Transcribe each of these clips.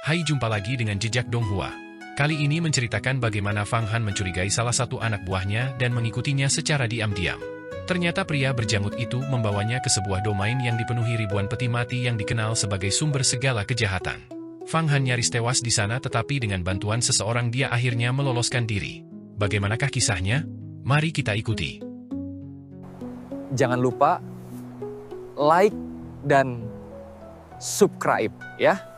Hai, jumpa lagi dengan Jejak Donghua. Kali ini menceritakan bagaimana Fang Han mencurigai salah satu anak buahnya dan mengikutinya secara diam-diam. Ternyata pria berjanggut itu membawanya ke sebuah domain yang dipenuhi ribuan peti mati yang dikenal sebagai sumber segala kejahatan. Fang Han nyaris tewas di sana, tetapi dengan bantuan seseorang dia akhirnya meloloskan diri. Bagaimanakah kisahnya? Mari kita ikuti. Jangan lupa like dan subscribe ya.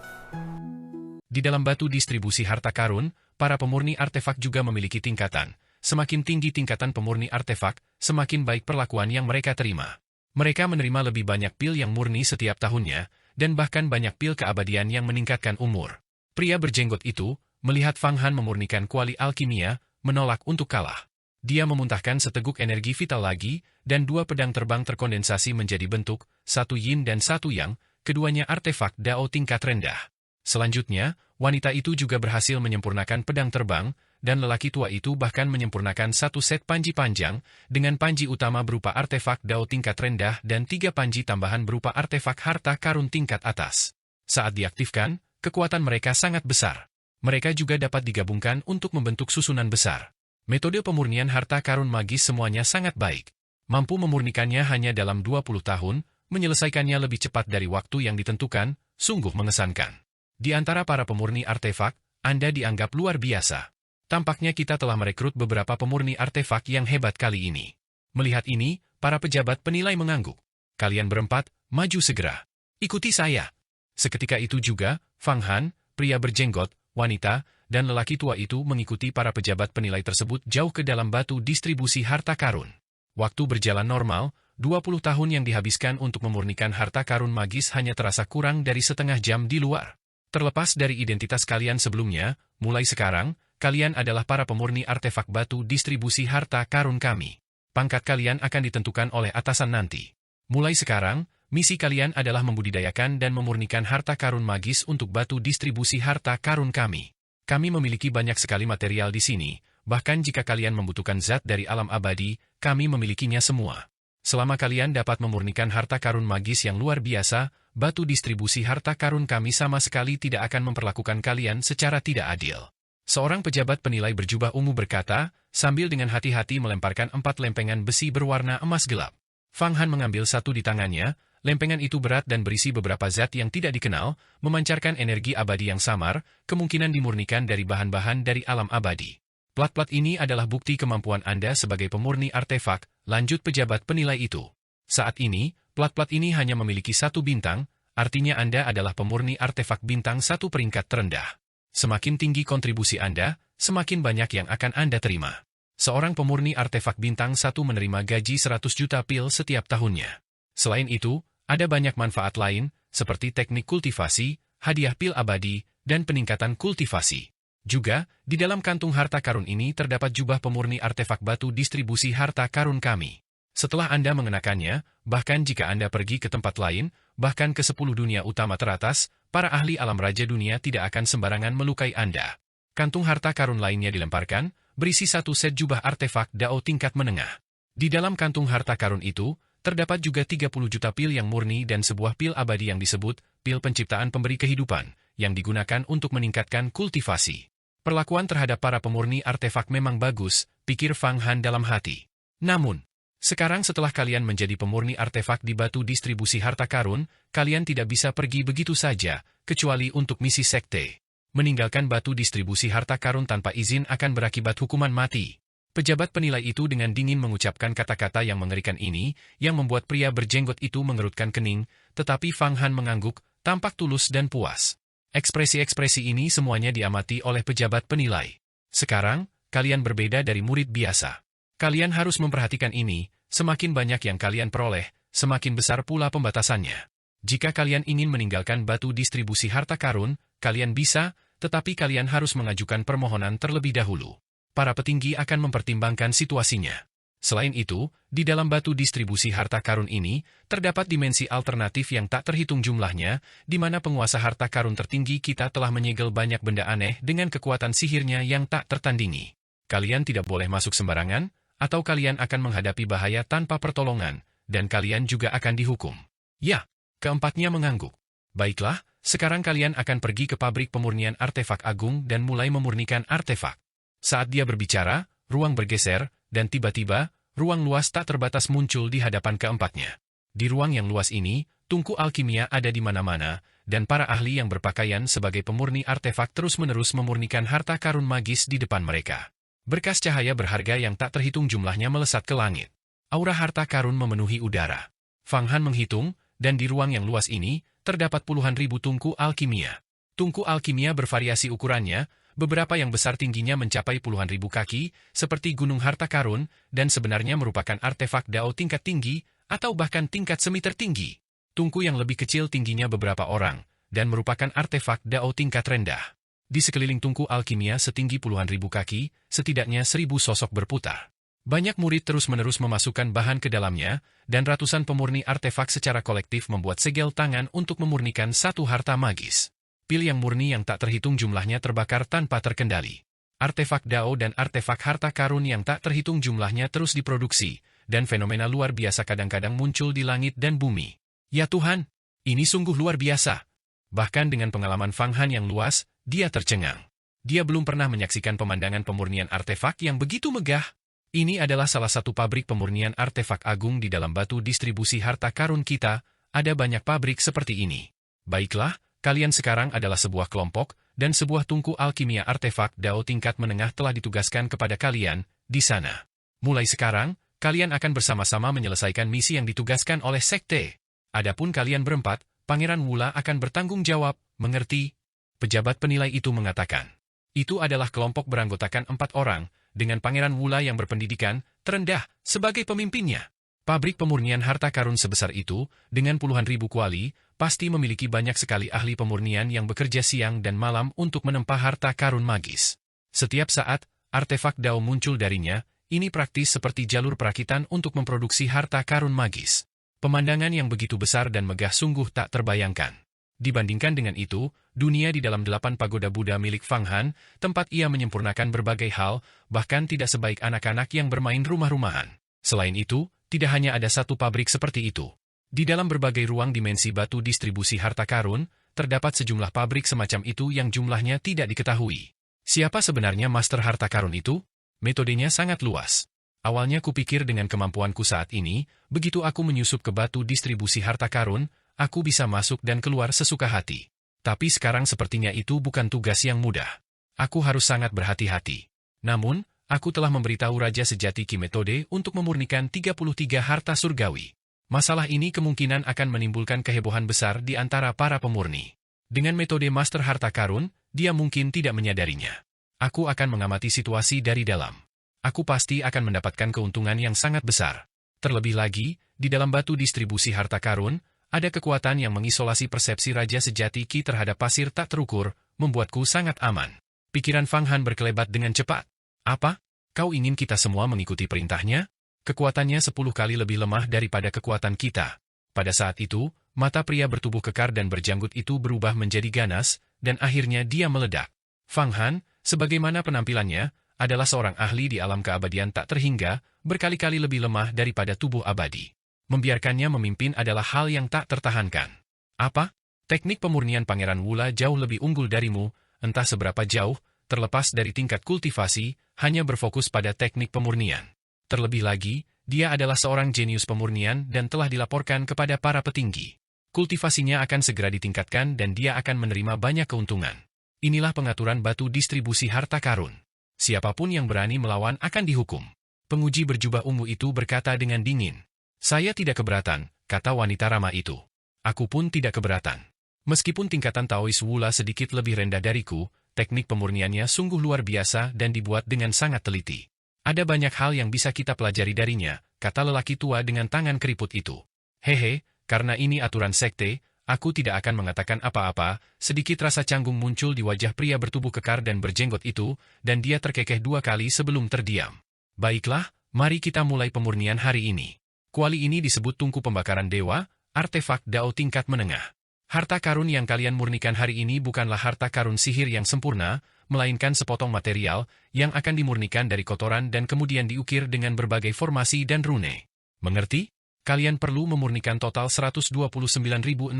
Di dalam batu distribusi harta karun, para pemurni artefak juga memiliki tingkatan. Semakin tinggi tingkatan pemurni artefak, semakin baik perlakuan yang mereka terima. Mereka menerima lebih banyak pil yang murni setiap tahunnya, dan bahkan banyak pil keabadian yang meningkatkan umur. Pria berjenggot itu, melihat Fang Han memurnikan kuali alkimia, menolak untuk kalah. Dia memuntahkan seteguk energi vital lagi, dan dua pedang terbang terkondensasi menjadi bentuk, satu yin dan satu yang, keduanya artefak Dao tingkat rendah. Selanjutnya, wanita itu juga berhasil menyempurnakan pedang terbang, dan lelaki tua itu bahkan menyempurnakan satu set panji panjang, dengan panji utama berupa artefak Dao tingkat rendah dan 3 panji tambahan berupa artefak harta karun tingkat atas. Saat diaktifkan, kekuatan mereka sangat besar. Mereka juga dapat digabungkan untuk membentuk susunan besar. Metode pemurnian harta karun magis semuanya sangat baik. Mampu memurnikannya hanya dalam 20 tahun, menyelesaikannya lebih cepat dari waktu yang ditentukan, sungguh mengesankan. Di antara para pemurni artefak, Anda dianggap luar biasa. Tampaknya kita telah merekrut beberapa pemurni artefak yang hebat kali ini. Melihat ini, para pejabat penilai mengangguk. Kalian berempat, maju segera. Ikuti saya. Seketika itu juga, Fang Han, pria berjenggot, wanita, dan lelaki tua itu mengikuti para pejabat penilai tersebut jauh ke dalam batu distribusi harta karun. Waktu berjalan normal, 20 tahun yang dihabiskan untuk memurnikan harta karun magis hanya terasa kurang dari setengah jam di luar. Terlepas dari identitas kalian sebelumnya, mulai sekarang, kalian adalah para pemurni artefak batu distribusi harta karun kami. Pangkat kalian akan ditentukan oleh atasan nanti. Mulai sekarang, misi kalian adalah membudidayakan dan memurnikan harta karun magis untuk batu distribusi harta karun kami. Kami memiliki banyak sekali material di sini, bahkan jika kalian membutuhkan zat dari alam abadi, kami memilikinya semua. Selama kalian dapat memurnikan harta karun magis yang luar biasa, batu distribusi harta karun kami sama sekali tidak akan memperlakukan kalian secara tidak adil. Seorang pejabat penilai berjubah ungu berkata, sambil dengan hati-hati melemparkan 4 lempengan besi berwarna emas gelap. Fang Han mengambil satu di tangannya, lempengan itu berat dan berisi beberapa zat yang tidak dikenal, memancarkan energi abadi yang samar, kemungkinan dimurnikan dari bahan-bahan dari alam abadi. Plat-plat ini adalah bukti kemampuan Anda sebagai pemurni artefak, lanjut pejabat penilai itu. Saat ini, plat-plat ini hanya memiliki 1 bintang, artinya Anda adalah pemurni artefak bintang 1 peringkat terendah. Semakin tinggi kontribusi Anda, semakin banyak yang akan Anda terima. Seorang pemurni artefak bintang 1 menerima gaji 100 juta pil setiap tahunnya. Selain itu, ada banyak manfaat lain, seperti teknik kultivasi, hadiah pil abadi, dan peningkatan kultivasi. Juga, di dalam kantung harta karun ini terdapat jubah pemurni artefak batu distribusi harta karun kami. Setelah Anda mengenakannya, bahkan jika Anda pergi ke tempat lain, bahkan ke 10 dunia utama teratas, para ahli alam raja dunia tidak akan sembarangan melukai Anda. Kantung harta karun lainnya dilemparkan, berisi 1 set jubah artefak Dao tingkat menengah. Di dalam kantung harta karun itu, terdapat juga 30 juta pil yang murni dan sebuah pil abadi yang disebut pil penciptaan pemberi kehidupan, yang digunakan untuk meningkatkan kultivasi. Perlakuan terhadap para pemurni artefak memang bagus, pikir Fang Han dalam hati. Namun, sekarang setelah kalian menjadi pemurni artefak di batu distribusi harta karun, kalian tidak bisa pergi begitu saja, kecuali untuk misi sekte. Meninggalkan batu distribusi harta karun tanpa izin akan berakibat hukuman mati. Pejabat penilai itu dengan dingin mengucapkan kata-kata yang mengerikan ini, yang membuat pria berjenggot itu mengerutkan kening, tetapi Fang Han mengangguk, tampak tulus dan puas. Ekspresi-ekspresi ini semuanya diamati oleh pejabat penilai. Sekarang, kalian berbeda dari murid biasa. Kalian harus memperhatikan ini, semakin banyak yang kalian peroleh, semakin besar pula pembatasannya. Jika kalian ingin meninggalkan batu distribusi harta karun, kalian bisa, tetapi kalian harus mengajukan permohonan terlebih dahulu. Para petinggi akan mempertimbangkan situasinya. Selain itu, di dalam batu distribusi harta karun ini, terdapat dimensi alternatif yang tak terhitung jumlahnya, di mana penguasa harta karun tertinggi kita telah menyegel banyak benda aneh dengan kekuatan sihirnya yang tak tertandingi. Kalian tidak boleh masuk sembarangan, atau kalian akan menghadapi bahaya tanpa pertolongan, dan kalian juga akan dihukum. Ya, keempatnya mengangguk. Baiklah, sekarang kalian akan pergi ke pabrik pemurnian artefak agung dan mulai memurnikan artefak. Saat dia berbicara, ruang bergeser, dan tiba-tiba, ruang luas tak terbatas muncul di hadapan keempatnya. Di ruang yang luas ini, tungku alkimia ada di mana-mana, dan para ahli yang berpakaian sebagai pemurni artefak terus-menerus memurnikan harta karun magis di depan mereka. Berkas cahaya berharga yang tak terhitung jumlahnya melesat ke langit. Aura harta karun memenuhi udara. Fang Han menghitung, dan di ruang yang luas ini, terdapat puluhan ribu tungku alkimia. Tungku alkimia bervariasi ukurannya, beberapa yang besar tingginya mencapai puluhan ribu kaki, seperti gunung harta karun, dan sebenarnya merupakan artefak Dao tingkat tinggi, atau bahkan tingkat semi tertinggi. Tungku yang lebih kecil tingginya beberapa orang, dan merupakan artefak Dao tingkat rendah. Di sekeliling tungku alkimia setinggi puluhan ribu kaki, setidaknya 1000 sosok berputar. Banyak murid terus-menerus memasukkan bahan ke dalamnya, dan ratusan pemurni artefak secara kolektif membuat segel tangan untuk memurnikan satu harta magis. Pil yang murni yang tak terhitung jumlahnya terbakar tanpa terkendali. Artefak Dao dan artefak harta karun yang tak terhitung jumlahnya terus diproduksi, dan fenomena luar biasa kadang-kadang muncul di langit dan bumi. Ya Tuhan, ini sungguh luar biasa. Bahkan dengan pengalaman Fang Han yang luas, dia tercengang. Dia belum pernah menyaksikan pemandangan pemurnian artefak yang begitu megah. Ini adalah salah satu pabrik pemurnian artefak agung di dalam batu distribusi harta karun kita, ada banyak pabrik seperti ini. Baiklah, kalian sekarang adalah sebuah kelompok, dan sebuah tungku alkimia artefak Dao tingkat menengah telah ditugaskan kepada kalian, di sana. Mulai sekarang, kalian akan bersama-sama menyelesaikan misi yang ditugaskan oleh sekte. Adapun kalian berempat, Pangeran Wula akan bertanggung jawab, mengerti? Pejabat penilai itu mengatakan. Itu adalah kelompok beranggotakan 4 orang, dengan Pangeran Wula yang berpendidikan terendah sebagai pemimpinnya. Pabrik pemurnian harta karun sebesar itu, dengan puluhan ribu kuali, pasti memiliki banyak sekali ahli pemurnian yang bekerja siang dan malam untuk menempa harta karun magis. Setiap saat, artefak Dao muncul darinya, ini praktis seperti jalur perakitan untuk memproduksi harta karun magis. Pemandangan yang begitu besar dan megah sungguh tak terbayangkan. Dibandingkan dengan itu, dunia di dalam 8 pagoda Buddha milik Fang Han, tempat ia menyempurnakan berbagai hal, bahkan tidak sebaik anak-anak yang bermain rumah-rumahan. Selain itu, tidak hanya ada satu pabrik seperti itu. Di dalam berbagai ruang dimensi batu distribusi harta karun, terdapat sejumlah pabrik semacam itu yang jumlahnya tidak diketahui. Siapa sebenarnya master harta karun itu? Metodenya sangat luas. Awalnya kupikir dengan kemampuanku saat ini, begitu aku menyusup ke batu distribusi harta karun, aku bisa masuk dan keluar sesuka hati. Tapi sekarang sepertinya itu bukan tugas yang mudah. Aku harus sangat berhati-hati. Namun, aku telah memberitahu Raja Sejati Ki metode untuk memurnikan 33 harta surgawi. Masalah ini kemungkinan akan menimbulkan kehebohan besar di antara para pemurni. Dengan metode Master Harta Karun, dia mungkin tidak menyadarinya. Aku akan mengamati situasi dari dalam. Aku pasti akan mendapatkan keuntungan yang sangat besar. Terlebih lagi, di dalam batu distribusi harta karun, ada kekuatan yang mengisolasi persepsi Raja Sejati Ki terhadap pasir tak terukur, membuatku sangat aman. Pikiran Fang Han berkelebat dengan cepat. Apa? Kau ingin kita semua mengikuti perintahnya? Kekuatannya 10 kali lebih lemah daripada kekuatan kita. Pada saat itu, mata pria bertubuh kekar dan berjanggut itu berubah menjadi ganas, dan akhirnya dia meledak. Fang Han, sebagaimana penampilannya, adalah seorang ahli di alam keabadian tak terhingga, berkali-kali lebih lemah daripada tubuh abadi. Membiarkannya memimpin adalah hal yang tak tertahankan. Apa? Teknik pemurnian Pangeran Wula jauh lebih unggul darimu, entah seberapa jauh, terlepas dari tingkat kultivasi, hanya berfokus pada teknik pemurnian. Terlebih lagi, dia adalah seorang jenius pemurnian dan telah dilaporkan kepada para petinggi. Kultivasinya akan segera ditingkatkan dan dia akan menerima banyak keuntungan. Inilah pengaturan batu distribusi harta karun. Siapapun yang berani melawan akan dihukum. Penguji berjubah ungu itu berkata dengan dingin. Saya tidak keberatan, kata wanita ramah itu. Aku pun tidak keberatan. Meskipun tingkatan Taois Wula sedikit lebih rendah dariku, teknik pemurniannya sungguh luar biasa dan dibuat dengan sangat teliti. Ada banyak hal yang bisa kita pelajari darinya, kata lelaki tua dengan tangan keriput itu. Hehe, karena ini aturan sekte, aku tidak akan mengatakan apa-apa. Sedikit rasa canggung muncul di wajah pria bertubuh kekar dan berjenggot itu, dan dia terkekeh 2 kali sebelum terdiam. Baiklah, mari kita mulai pemurnian hari ini. Kuali ini disebut tungku pembakaran dewa, artefak Dao tingkat menengah. Harta karun yang kalian murnikan hari ini bukanlah harta karun sihir yang sempurna, melainkan sepotong material yang akan dimurnikan dari kotoran dan kemudian diukir dengan berbagai formasi dan rune. Mengerti? Kalian perlu memurnikan total 129.600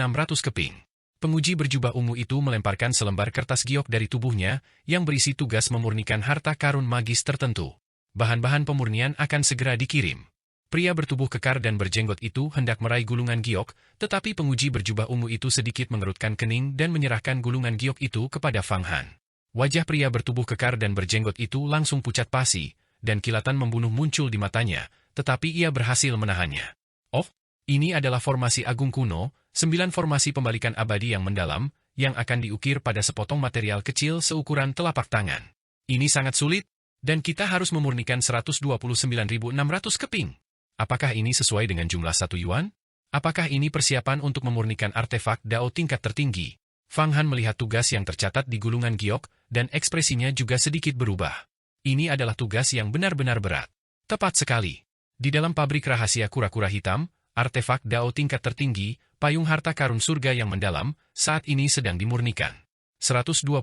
keping. Penguji berjubah ungu itu melemparkan selembar kertas giok dari tubuhnya yang berisi tugas memurnikan harta karun magis tertentu. Bahan-bahan pemurnian akan segera dikirim. Pria bertubuh kekar dan berjenggot itu hendak meraih gulungan giok, tetapi penguji berjubah ungu itu sedikit mengerutkan kening dan menyerahkan gulungan giok itu kepada Fang Han. Wajah pria bertubuh kekar dan berjenggot itu langsung pucat pasi, dan kilatan membunuh muncul di matanya, tetapi ia berhasil menahannya. Oh, ini adalah formasi agung kuno, 9 formasi pembalikan abadi yang mendalam, yang akan diukir pada sepotong material kecil seukuran telapak tangan. Ini sangat sulit, dan kita harus memurnikan 129.600 keping. Apakah ini sesuai dengan jumlah 1 yuan? Apakah ini persiapan untuk memurnikan artefak Dao tingkat tertinggi? Fang Han melihat tugas yang tercatat di gulungan giok, dan ekspresinya juga sedikit berubah. Ini adalah tugas yang benar-benar berat. Tepat sekali. Di dalam pabrik rahasia kura-kura hitam, artefak Dao tingkat tertinggi, payung harta karun surga yang mendalam, saat ini sedang dimurnikan. 129.600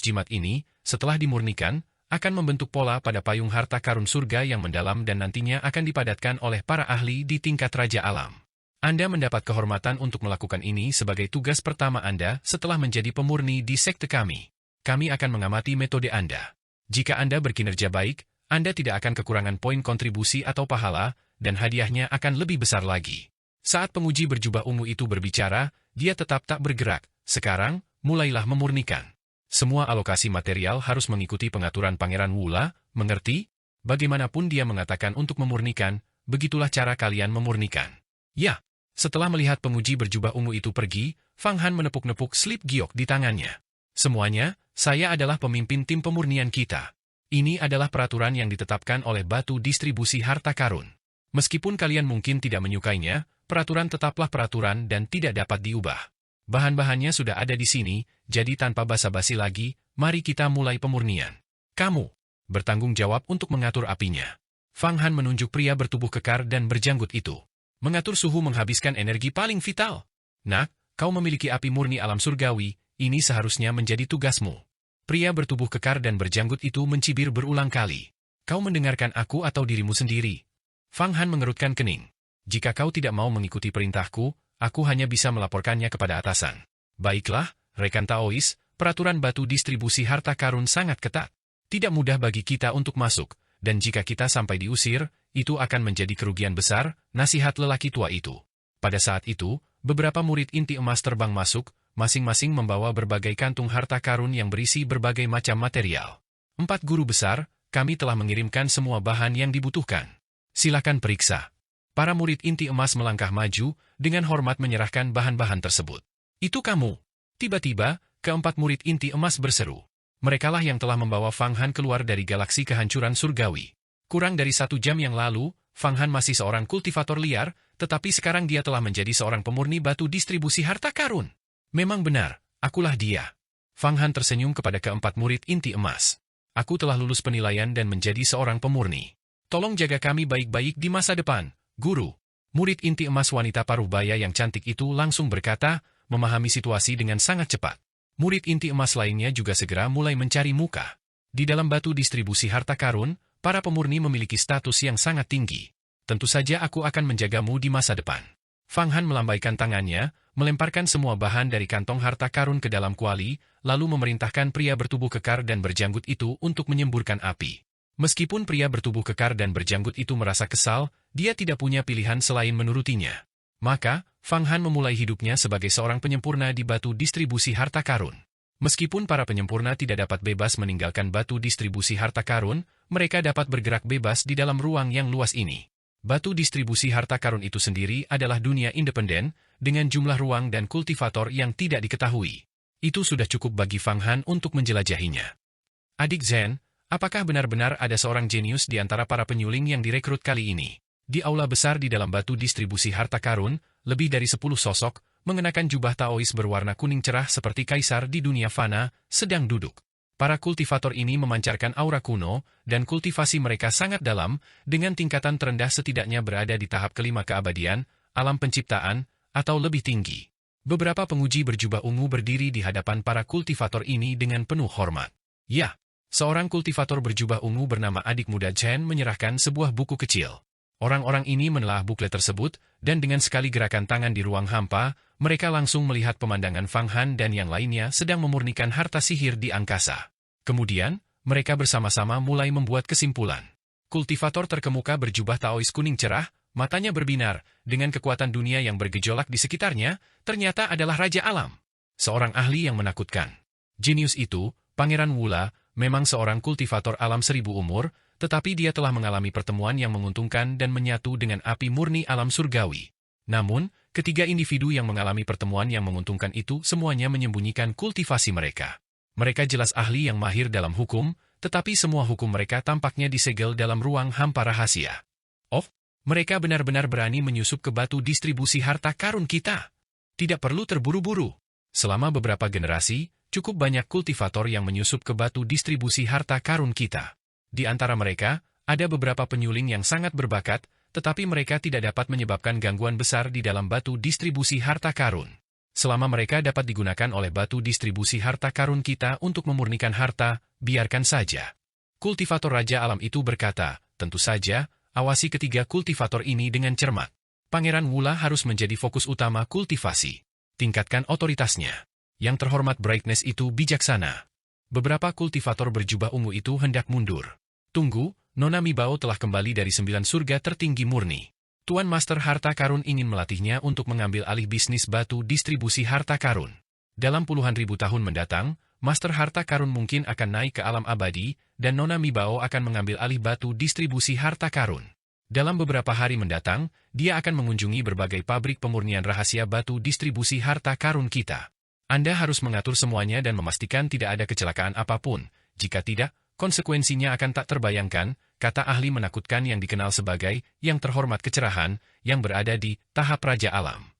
jimat ini, setelah dimurnikan, akan membentuk pola pada payung harta karun surga yang mendalam dan nantinya akan dipadatkan oleh para ahli di tingkat Raja Alam. Anda mendapat kehormatan untuk melakukan ini sebagai tugas pertama Anda setelah menjadi pemurni di sekte kami. Kami akan mengamati metode Anda. Jika Anda berkinerja baik, Anda tidak akan kekurangan poin kontribusi atau pahala, dan hadiahnya akan lebih besar lagi. Saat penguji berjubah ungu itu berbicara, dia tetap tak bergerak. Sekarang, mulailah memurnikan. Semua alokasi material harus mengikuti pengaturan Pangeran Wula, mengerti? Bagaimanapun dia mengatakan untuk memurnikan, begitulah cara kalian memurnikan. Ya, setelah melihat penguji berjubah ungu itu pergi, Fang Han menepuk-nepuk slip giok di tangannya. Semuanya, saya adalah pemimpin tim pemurnian kita. Ini adalah peraturan yang ditetapkan oleh Batu Distribusi Harta Karun. Meskipun kalian mungkin tidak menyukainya, peraturan tetaplah peraturan dan tidak dapat diubah. Bahan-bahannya sudah ada di sini, jadi tanpa basa-basi lagi, mari kita mulai pemurnian. Kamu bertanggung jawab untuk mengatur apinya. Fang Han menunjuk pria bertubuh kekar dan berjanggut itu. Mengatur suhu menghabiskan energi paling vital. Nak, kau memiliki api murni alam surgawi, ini seharusnya menjadi tugasmu. Pria bertubuh kekar dan berjanggut itu mencibir berulang kali. Kau mendengarkan aku atau dirimu sendiri? Fang Han mengerutkan kening. Jika kau tidak mau mengikuti perintahku, aku hanya bisa melaporkannya kepada atasan. Baiklah, rekan Taois, peraturan Batu Distribusi Harta Karun sangat ketat. Tidak mudah bagi kita untuk masuk, dan jika kita sampai diusir, itu akan menjadi kerugian besar, nasihat lelaki tua itu. Pada saat itu, beberapa murid inti emas terbang masuk, masing-masing membawa berbagai kantung harta karun yang berisi berbagai macam material. 4 guru besar, kami telah mengirimkan semua bahan yang dibutuhkan. Silakan periksa. Para murid inti emas melangkah maju, dengan hormat menyerahkan bahan-bahan tersebut. Itu kamu. Tiba-tiba, keempat murid inti emas berseru. Merekalah yang telah membawa Fang Han keluar dari galaksi kehancuran surgawi. Kurang dari 1 jam yang lalu, Fang Han masih seorang kultivator liar, tetapi sekarang dia telah menjadi seorang pemurni batu distribusi harta karun. Memang benar, akulah dia. Fang Han tersenyum kepada keempat murid inti emas. Aku telah lulus penilaian dan menjadi seorang pemurni. Tolong jaga kami baik-baik di masa depan. Guru, murid inti emas wanita paruh baya yang cantik itu langsung berkata, memahami situasi dengan sangat cepat. Murid inti emas lainnya juga segera mulai mencari muka. Di dalam batu distribusi harta karun, para pemurni memiliki status yang sangat tinggi. Tentu saja aku akan menjagamu di masa depan. Fang Han melambaikan tangannya, melemparkan semua bahan dari kantong harta karun ke dalam kuali, lalu memerintahkan pria bertubuh kekar dan berjanggut itu untuk menyemburkan api. Meskipun pria bertubuh kekar dan berjanggut itu merasa kesal, dia tidak punya pilihan selain menurutinya. Maka, Fang Han memulai hidupnya sebagai seorang penyempurna di batu distribusi harta karun. Meskipun para penyempurna tidak dapat bebas meninggalkan batu distribusi harta karun, mereka dapat bergerak bebas di dalam ruang yang luas ini. Batu distribusi harta karun itu sendiri adalah dunia independen, dengan jumlah ruang dan kultivator yang tidak diketahui. Itu sudah cukup bagi Fang Han untuk menjelajahinya. Adik Zen, apakah benar-benar ada seorang jenius di antara para penyuling yang direkrut kali ini? Di aula besar di dalam batu distribusi harta karun, lebih dari 10 sosok, mengenakan jubah Taois berwarna kuning cerah seperti kaisar di dunia fana, sedang duduk. Para kultivator ini memancarkan aura kuno, dan kultivasi mereka sangat dalam, dengan tingkatan terendah setidaknya berada di tahap kelima keabadian, alam penciptaan, atau lebih tinggi. Beberapa penguji berjubah ungu berdiri di hadapan para kultivator ini dengan penuh hormat. Ya, seorang kultivator berjubah ungu bernama adik muda Chen menyerahkan sebuah buku kecil. Orang-orang ini menelaah buklet tersebut, dan dengan sekali gerakan tangan di ruang hampa, mereka langsung melihat pemandangan Fang Han dan yang lainnya sedang memurnikan harta sihir di angkasa. Kemudian, mereka bersama-sama mulai membuat kesimpulan. Kultivator terkemuka berjubah Taois kuning cerah, matanya berbinar, dengan kekuatan dunia yang bergejolak di sekitarnya, ternyata adalah Raja Alam. Seorang ahli yang menakutkan. Jenius itu, Pangeran Wula, memang seorang kultivator alam 1000 umur, tetapi dia telah mengalami pertemuan yang menguntungkan dan menyatu dengan api murni alam surgawi. Namun, ketiga individu yang mengalami pertemuan yang menguntungkan itu semuanya menyembunyikan kultivasi mereka. Mereka jelas ahli yang mahir dalam hukum, tetapi semua hukum mereka tampaknya disegel dalam ruang hampa rahasia. Oh, mereka benar-benar berani menyusup ke batu distribusi harta karun kita. Tidak perlu terburu-buru. Selama beberapa generasi, cukup banyak kultivator yang menyusup ke batu distribusi harta karun kita. Di antara mereka, ada beberapa penyuling yang sangat berbakat, tetapi mereka tidak dapat menyebabkan gangguan besar di dalam batu distribusi harta karun. Selama mereka dapat digunakan oleh batu distribusi harta karun kita untuk memurnikan harta, biarkan saja. Kultivator Raja Alam itu berkata, tentu saja, awasi ketiga kultivator ini dengan cermat. Pangeran Wula harus menjadi fokus utama kultivasi. Tingkatkan otoritasnya. Yang terhormat Brightness itu bijaksana. Beberapa kultivator berjubah ungu itu hendak mundur. Tunggu, Nona Mibao telah kembali dari 9 surga tertinggi murni. Tuan Master Harta Karun ingin melatihnya untuk mengambil alih bisnis batu distribusi harta karun. Dalam puluhan ribu tahun mendatang, Master Harta Karun mungkin akan naik ke alam abadi, dan Nona Mibao akan mengambil alih batu distribusi harta karun. Dalam beberapa hari mendatang, dia akan mengunjungi berbagai pabrik pemurnian rahasia batu distribusi harta karun kita. Anda harus mengatur semuanya dan memastikan tidak ada kecelakaan apapun. Jika tidak, konsekuensinya akan tak terbayangkan, kata ahli menakutkan yang dikenal sebagai yang terhormat kecerahan, yang berada di tahap Raja Alam.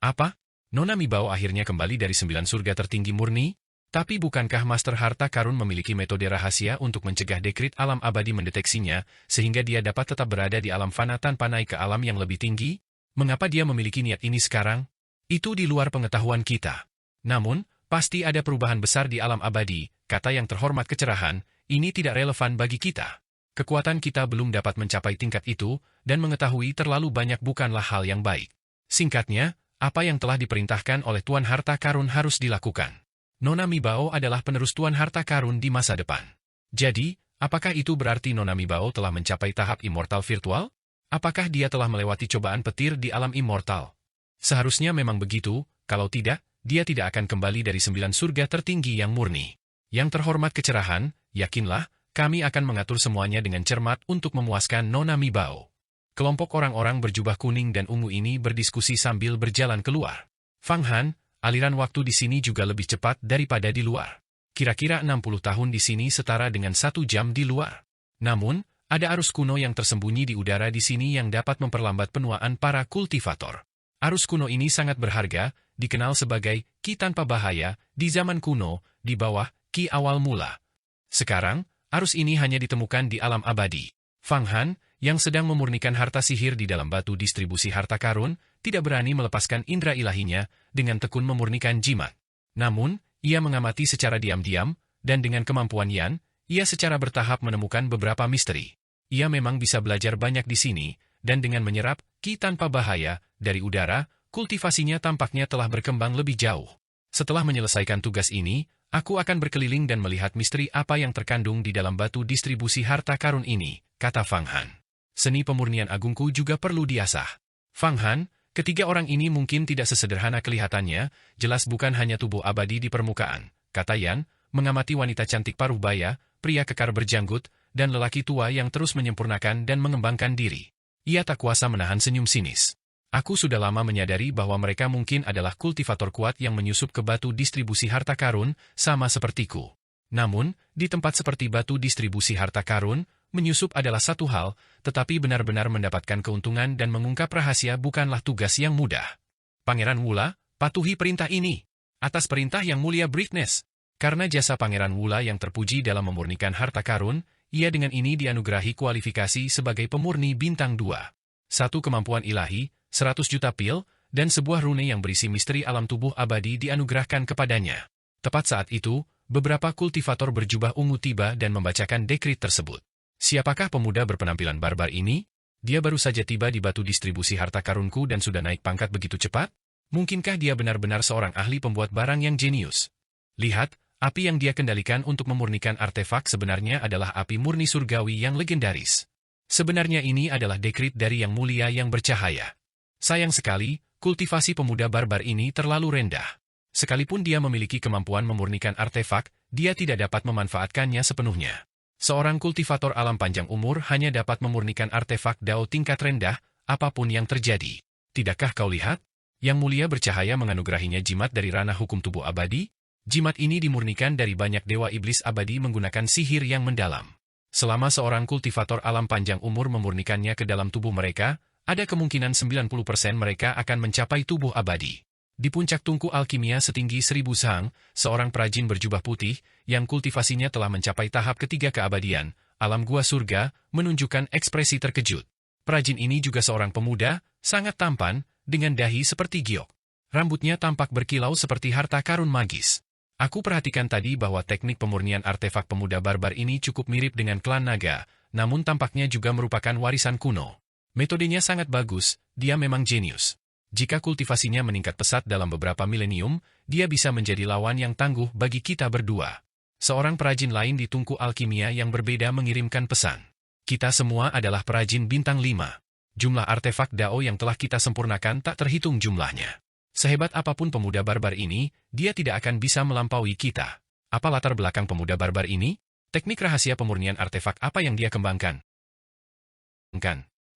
Apa? Nona Mibao akhirnya kembali dari 9 surga tertinggi murni? Tapi bukankah Master Harta Karun memiliki metode rahasia untuk mencegah dekrit alam abadi mendeteksinya, sehingga dia dapat tetap berada di alam fana tanpa naik ke alam yang lebih tinggi? Mengapa dia memiliki niat ini sekarang? Itu di luar pengetahuan kita. Namun, pasti ada perubahan besar di alam abadi, kata yang terhormat kecerahan, ini tidak relevan bagi kita. Kekuatan kita belum dapat mencapai tingkat itu, dan mengetahui terlalu banyak bukanlah hal yang baik. Singkatnya, apa yang telah diperintahkan oleh Tuan Harta Karun harus dilakukan. Nona Mibao adalah penerus Tuan Harta Karun di masa depan. Jadi, apakah itu berarti Nona Mibao telah mencapai tahap immortal virtual? Apakah dia telah melewati cobaan petir di alam immortal? Seharusnya memang begitu, kalau tidak, dia tidak akan kembali dari 9 surga tertinggi yang murni. Yang terhormat kecerahan, yakinlah, kami akan mengatur semuanya dengan cermat untuk memuaskan Nona Mibao. Kelompok orang-orang berjubah kuning dan ungu ini berdiskusi sambil berjalan keluar. Fang Han, aliran waktu di sini juga lebih cepat daripada di luar. Kira-kira 60 tahun di sini setara dengan 1 jam di luar. Namun, ada arus kuno yang tersembunyi di udara di sini yang dapat memperlambat penuaan para kultivator. Arus kuno ini sangat berharga, dikenal sebagai Ki tanpa bahaya, di zaman kuno, di bawah Ki awal mula. Sekarang, arus ini hanya ditemukan di alam abadi. Fang Han, yang sedang memurnikan harta sihir di dalam batu distribusi harta karun, tidak berani melepaskan indera ilahinya dengan tekun memurnikan jimat. Namun, ia mengamati secara diam-diam, dan dengan kemampuan Yan, ia secara bertahap menemukan beberapa misteri. Ia memang bisa belajar banyak di sini, dan dengan menyerap Ki tanpa bahaya dari udara, kultivasinya tampaknya telah berkembang lebih jauh. Setelah menyelesaikan tugas ini, aku akan berkeliling dan melihat misteri apa yang terkandung di dalam batu distribusi harta karun ini, kata Fang Han. Seni pemurnian agungku juga perlu diasah. Fang Han, ketiga orang ini mungkin tidak sesederhana kelihatannya, jelas bukan hanya tubuh abadi di permukaan, kata Yan, mengamati wanita cantik paruh baya, pria kekar berjanggut, dan lelaki tua yang terus menyempurnakan dan mengembangkan diri. Ia tak kuasa menahan senyum sinis. Aku sudah lama menyadari bahwa mereka mungkin adalah kultivator kuat yang menyusup ke batu distribusi harta karun, sama sepertiku. Namun, di tempat seperti batu distribusi harta karun, menyusup adalah satu hal, tetapi benar-benar mendapatkan keuntungan dan mengungkap rahasia bukanlah tugas yang mudah. Pangeran Wula, patuhi perintah ini. Atas perintah Yang Mulia Brightness. Karena jasa Pangeran Wula yang terpuji dalam memurnikan harta karun, ia dengan ini dianugerahi kualifikasi sebagai pemurni bintang 2. 1 kemampuan ilahi, 100 juta pil, dan sebuah rune yang berisi misteri alam tubuh abadi dianugerahkan kepadanya. Tepat saat itu, beberapa kultivator berjubah ungu tiba dan membacakan dekrit tersebut. Siapakah pemuda berpenampilan barbar ini? Dia baru saja tiba di batu distribusi harta karunku dan sudah naik pangkat begitu cepat? Mungkinkah dia benar-benar seorang ahli pembuat barang yang jenius? Lihat, api yang dia kendalikan untuk memurnikan artefak sebenarnya adalah api murni surgawi yang legendaris. Sebenarnya ini adalah dekrit dari Yang Mulia yang bercahaya. Sayang sekali, kultivasi pemuda barbar ini terlalu rendah. Sekalipun dia memiliki kemampuan memurnikan artefak, dia tidak dapat memanfaatkannya sepenuhnya. Seorang kultivator alam panjang umur hanya dapat memurnikan artefak Dao tingkat rendah, apapun yang terjadi. Tidakkah kau lihat? Yang Mulia bercahaya menganugerahinya jimat dari ranah hukum tubuh abadi. Jimat ini dimurnikan dari banyak dewa iblis abadi menggunakan sihir yang mendalam. Selama seorang kultivator alam panjang umur memurnikannya ke dalam tubuh mereka, ada kemungkinan 90% mereka akan mencapai tubuh abadi. Di puncak tungku alkimia setinggi 1000 sang, seorang perajin berjubah putih, yang kultivasinya telah mencapai tahap ketiga keabadian, alam gua surga, menunjukkan ekspresi terkejut. Perajin ini juga seorang pemuda, sangat tampan, dengan dahi seperti giok. Rambutnya tampak berkilau seperti harta karun magis. Aku perhatikan tadi bahwa teknik pemurnian artefak pemuda barbar ini cukup mirip dengan klan naga, namun tampaknya juga merupakan warisan kuno. Metodenya sangat bagus, dia memang jenius. Jika kultivasinya meningkat pesat dalam beberapa milenium, dia bisa menjadi lawan yang tangguh bagi kita berdua. Seorang perajin lain di tungku alkimia yang berbeda mengirimkan pesan. Kita semua adalah perajin bintang 5. Jumlah artefak Dao yang telah kita sempurnakan tak terhitung jumlahnya. Sehebat apapun pemuda barbar ini, dia tidak akan bisa melampaui kita. Apa latar belakang pemuda barbar ini? Teknik rahasia pemurnian artefak apa yang dia kembangkan?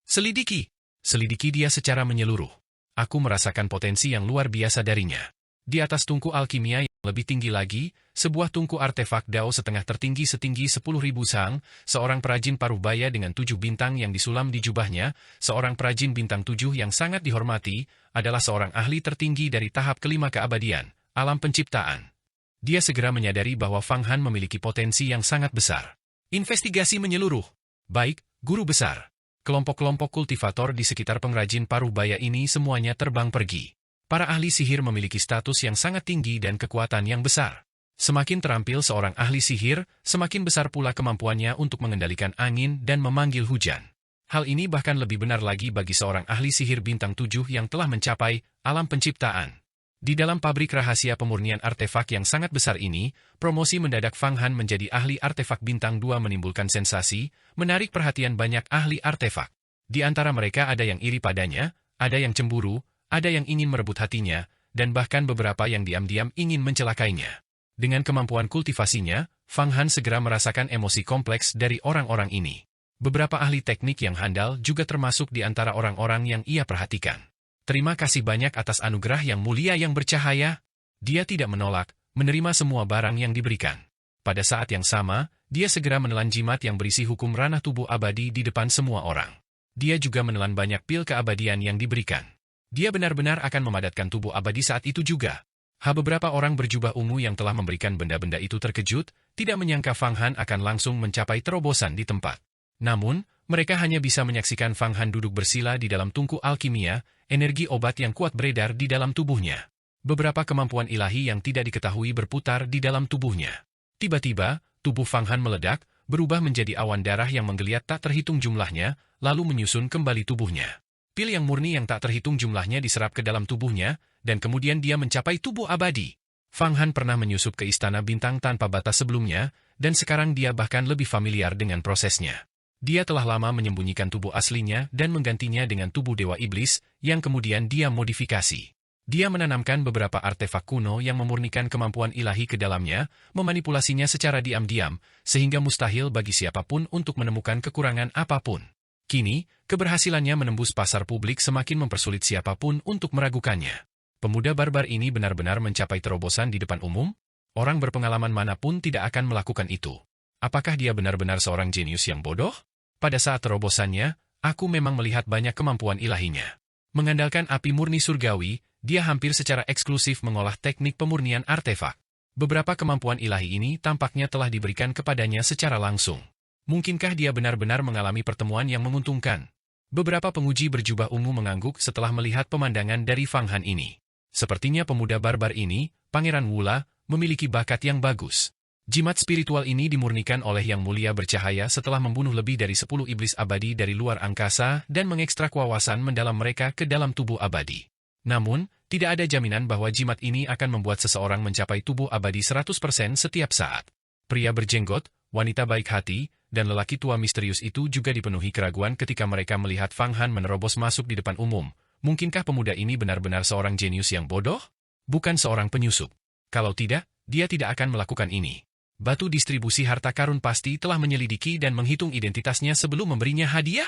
Selidiki dia secara menyeluruh. Aku merasakan potensi yang luar biasa darinya. Di atas tungku alkimia yang lebih tinggi lagi, sebuah tungku artefak Dao setengah tertinggi setinggi 10.000 sang, seorang perajin paruh baya dengan 7 bintang yang disulam di jubahnya, seorang perajin bintang 7 yang sangat dihormati, adalah seorang ahli tertinggi dari tahap kelima keabadian, alam penciptaan. Dia segera menyadari bahwa Fang Han memiliki potensi yang sangat besar. Investigasi menyeluruh. Baik, guru besar. Kelompok-kelompok kultivator di sekitar pengrajin paruh baya ini semuanya terbang pergi. Para ahli sihir memiliki status yang sangat tinggi dan kekuatan yang besar. Semakin terampil seorang ahli sihir, semakin besar pula kemampuannya untuk mengendalikan angin dan memanggil hujan. Hal ini bahkan lebih benar lagi bagi seorang ahli sihir bintang 7 yang telah mencapai alam penciptaan. Di dalam pabrik rahasia pemurnian artefak yang sangat besar ini, promosi mendadak Fang Han menjadi ahli artefak bintang 2 menimbulkan sensasi, menarik perhatian banyak ahli artefak. Di antara mereka ada yang iri padanya, ada yang cemburu, ada yang ingin merebut hatinya, dan bahkan beberapa yang diam-diam ingin mencelakainya. Dengan kemampuan kultivasinya, Fang Han segera merasakan emosi kompleks dari orang-orang ini. Beberapa ahli teknik yang handal juga termasuk di antara orang-orang yang ia perhatikan. Terima kasih banyak atas anugerah Yang Mulia yang bercahaya. Dia tidak menolak, menerima semua barang yang diberikan. Pada saat yang sama, dia segera menelan jimat yang berisi hukum ranah tubuh abadi di depan semua orang. Dia juga menelan banyak pil keabadian yang diberikan. Dia benar-benar akan memadatkan tubuh abadi saat itu juga. Beberapa orang berjubah ungu yang telah memberikan benda-benda itu terkejut, tidak menyangka Fang Han akan langsung mencapai terobosan di tempat. Namun, mereka hanya bisa menyaksikan Fang Han duduk bersila di dalam tungku alkimia, energi obat yang kuat beredar di dalam tubuhnya. Beberapa kemampuan ilahi yang tidak diketahui berputar di dalam tubuhnya. Tiba-tiba, tubuh Fang Han meledak, berubah menjadi awan darah yang menggeliat tak terhitung jumlahnya, lalu menyusun kembali tubuhnya. Pil yang murni yang tak terhitung jumlahnya diserap ke dalam tubuhnya, dan kemudian dia mencapai tubuh abadi. Fang Han pernah menyusup ke istana bintang tanpa batas sebelumnya, dan sekarang dia bahkan lebih familiar dengan prosesnya. Dia telah lama menyembunyikan tubuh aslinya dan menggantinya dengan tubuh dewa iblis, yang kemudian dia modifikasi. Dia menanamkan beberapa artefak kuno yang memurnikan kemampuan ilahi ke dalamnya, memanipulasinya secara diam-diam, sehingga mustahil bagi siapapun untuk menemukan kekurangan apapun. Kini, keberhasilannya menembus pasar publik semakin mempersulit siapapun untuk meragukannya. Pemuda barbar ini benar-benar mencapai terobosan di depan umum? Orang berpengalaman manapun tidak akan melakukan itu. Apakah dia benar-benar seorang jenius yang bodoh? Pada saat terobosannya, aku memang melihat banyak kemampuan ilahinya. Mengandalkan api murni surgawi, dia hampir secara eksklusif mengolah teknik pemurnian artefak. Beberapa kemampuan ilahi ini tampaknya telah diberikan kepadanya secara langsung. Mungkinkah dia benar-benar mengalami pertemuan yang menguntungkan? Beberapa penguji berjubah ungu mengangguk setelah melihat pemandangan dari Fang Han ini. Sepertinya pemuda barbar ini, Pangeran Wula, memiliki bakat yang bagus. Jimat spiritual ini dimurnikan oleh Yang Mulia Bercahaya setelah membunuh lebih dari 10 iblis abadi dari luar angkasa dan mengekstrak wawasan mendalam mereka ke dalam tubuh abadi. Namun, tidak ada jaminan bahwa jimat ini akan membuat seseorang mencapai tubuh abadi 100% setiap saat. Pria berjenggot, wanita baik hati, dan lelaki tua misterius itu juga dipenuhi keraguan ketika mereka melihat Fang Han menerobos masuk di depan umum. Mungkinkah pemuda ini benar-benar seorang jenius yang bodoh? Bukan seorang penyusup. Kalau tidak, dia tidak akan melakukan ini. Batu distribusi harta karun pasti telah menyelidiki dan menghitung identitasnya sebelum memberinya hadiah.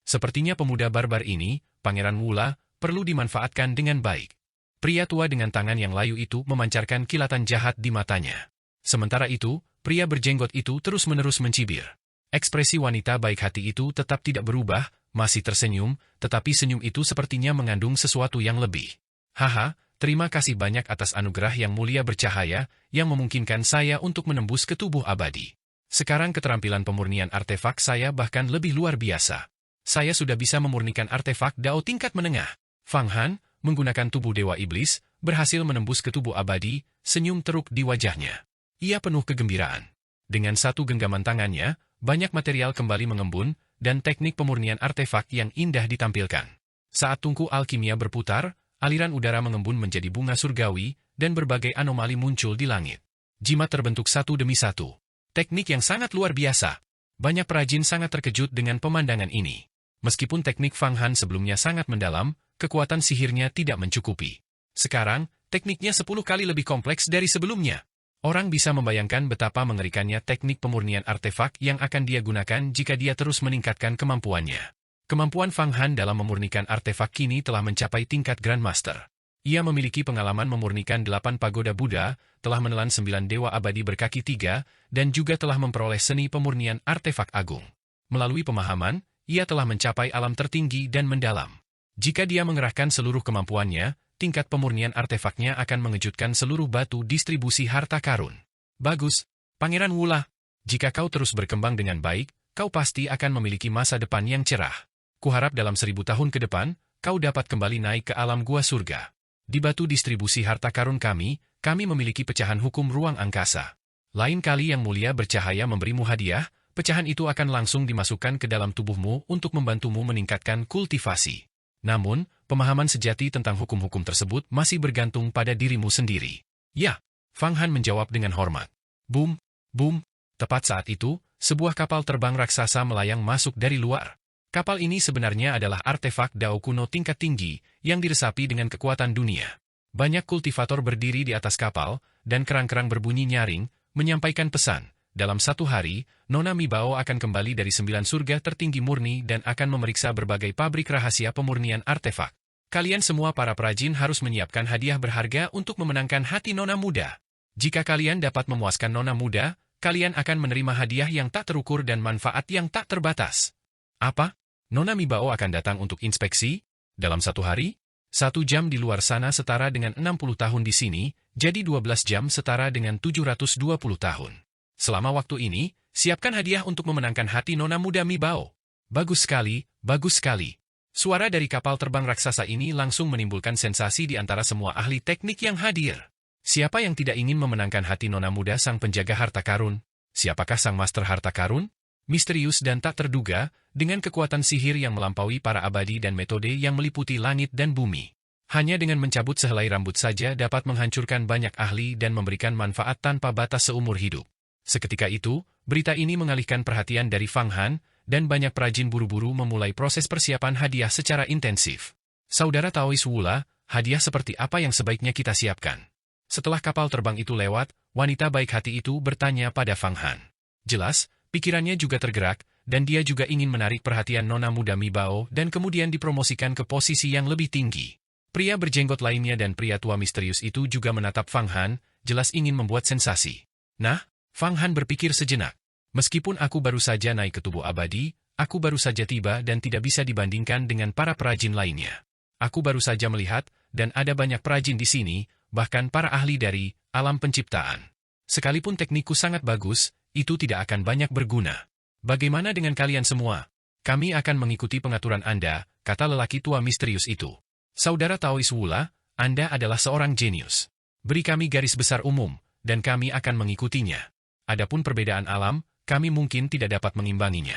Sepertinya pemuda barbar ini, Pangeran Wula, perlu dimanfaatkan dengan baik. Pria tua dengan tangan yang layu itu memancarkan kilatan jahat di matanya. Sementara itu, pria berjenggot itu terus-menerus mencibir. Ekspresi wanita baik hati itu tetap tidak berubah, masih tersenyum, tetapi senyum itu sepertinya mengandung sesuatu yang lebih. Haha, terima kasih banyak atas anugerah Yang Mulia Bercahaya, yang memungkinkan saya untuk menembus ke tubuh abadi. Sekarang keterampilan pemurnian artefak saya bahkan lebih luar biasa. Saya sudah bisa memurnikan artefak Dao tingkat menengah. Fang Han, menggunakan tubuh Dewa Iblis, berhasil menembus ke tubuh abadi, senyum teruk di wajahnya. Ia penuh kegembiraan. Dengan satu genggaman tangannya, banyak material kembali mengembun, dan teknik pemurnian artefak yang indah ditampilkan. Saat tungku alkimia berputar, aliran udara mengembun menjadi bunga surgawi, dan berbagai anomali muncul di langit. Jimat terbentuk satu demi satu. Teknik yang sangat luar biasa. Banyak perajin sangat terkejut dengan pemandangan ini. Meskipun teknik Fang Han sebelumnya sangat mendalam, kekuatan sihirnya tidak mencukupi. Sekarang, tekniknya 10 kali lebih kompleks dari sebelumnya. Orang bisa membayangkan betapa mengerikannya teknik pemurnian artefak yang akan dia gunakan jika dia terus meningkatkan kemampuannya. Kemampuan Fang Han dalam memurnikan artefak kini telah mencapai tingkat Grandmaster. Ia memiliki pengalaman memurnikan 8 pagoda Buddha, telah menelan 9 dewa abadi berkaki 3, dan juga telah memperoleh seni pemurnian artefak agung. Melalui pemahaman, ia telah mencapai alam tertinggi dan mendalam. Jika dia mengerahkan seluruh kemampuannya, tingkat pemurnian artefaknya akan mengejutkan seluruh batu distribusi harta karun. Bagus, Pangeran Wula. Jika kau terus berkembang dengan baik, kau pasti akan memiliki masa depan yang cerah. Kuharap dalam 1000 tahun ke depan, kau dapat kembali naik ke alam gua surga. Di batu distribusi harta karun kami memiliki pecahan hukum ruang angkasa. Lain kali Yang Mulia Bercahaya memberimu hadiah, pecahan itu akan langsung dimasukkan ke dalam tubuhmu untuk membantumu meningkatkan kultivasi. Namun, pemahaman sejati tentang hukum-hukum tersebut masih bergantung pada dirimu sendiri. Ya, Fang Han menjawab dengan hormat. Boom, boom. Tepat saat itu, sebuah kapal terbang raksasa melayang masuk dari luar. Kapal ini sebenarnya adalah artefak Dao kuno tingkat tinggi yang diresapi dengan kekuatan dunia. Banyak kultivator berdiri di atas kapal, dan kerang-kerang berbunyi nyaring, menyampaikan pesan. Dalam satu hari, Nona Mi Bao akan kembali dari 9 surga tertinggi murni dan akan memeriksa berbagai pabrik rahasia pemurnian artefak. Kalian semua para perajin harus menyiapkan hadiah berharga untuk memenangkan hati Nona muda. Jika kalian dapat memuaskan Nona muda, kalian akan menerima hadiah yang tak terukur dan manfaat yang tak terbatas. Apa? Nona Mi Bao akan datang untuk inspeksi? Dalam satu hari? 1 jam di luar sana setara dengan 60 tahun di sini, jadi 12 jam setara dengan 720 tahun. Selama waktu ini, siapkan hadiah untuk memenangkan hati Nona muda Mi Bao. Bagus sekali, bagus sekali. Suara dari kapal terbang raksasa ini langsung menimbulkan sensasi di antara semua ahli teknik yang hadir. Siapa yang tidak ingin memenangkan hati Nona muda sang penjaga harta karun? Siapakah sang master harta karun? Misterius dan tak terduga, dengan kekuatan sihir yang melampaui para abadi dan metode yang meliputi langit dan bumi. Hanya dengan mencabut sehelai rambut saja dapat menghancurkan banyak ahli dan memberikan manfaat tanpa batas seumur hidup. Seketika itu, berita ini mengalihkan perhatian dari Fang Han, dan banyak perajin buru-buru memulai proses persiapan hadiah secara intensif. Saudara Taois Wula, hadiah seperti apa yang sebaiknya kita siapkan? Setelah kapal terbang itu lewat, wanita baik hati itu bertanya pada Fang Han. Jelas, pikirannya juga tergerak, dan dia juga ingin menarik perhatian Nona muda Mi Bao dan kemudian dipromosikan ke posisi yang lebih tinggi. Pria berjenggot lainnya dan pria tua misterius itu juga menatap Fang Han, jelas ingin membuat sensasi. Nah, Fang Han berpikir sejenak. Meskipun aku baru saja naik ke tubuh abadi, aku baru saja tiba dan tidak bisa dibandingkan dengan para perajin lainnya. Aku baru saja melihat, dan ada banyak perajin di sini, bahkan para ahli dari alam penciptaan. Sekalipun teknikku sangat bagus, itu tidak akan banyak berguna. Bagaimana dengan kalian semua? Kami akan mengikuti pengaturan Anda, kata lelaki tua misterius itu. Saudara Taois Wula, Anda adalah seorang jenius. Beri kami garis besar umum, dan kami akan mengikutinya. Adapun perbedaan alam, kami mungkin tidak dapat mengimbanginya.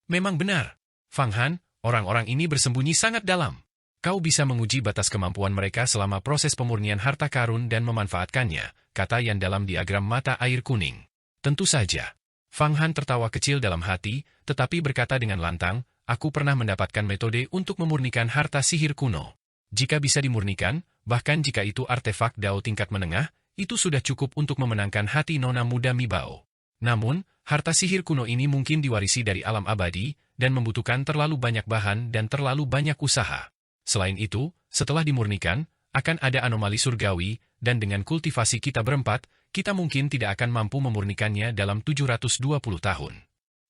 Memang benar, Fang Han, orang-orang ini bersembunyi sangat dalam. Kau bisa menguji batas kemampuan mereka selama proses pemurnian harta karun dan memanfaatkannya, kata Yan dalam diagram mata air kuning. Tentu saja. Fang Han tertawa kecil dalam hati, tetapi berkata dengan lantang, aku pernah mendapatkan metode untuk memurnikan harta sihir kuno. Jika bisa dimurnikan, bahkan jika itu artefak Dao tingkat menengah, itu sudah cukup untuk memenangkan hati nona muda Mi Bao. Namun, harta sihir kuno ini mungkin diwarisi dari alam abadi, dan membutuhkan terlalu banyak bahan dan terlalu banyak usaha. Selain itu, setelah dimurnikan, akan ada anomali surgawi, dan dengan kultivasi kita berempat, kita mungkin tidak akan mampu memurnikannya dalam 720 tahun.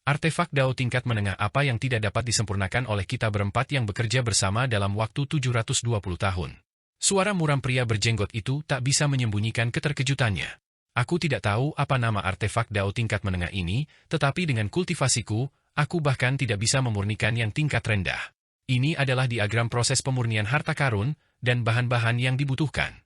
Artefak Dao tingkat menengah apa yang tidak dapat disempurnakan oleh kita berempat yang bekerja bersama dalam waktu 720 tahun? Suara muram pria berjenggot itu tak bisa menyembunyikan keterkejutannya. Aku tidak tahu apa nama artefak Dao tingkat menengah ini, tetapi dengan kultivasiku, aku bahkan tidak bisa memurnikan yang tingkat rendah. Ini adalah diagram proses pemurnian harta karun, dan bahan-bahan yang dibutuhkan.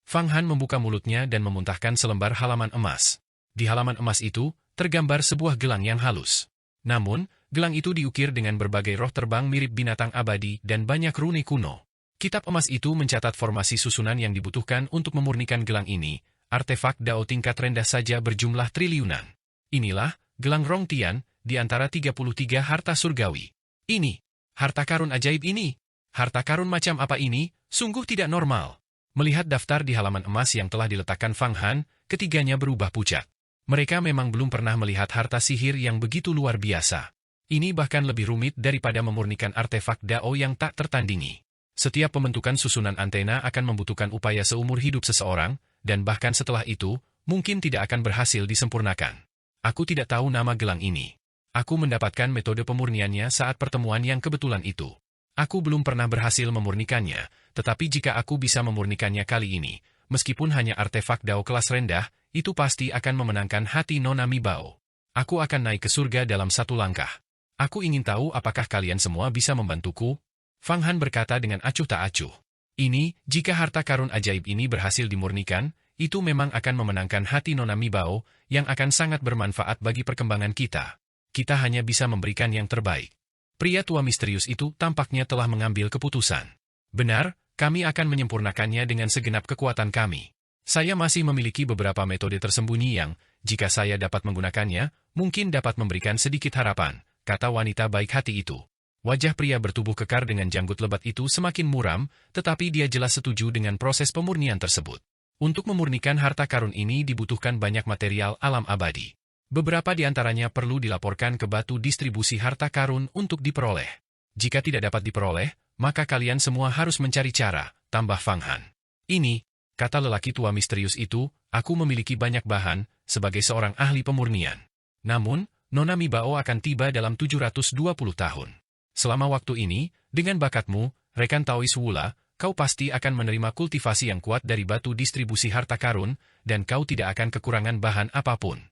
Fang Han membuka mulutnya dan memuntahkan selembar halaman emas. Di halaman emas itu, tergambar sebuah gelang yang halus. Namun, gelang itu diukir dengan berbagai roh terbang mirip binatang abadi dan banyak rune kuno. Kitab emas itu mencatat formasi susunan yang dibutuhkan untuk memurnikan gelang ini. Artefak Dao tingkat rendah saja berjumlah triliunan. Inilah, gelang Rong Tian, di antara 33 harta surgawi. Ini, harta karun ajaib ini. Harta karun macam apa ini? Sungguh tidak normal. Melihat daftar di halaman emas yang telah diletakkan Fang Han, ketiganya berubah pucat. Mereka memang belum pernah melihat harta sihir yang begitu luar biasa. Ini bahkan lebih rumit daripada memurnikan artefak Dao yang tak tertandingi. Setiap pembentukan susunan antena akan membutuhkan upaya seumur hidup seseorang, dan bahkan setelah itu, mungkin tidak akan berhasil disempurnakan. Aku tidak tahu nama gelang ini. Aku mendapatkan metode pemurniannya saat pertemuan yang kebetulan itu. Aku belum pernah berhasil memurnikannya, tetapi jika aku bisa memurnikannya kali ini, meskipun hanya artefak Dao kelas rendah, itu pasti akan memenangkan hati Nona Mi Bao. Aku akan naik ke surga dalam satu langkah. Aku ingin tahu apakah kalian semua bisa membantuku? Fang Han berkata dengan acuh tak acuh. Ini, jika harta karun ajaib ini berhasil dimurnikan, itu memang akan memenangkan hati Nona Mi Bao, yang akan sangat bermanfaat bagi perkembangan kita. Kita hanya bisa memberikan yang terbaik. Pria tua misterius itu tampaknya telah mengambil keputusan. Benar, kami akan menyempurnakannya dengan segenap kekuatan kami. Saya masih memiliki beberapa metode tersembunyi yang, jika saya dapat menggunakannya, mungkin dapat memberikan sedikit harapan, kata wanita baik hati itu. Wajah pria bertubuh kekar dengan janggut lebat itu semakin muram, tetapi dia jelas setuju dengan proses pemurnian tersebut. Untuk memurnikan harta karun ini dibutuhkan banyak material alam abadi. Beberapa di antaranya perlu dilaporkan ke batu distribusi harta karun untuk diperoleh. Jika tidak dapat diperoleh, maka kalian semua harus mencari cara, tambah Fang Han. Ini, kata lelaki tua misterius itu, aku memiliki banyak bahan, sebagai seorang ahli pemurnian. Namun, Nona Mi Bao akan tiba dalam 720 tahun. Selama waktu ini, dengan bakatmu, rekan Taois Wula, kau pasti akan menerima kultivasi yang kuat dari batu distribusi harta karun, dan kau tidak akan kekurangan bahan apapun.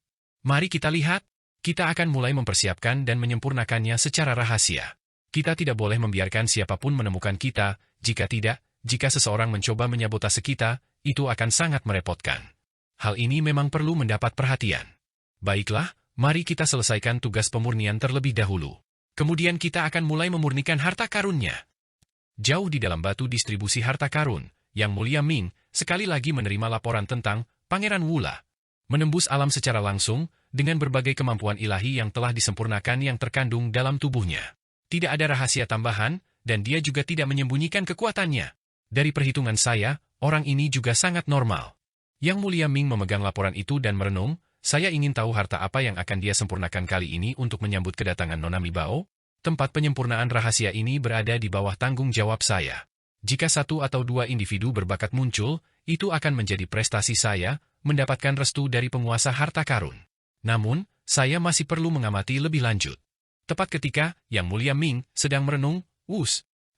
Mari kita lihat, kita akan mulai mempersiapkan dan menyempurnakannya secara rahasia. Kita tidak boleh membiarkan siapapun menemukan kita, jika tidak, jika seseorang mencoba menyabotase kita, itu akan sangat merepotkan. Hal ini memang perlu mendapat perhatian. Baiklah, mari kita selesaikan tugas pemurnian terlebih dahulu. Kemudian kita akan mulai memurnikan harta karunnya. Jauh di dalam batu distribusi harta karun, Yang Mulia Ming sekali lagi menerima laporan tentang Pangeran Wula. Menembus alam secara langsung, dengan berbagai kemampuan ilahi yang telah disempurnakan yang terkandung dalam tubuhnya. Tidak ada rahasia tambahan, dan dia juga tidak menyembunyikan kekuatannya. Dari perhitungan saya, orang ini juga sangat normal. Yang Mulia Ming memegang laporan itu dan merenung, saya ingin tahu harta apa yang akan dia sempurnakan kali ini untuk menyambut kedatangan Nona Mi Bao. Tempat penyempurnaan rahasia ini berada di bawah tanggung jawab saya. Jika satu atau dua individu berbakat muncul, itu akan menjadi prestasi saya, mendapatkan restu dari penguasa harta karun. Namun, saya masih perlu mengamati lebih lanjut. Tepat ketika Yang Mulia Ming sedang merenung,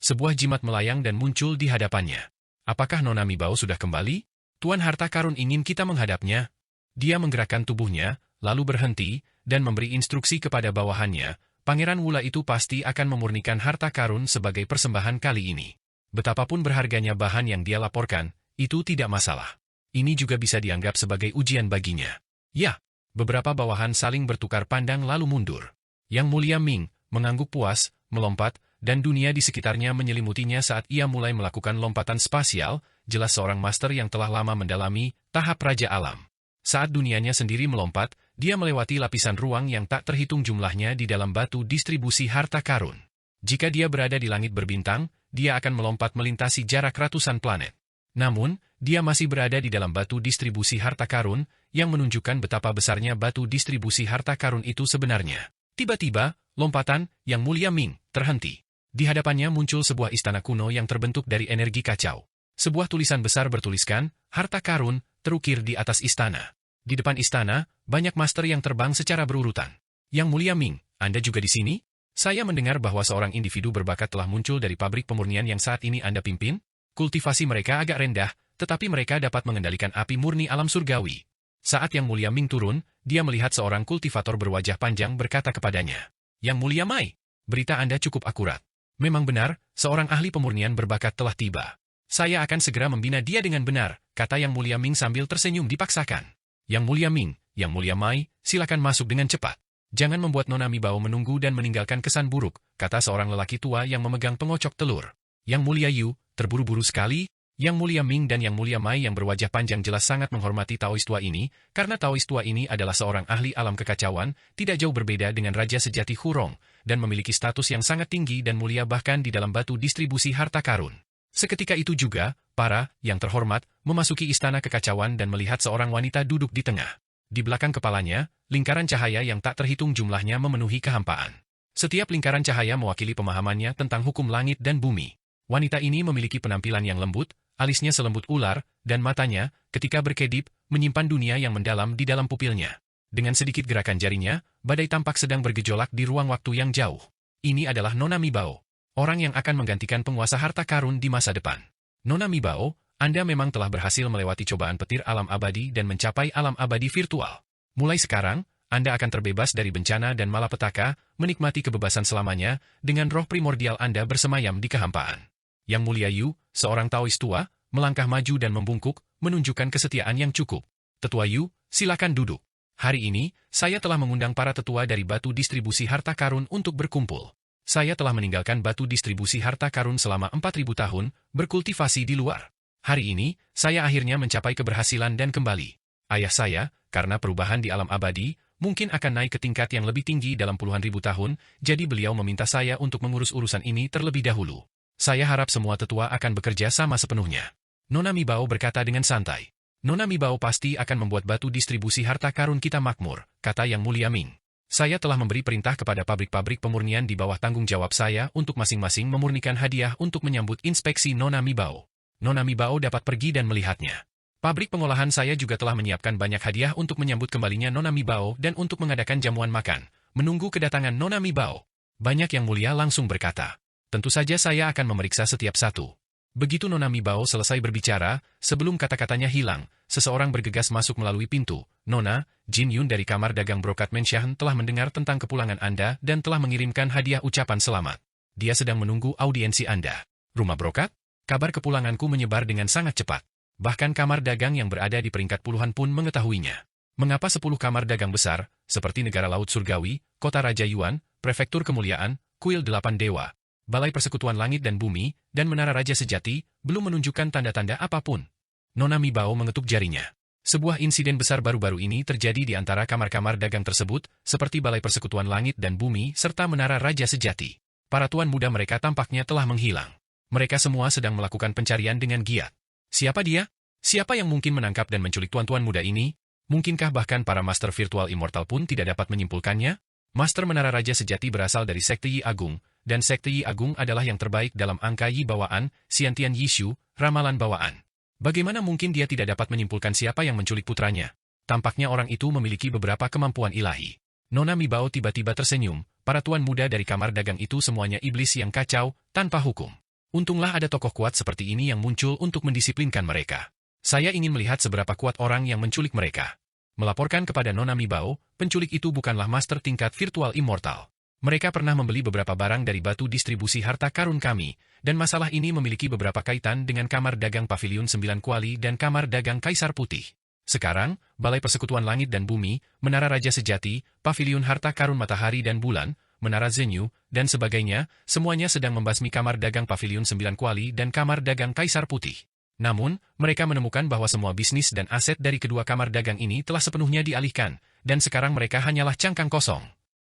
sebuah jimat melayang dan muncul di hadapannya. Apakah Nona Mi Bao sudah kembali? Tuan harta karun ingin kita menghadapnya. Dia menggerakkan tubuhnya, lalu berhenti, dan memberi instruksi kepada bawahannya. Pangeran Wula itu pasti akan memurnikan harta karun sebagai persembahan kali ini. Betapapun berharganya bahan yang dia laporkan, itu tidak masalah. Ini juga bisa dianggap sebagai ujian baginya. Ya, Beberapa bawahan saling bertukar pandang lalu mundur. Yang Mulia Ming mengangguk puas, melompat, dan dunia di sekitarnya menyelimutinya saat ia mulai melakukan lompatan spasial, jelas seorang master yang telah lama mendalami tahap Raja Alam. Saat dunianya sendiri melompat, dia melewati lapisan ruang yang tak terhitung jumlahnya di dalam batu distribusi harta karun. Jika dia berada di langit berbintang, dia akan melompat melintasi jarak ratusan planet. Namun, dia masih berada di dalam batu distribusi harta karun, yang menunjukkan betapa besarnya batu distribusi harta karun itu sebenarnya. Tiba-tiba, lompatan Yang Mulia Ming terhenti. Di hadapannya muncul sebuah istana kuno yang terbentuk dari energi kacau. Sebuah tulisan besar bertuliskan, harta karun, terukir di atas istana. Di depan istana, banyak master yang terbang secara berurutan. Yang Mulia Ming, Anda juga di sini? Saya mendengar bahwa seorang individu berbakat telah muncul dari pabrik pemurnian yang saat ini Anda pimpin. Kultivasi mereka agak rendah, tetapi mereka dapat mengendalikan api murni alam surgawi. Saat Yang Mulia Ming turun, dia melihat seorang kultivator berwajah panjang berkata kepadanya, Yang Mulia Mai, berita Anda cukup akurat. Memang benar, seorang ahli pemurnian berbakat telah tiba. Saya akan segera membina dia dengan benar, kata Yang Mulia Ming sambil tersenyum dipaksakan. Yang Mulia Ming, Yang Mulia Mai, silakan masuk dengan cepat. Jangan membuat Nona Mibao menunggu dan meninggalkan kesan buruk, kata seorang lelaki tua yang memegang pengocok telur. Yang Mulia Yu, terburu-buru sekali. Yang Mulia Ming dan Yang Mulia Mai yang berwajah panjang jelas sangat menghormati Taois tua ini, karena Taois tua ini adalah seorang ahli alam kekacauan, tidak jauh berbeda dengan Raja Sejati Hurong, dan memiliki status yang sangat tinggi dan mulia bahkan di dalam batu distribusi harta karun. Seketika itu juga, para yang terhormat memasuki istana kekacauan dan melihat seorang wanita duduk di tengah. Di belakang kepalanya, lingkaran cahaya yang tak terhitung jumlahnya memenuhi kehampaan. Setiap lingkaran cahaya mewakili pemahamannya tentang hukum langit dan bumi. Wanita ini memiliki penampilan yang lembut, alisnya selembut ular, dan matanya, ketika berkedip, menyimpan dunia yang mendalam di dalam pupilnya. Dengan sedikit gerakan jarinya, badai tampak sedang bergejolak di ruang waktu yang jauh. Ini adalah Nona Mibao, orang yang akan menggantikan penguasa harta karun di masa depan. Nona Mibao, Anda memang telah berhasil melewati cobaan petir alam abadi dan mencapai alam abadi virtual. Mulai sekarang, Anda akan terbebas dari bencana dan malapetaka, menikmati kebebasan selamanya, dengan roh primordial Anda bersemayam di kehampaan. Yang Mulia Yu, seorang Taois tua, melangkah maju dan membungkuk, menunjukkan kesetiaan yang cukup. Tetua Yu, silakan duduk. Hari ini, saya telah mengundang para tetua dari batu distribusi harta karun untuk berkumpul. Saya telah meninggalkan batu distribusi harta karun selama 4.000 tahun, berkultivasi di luar. Hari ini, saya akhirnya mencapai keberhasilan dan kembali. Ayah saya, karena perubahan di alam abadi, mungkin akan naik ke tingkat yang lebih tinggi dalam puluhan ribu tahun, jadi beliau meminta saya untuk mengurus urusan ini terlebih dahulu. Saya harap semua tetua akan bekerja sama sepenuhnya. Nona Mibao berkata dengan santai. Nona Mibao pasti akan membuat batu distribusi harta karun kita makmur, kata Yang Mulia Ming. Saya telah memberi perintah kepada pabrik-pabrik pemurnian di bawah tanggung jawab saya untuk masing-masing memurnikan hadiah untuk menyambut inspeksi Nona Mibao. Nona Mibao dapat pergi dan melihatnya. Pabrik pengolahan saya juga telah menyiapkan banyak hadiah untuk menyambut kembalinya Nona Mibao dan untuk mengadakan jamuan makan, menunggu kedatangan Nona Mibao. Banyak Yang Mulia langsung berkata. Tentu saja saya akan memeriksa setiap satu. Begitu Nona Mibao selesai berbicara, sebelum kata-katanya hilang, seseorang bergegas masuk melalui pintu. Nona, Jin Yun dari kamar dagang brokat Menshan telah mendengar tentang kepulangan Anda dan telah mengirimkan hadiah ucapan selamat. Dia sedang menunggu audiensi Anda. Rumah brokat? Kabar kepulanganku menyebar dengan sangat cepat. Bahkan kamar dagang yang berada di peringkat puluhan pun mengetahuinya. Mengapa 10 kamar dagang besar, seperti Negara Laut Surgawi, Kota Raja Yuan, Prefektur Kemuliaan, Kuil 8 Dewa, Balai Persekutuan Langit dan Bumi, dan Menara Raja Sejati, belum menunjukkan tanda-tanda apapun. Nona Mibao mengetuk jarinya. Sebuah insiden besar baru-baru ini terjadi di antara kamar-kamar dagang tersebut, seperti Balai Persekutuan Langit dan Bumi serta Menara Raja Sejati. Para tuan muda mereka tampaknya telah menghilang. Mereka semua sedang melakukan pencarian dengan giat. Siapa dia? Siapa yang mungkin menangkap dan menculik tuan-tuan muda ini? Mungkinkah bahkan para Master Virtual Immortal pun tidak dapat menyimpulkannya? Master Menara Raja Sejati berasal dari Sekte Yi Agung, dan Sekte Yi Agung adalah yang terbaik dalam angka Yi bawaan, Xiantian Yishu, ramalan bawaan. Bagaimana mungkin dia tidak dapat menyimpulkan siapa yang menculik putranya? Tampaknya orang itu memiliki beberapa kemampuan ilahi. Nona Mibao tiba-tiba tersenyum, para tuan muda dari kamar dagang itu semuanya iblis yang kacau, tanpa hukum. Untunglah ada tokoh kuat seperti ini yang muncul untuk mendisiplinkan mereka. Saya ingin melihat seberapa kuat orang yang menculik mereka. Melaporkan kepada Nona Mibao, penculik itu bukanlah master tingkat virtual immortal. Mereka pernah membeli beberapa barang dari batu distribusi harta karun kami, dan masalah ini memiliki beberapa kaitan dengan kamar dagang Pavilion 9 Kuali dan kamar dagang Kaisar Putih. Sekarang, Balai Persekutuan Langit dan Bumi, Menara Raja Sejati, Paviliun Harta Karun Matahari dan Bulan, Menara Zenyu, dan sebagainya, semuanya sedang membasmi kamar dagang Paviliun 9 Kuali dan kamar dagang Kaisar Putih. Namun, mereka menemukan bahwa semua bisnis dan aset dari kedua kamar dagang ini telah sepenuhnya dialihkan, dan sekarang mereka hanyalah cangkang kosong.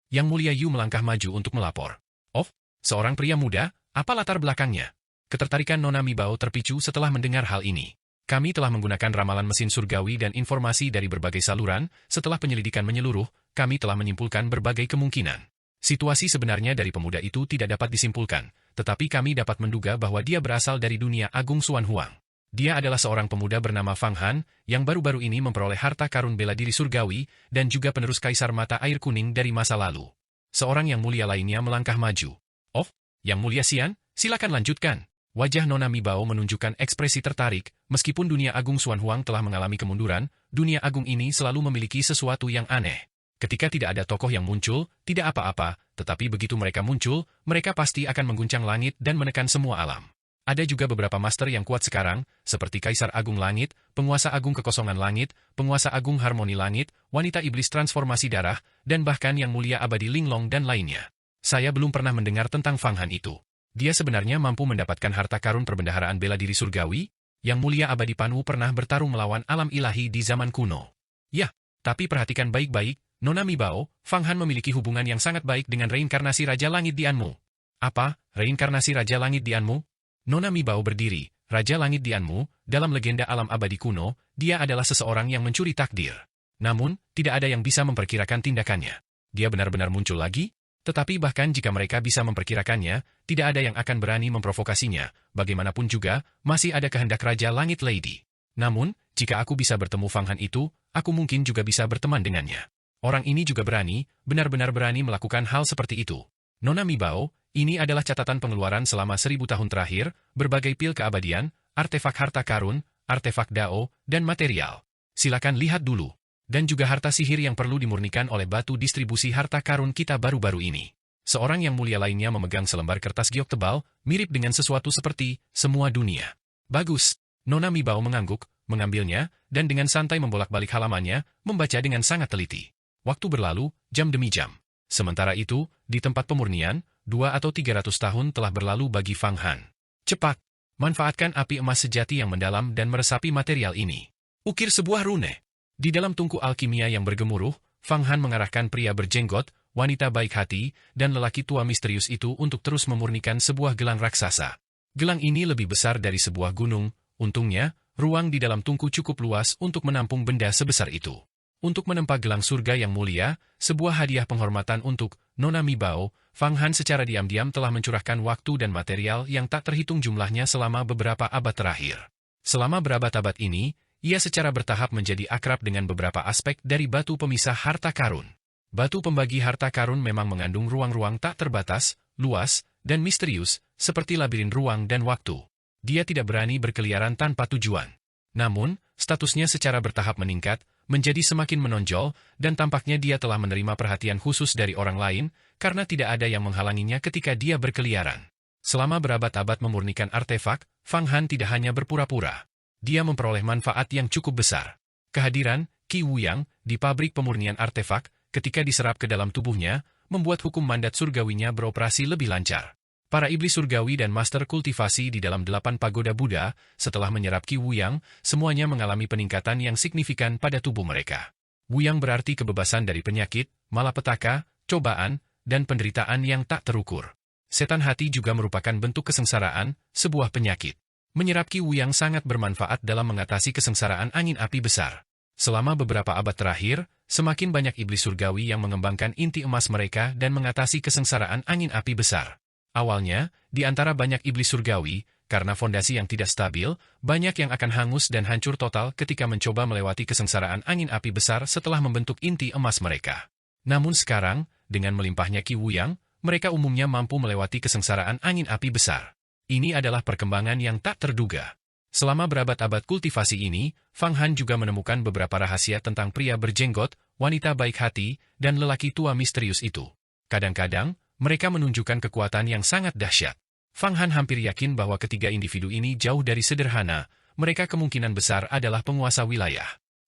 Yang Mulia Yu melangkah maju untuk melapor. Oh, seorang pria muda, apa latar belakangnya? Ketertarikan Nona Mibao terpicu setelah mendengar hal ini. Kami telah menggunakan ramalan mesin surgawi dan informasi dari berbagai saluran, setelah penyelidikan menyeluruh, kami telah menyimpulkan berbagai kemungkinan. Situasi sebenarnya dari pemuda itu tidak dapat disimpulkan, tetapi kami dapat menduga bahwa dia berasal dari dunia Agung Xuan Huang. Dia adalah seorang pemuda bernama Fang Han, yang baru-baru ini memperoleh harta karun bela diri surgawi, dan juga penerus Kaisar Mata Air Kuning dari masa lalu. Seorang yang mulia lainnya melangkah maju. Oh, Yang Mulia Xian, silakan lanjutkan. Wajah Nona Mibao menunjukkan ekspresi tertarik, meskipun dunia Agung Xuan Huang telah mengalami kemunduran, dunia agung ini selalu memiliki sesuatu yang aneh. Ketika tidak ada tokoh yang muncul, tidak apa-apa, tetapi begitu mereka muncul, mereka pasti akan mengguncang langit dan menekan semua alam. Ada juga beberapa master yang kuat sekarang, seperti Kaisar Agung Langit, Penguasa Agung Kekosongan Langit, Penguasa Agung Harmoni Langit, Wanita Iblis Transformasi Darah, dan bahkan Yang Mulia Abadi Linglong dan lainnya. Saya belum pernah mendengar tentang Fang Han itu. Dia sebenarnya mampu mendapatkan harta karun perbendaharaan bela diri surgawi? Yang Mulia Abadi Panwu pernah bertarung melawan alam ilahi di zaman kuno. Ya, tapi perhatikan baik-baik, Nona Mibao, Fang Han memiliki hubungan yang sangat baik dengan reinkarnasi Raja Langit Dianmu. Apa, reinkarnasi Raja Langit Dianmu? Nona Mibao berdiri, Raja Langit Dianmu, dalam legenda alam abadi kuno, dia adalah seseorang yang mencuri takdir. Namun, tidak ada yang bisa memperkirakan tindakannya. Dia benar-benar muncul lagi? Tetapi bahkan jika mereka bisa memperkirakannya, tidak ada yang akan berani memprovokasinya. Bagaimanapun juga, masih ada kehendak Raja Langit Lady. Namun, jika aku bisa bertemu Fang Han itu, aku mungkin juga bisa berteman dengannya. Orang ini juga berani, benar-benar berani melakukan hal seperti itu. Nona Mibao, ini adalah catatan pengeluaran selama 1000 tahun terakhir, berbagai pil keabadian, artefak harta karun, artefak dao, dan material. Silakan lihat dulu. Dan juga harta sihir yang perlu dimurnikan oleh batu distribusi harta karun kita baru-baru ini. Seorang yang mulia lainnya memegang selembar kertas giok tebal, mirip dengan sesuatu seperti semua dunia. Bagus. Nona Mibao mengangguk, mengambilnya, dan dengan santai membolak-balik halamannya, membaca dengan sangat teliti. Waktu berlalu, jam demi jam. Sementara itu, di tempat pemurnian, 200 atau 300 tahun telah berlalu bagi Fang Han. Cepat, manfaatkan api emas sejati yang mendalam dan meresapi material ini. Ukir sebuah rune. Di dalam tungku alkimia yang bergemuruh, Fang Han mengarahkan pria berjenggot, wanita baik hati, dan lelaki tua misterius itu untuk terus memurnikan sebuah gelang raksasa. Gelang ini lebih besar dari sebuah gunung, untungnya, ruang di dalam tungku cukup luas untuk menampung benda sebesar itu. Untuk menempa gelang surga yang mulia, sebuah hadiah penghormatan untuk Nona Mibao, Fang Han secara diam-diam telah mencurahkan waktu dan material yang tak terhitung jumlahnya selama beberapa abad terakhir. Selama berabad-abad ini, ia secara bertahap menjadi akrab dengan beberapa aspek dari batu pemisah harta karun. Batu pembagi harta karun memang mengandung ruang-ruang tak terbatas, luas, dan misterius, seperti labirin ruang dan waktu. Dia tidak berani berkeliaran tanpa tujuan. Namun, statusnya secara bertahap meningkat, menjadi semakin menonjol, dan tampaknya dia telah menerima perhatian khusus dari orang lain, karena tidak ada yang menghalanginya ketika dia berkeliaran. Selama berabad-abad memurnikan artefak, Fang Han tidak hanya berpura-pura. Dia memperoleh manfaat yang cukup besar. Kehadiran Qi Wuyang di pabrik pemurnian artefak ketika diserap ke dalam tubuhnya, membuat hukum mandat surgawinya beroperasi lebih lancar. Para iblis surgawi dan master kultivasi di dalam 8 pagoda Buddha, setelah menyerap Qi Wuyang, semuanya mengalami peningkatan yang signifikan pada tubuh mereka. Wuyang berarti kebebasan dari penyakit, malapetaka, cobaan, dan penderitaan yang tak terukur. Setan hati juga merupakan bentuk kesengsaraan, sebuah penyakit. Menyerap Qi Wuyang sangat bermanfaat dalam mengatasi kesengsaraan angin api besar. Selama beberapa abad terakhir, semakin banyak iblis surgawi yang mengembangkan inti emas mereka dan mengatasi kesengsaraan angin api besar. Awalnya, di antara banyak iblis surgawi, karena fondasi yang tidak stabil, banyak yang akan hangus dan hancur total ketika mencoba melewati kesengsaraan angin api besar setelah membentuk inti emas mereka. Namun sekarang, dengan melimpahnya Qi Wuyang, mereka umumnya mampu melewati kesengsaraan angin api besar. Ini adalah perkembangan yang tak terduga. Selama berabad-abad kultivasi ini, Fang Han juga menemukan beberapa rahasia tentang pria berjenggot, wanita baik hati, dan lelaki tua misterius itu. Kadang-kadang, mereka menunjukkan kekuatan yang sangat dahsyat. Fang Han hampir yakin bahwa ketiga individu ini jauh dari sederhana, mereka kemungkinan besar adalah penguasa wilayah.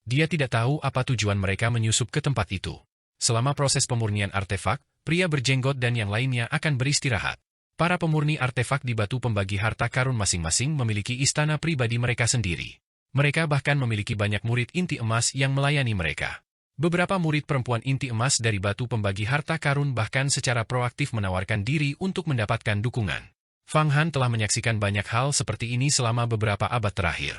Dia tidak tahu apa tujuan mereka menyusup ke tempat itu. Selama proses pemurnian artefak, pria berjenggot dan yang lainnya akan beristirahat. Para pemurni artefak di batu pembagi harta karun masing-masing memiliki istana pribadi mereka sendiri. Mereka bahkan memiliki banyak murid inti emas yang melayani mereka. Beberapa murid perempuan inti emas dari batu pembagi harta karun bahkan secara proaktif menawarkan diri untuk mendapatkan dukungan. Fang Han telah menyaksikan banyak hal seperti ini selama beberapa abad terakhir.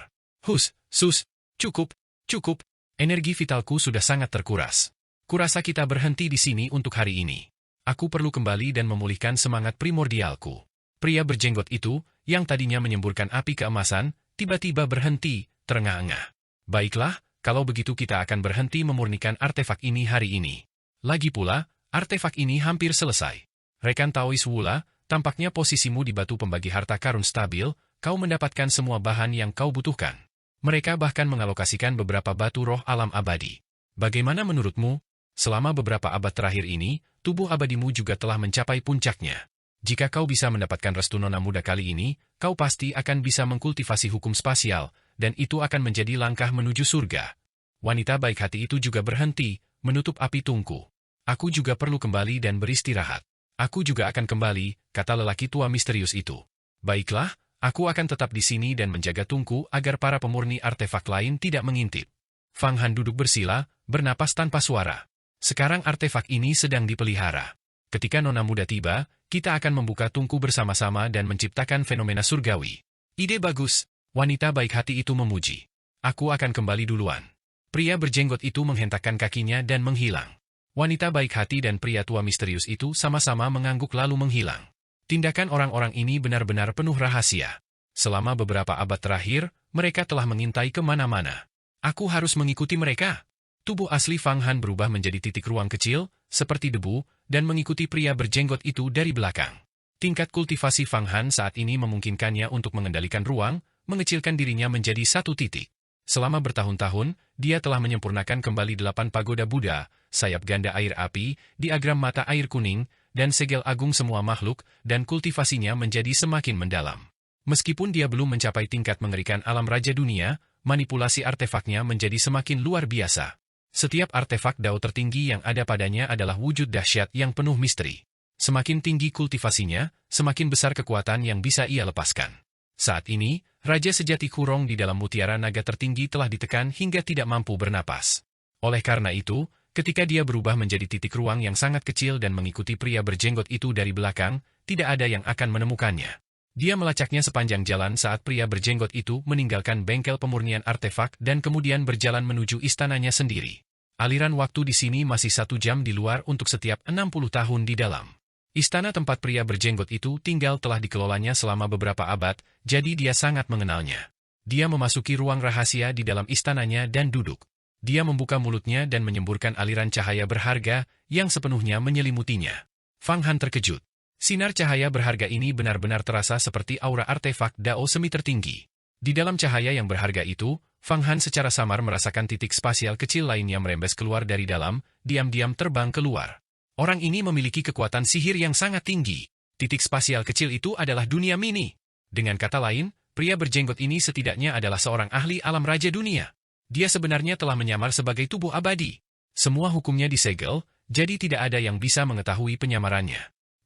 Cukup. Energi vitalku sudah sangat terkuras. Kurasa kita berhenti di sini untuk hari ini. Aku perlu kembali dan memulihkan semangat primordialku. Pria berjenggot itu, yang tadinya menyemburkan api keemasan, tiba-tiba berhenti, terengah-engah. Baiklah, kalau begitu kita akan berhenti memurnikan artefak ini hari ini. Lagi pula, artefak ini hampir selesai. Rekan Taois Wula, tampaknya posisimu di batu pembagi harta karun stabil, kau mendapatkan semua bahan yang kau butuhkan. Mereka bahkan mengalokasikan beberapa batu roh alam abadi. Bagaimana menurutmu? Selama beberapa abad terakhir ini, tubuh abadimu juga telah mencapai puncaknya. Jika kau bisa mendapatkan restu nona muda kali ini, kau pasti akan bisa mengkultivasi hukum spasial, dan itu akan menjadi langkah menuju surga. Wanita baik hati itu juga berhenti, menutup api tungku. Aku juga perlu kembali dan beristirahat. Aku juga akan kembali, kata lelaki tua misterius itu. Baiklah, aku akan tetap di sini dan menjaga tungku agar para pemurni artefak lain tidak mengintip. Fang Han duduk bersila, bernapas tanpa suara. Sekarang artefak ini sedang dipelihara. Ketika nona muda tiba, kita akan membuka tungku bersama-sama dan menciptakan fenomena surgawi. Ide bagus, wanita baik hati itu memuji. Aku akan kembali duluan. Pria berjenggot itu menghentakkan kakinya dan menghilang. Wanita baik hati dan pria tua misterius itu sama-sama mengangguk lalu menghilang. Tindakan orang-orang ini benar-benar penuh rahasia. Selama beberapa abad terakhir, mereka telah mengintai kemana-mana. Aku harus mengikuti mereka. Tubuh asli Fang Han berubah menjadi titik ruang kecil, seperti debu, dan mengikuti pria berjenggot itu dari belakang. Tingkat kultivasi Fang Han saat ini memungkinkannya untuk mengendalikan ruang, mengecilkan dirinya menjadi satu titik. Selama bertahun-tahun, dia telah menyempurnakan kembali 8 pagoda Buddha, sayap ganda air api, diagram mata air kuning, dan segel agung semua makhluk, dan kultivasinya menjadi semakin mendalam. Meskipun dia belum mencapai tingkat mengerikan alam raja dunia, manipulasi artefaknya menjadi semakin luar biasa. Setiap artefak Dao tertinggi yang ada padanya adalah wujud dahsyat yang penuh misteri. Semakin tinggi kultivasinya, semakin besar kekuatan yang bisa ia lepaskan. Saat ini, Raja Sejati Hurong di dalam mutiara naga tertinggi telah ditekan hingga tidak mampu bernapas. Oleh karena itu, ketika dia berubah menjadi titik ruang yang sangat kecil dan mengikuti pria berjenggot itu dari belakang, tidak ada yang akan menemukannya. Dia melacaknya sepanjang jalan saat pria berjenggot itu meninggalkan bengkel pemurnian artefak dan kemudian berjalan menuju istananya sendiri. Aliran waktu di sini masih 1 jam di luar untuk setiap 60 tahun di dalam. Istana tempat pria berjenggot itu tinggal telah dikelolanya selama beberapa abad, jadi dia sangat mengenalnya. Dia memasuki ruang rahasia di dalam istananya dan duduk. Dia membuka mulutnya dan menyemburkan aliran cahaya berharga yang sepenuhnya menyelimutinya. Fang Han terkejut. Sinar cahaya berharga ini benar-benar terasa seperti aura artefak Dao semi tertinggi. Di dalam cahaya yang berharga itu, Fang Han secara samar merasakan titik spasial kecil lainnya merembes keluar dari dalam, diam-diam terbang keluar. Orang ini memiliki kekuatan sihir yang sangat tinggi. Titik spasial kecil itu adalah dunia mini. Dengan kata lain, pria berjenggot ini setidaknya adalah seorang ahli alam raja dunia. Dia sebenarnya telah menyamar sebagai tubuh abadi. Semua hukumnya disegel, jadi tidak ada yang bisa mengetahui penyamarannya.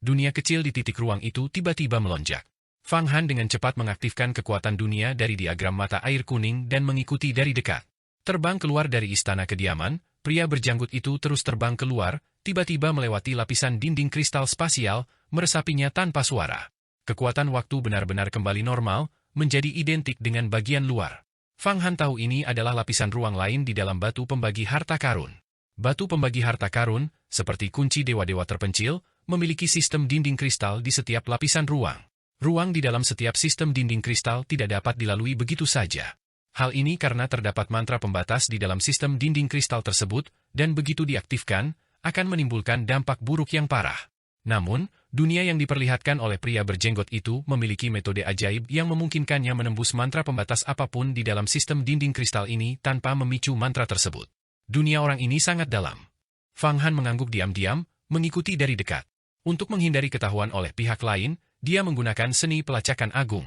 Dunia kecil di titik ruang itu tiba-tiba melonjak. Fang Han dengan cepat mengaktifkan kekuatan dunia dari diagram mata air kuning dan mengikuti dari dekat. Terbang keluar dari istana kediaman, pria berjanggut itu terus terbang keluar, tiba-tiba melewati lapisan dinding kristal spasial, meresapinya tanpa suara. Kekuatan waktu benar-benar kembali normal, menjadi identik dengan bagian luar. Fang Han tahu ini adalah lapisan ruang lain di dalam batu pembagi harta karun. Batu pembagi harta karun, seperti kunci dewa-dewa terpencil, memiliki sistem dinding kristal di setiap lapisan ruang. Ruang di dalam setiap sistem dinding kristal tidak dapat dilalui begitu saja. Hal ini karena terdapat mantra pembatas di dalam sistem dinding kristal tersebut, dan begitu diaktifkan, akan menimbulkan dampak buruk yang parah. Namun, dunia yang diperlihatkan oleh pria berjenggot itu memiliki metode ajaib yang memungkinkannya menembus mantra pembatas apapun di dalam sistem dinding kristal ini tanpa memicu mantra tersebut. Dunia orang ini sangat dalam. Fang Han mengangguk diam-diam, mengikuti dari dekat. Untuk menghindari ketahuan oleh pihak lain, dia menggunakan seni pelacakan agung.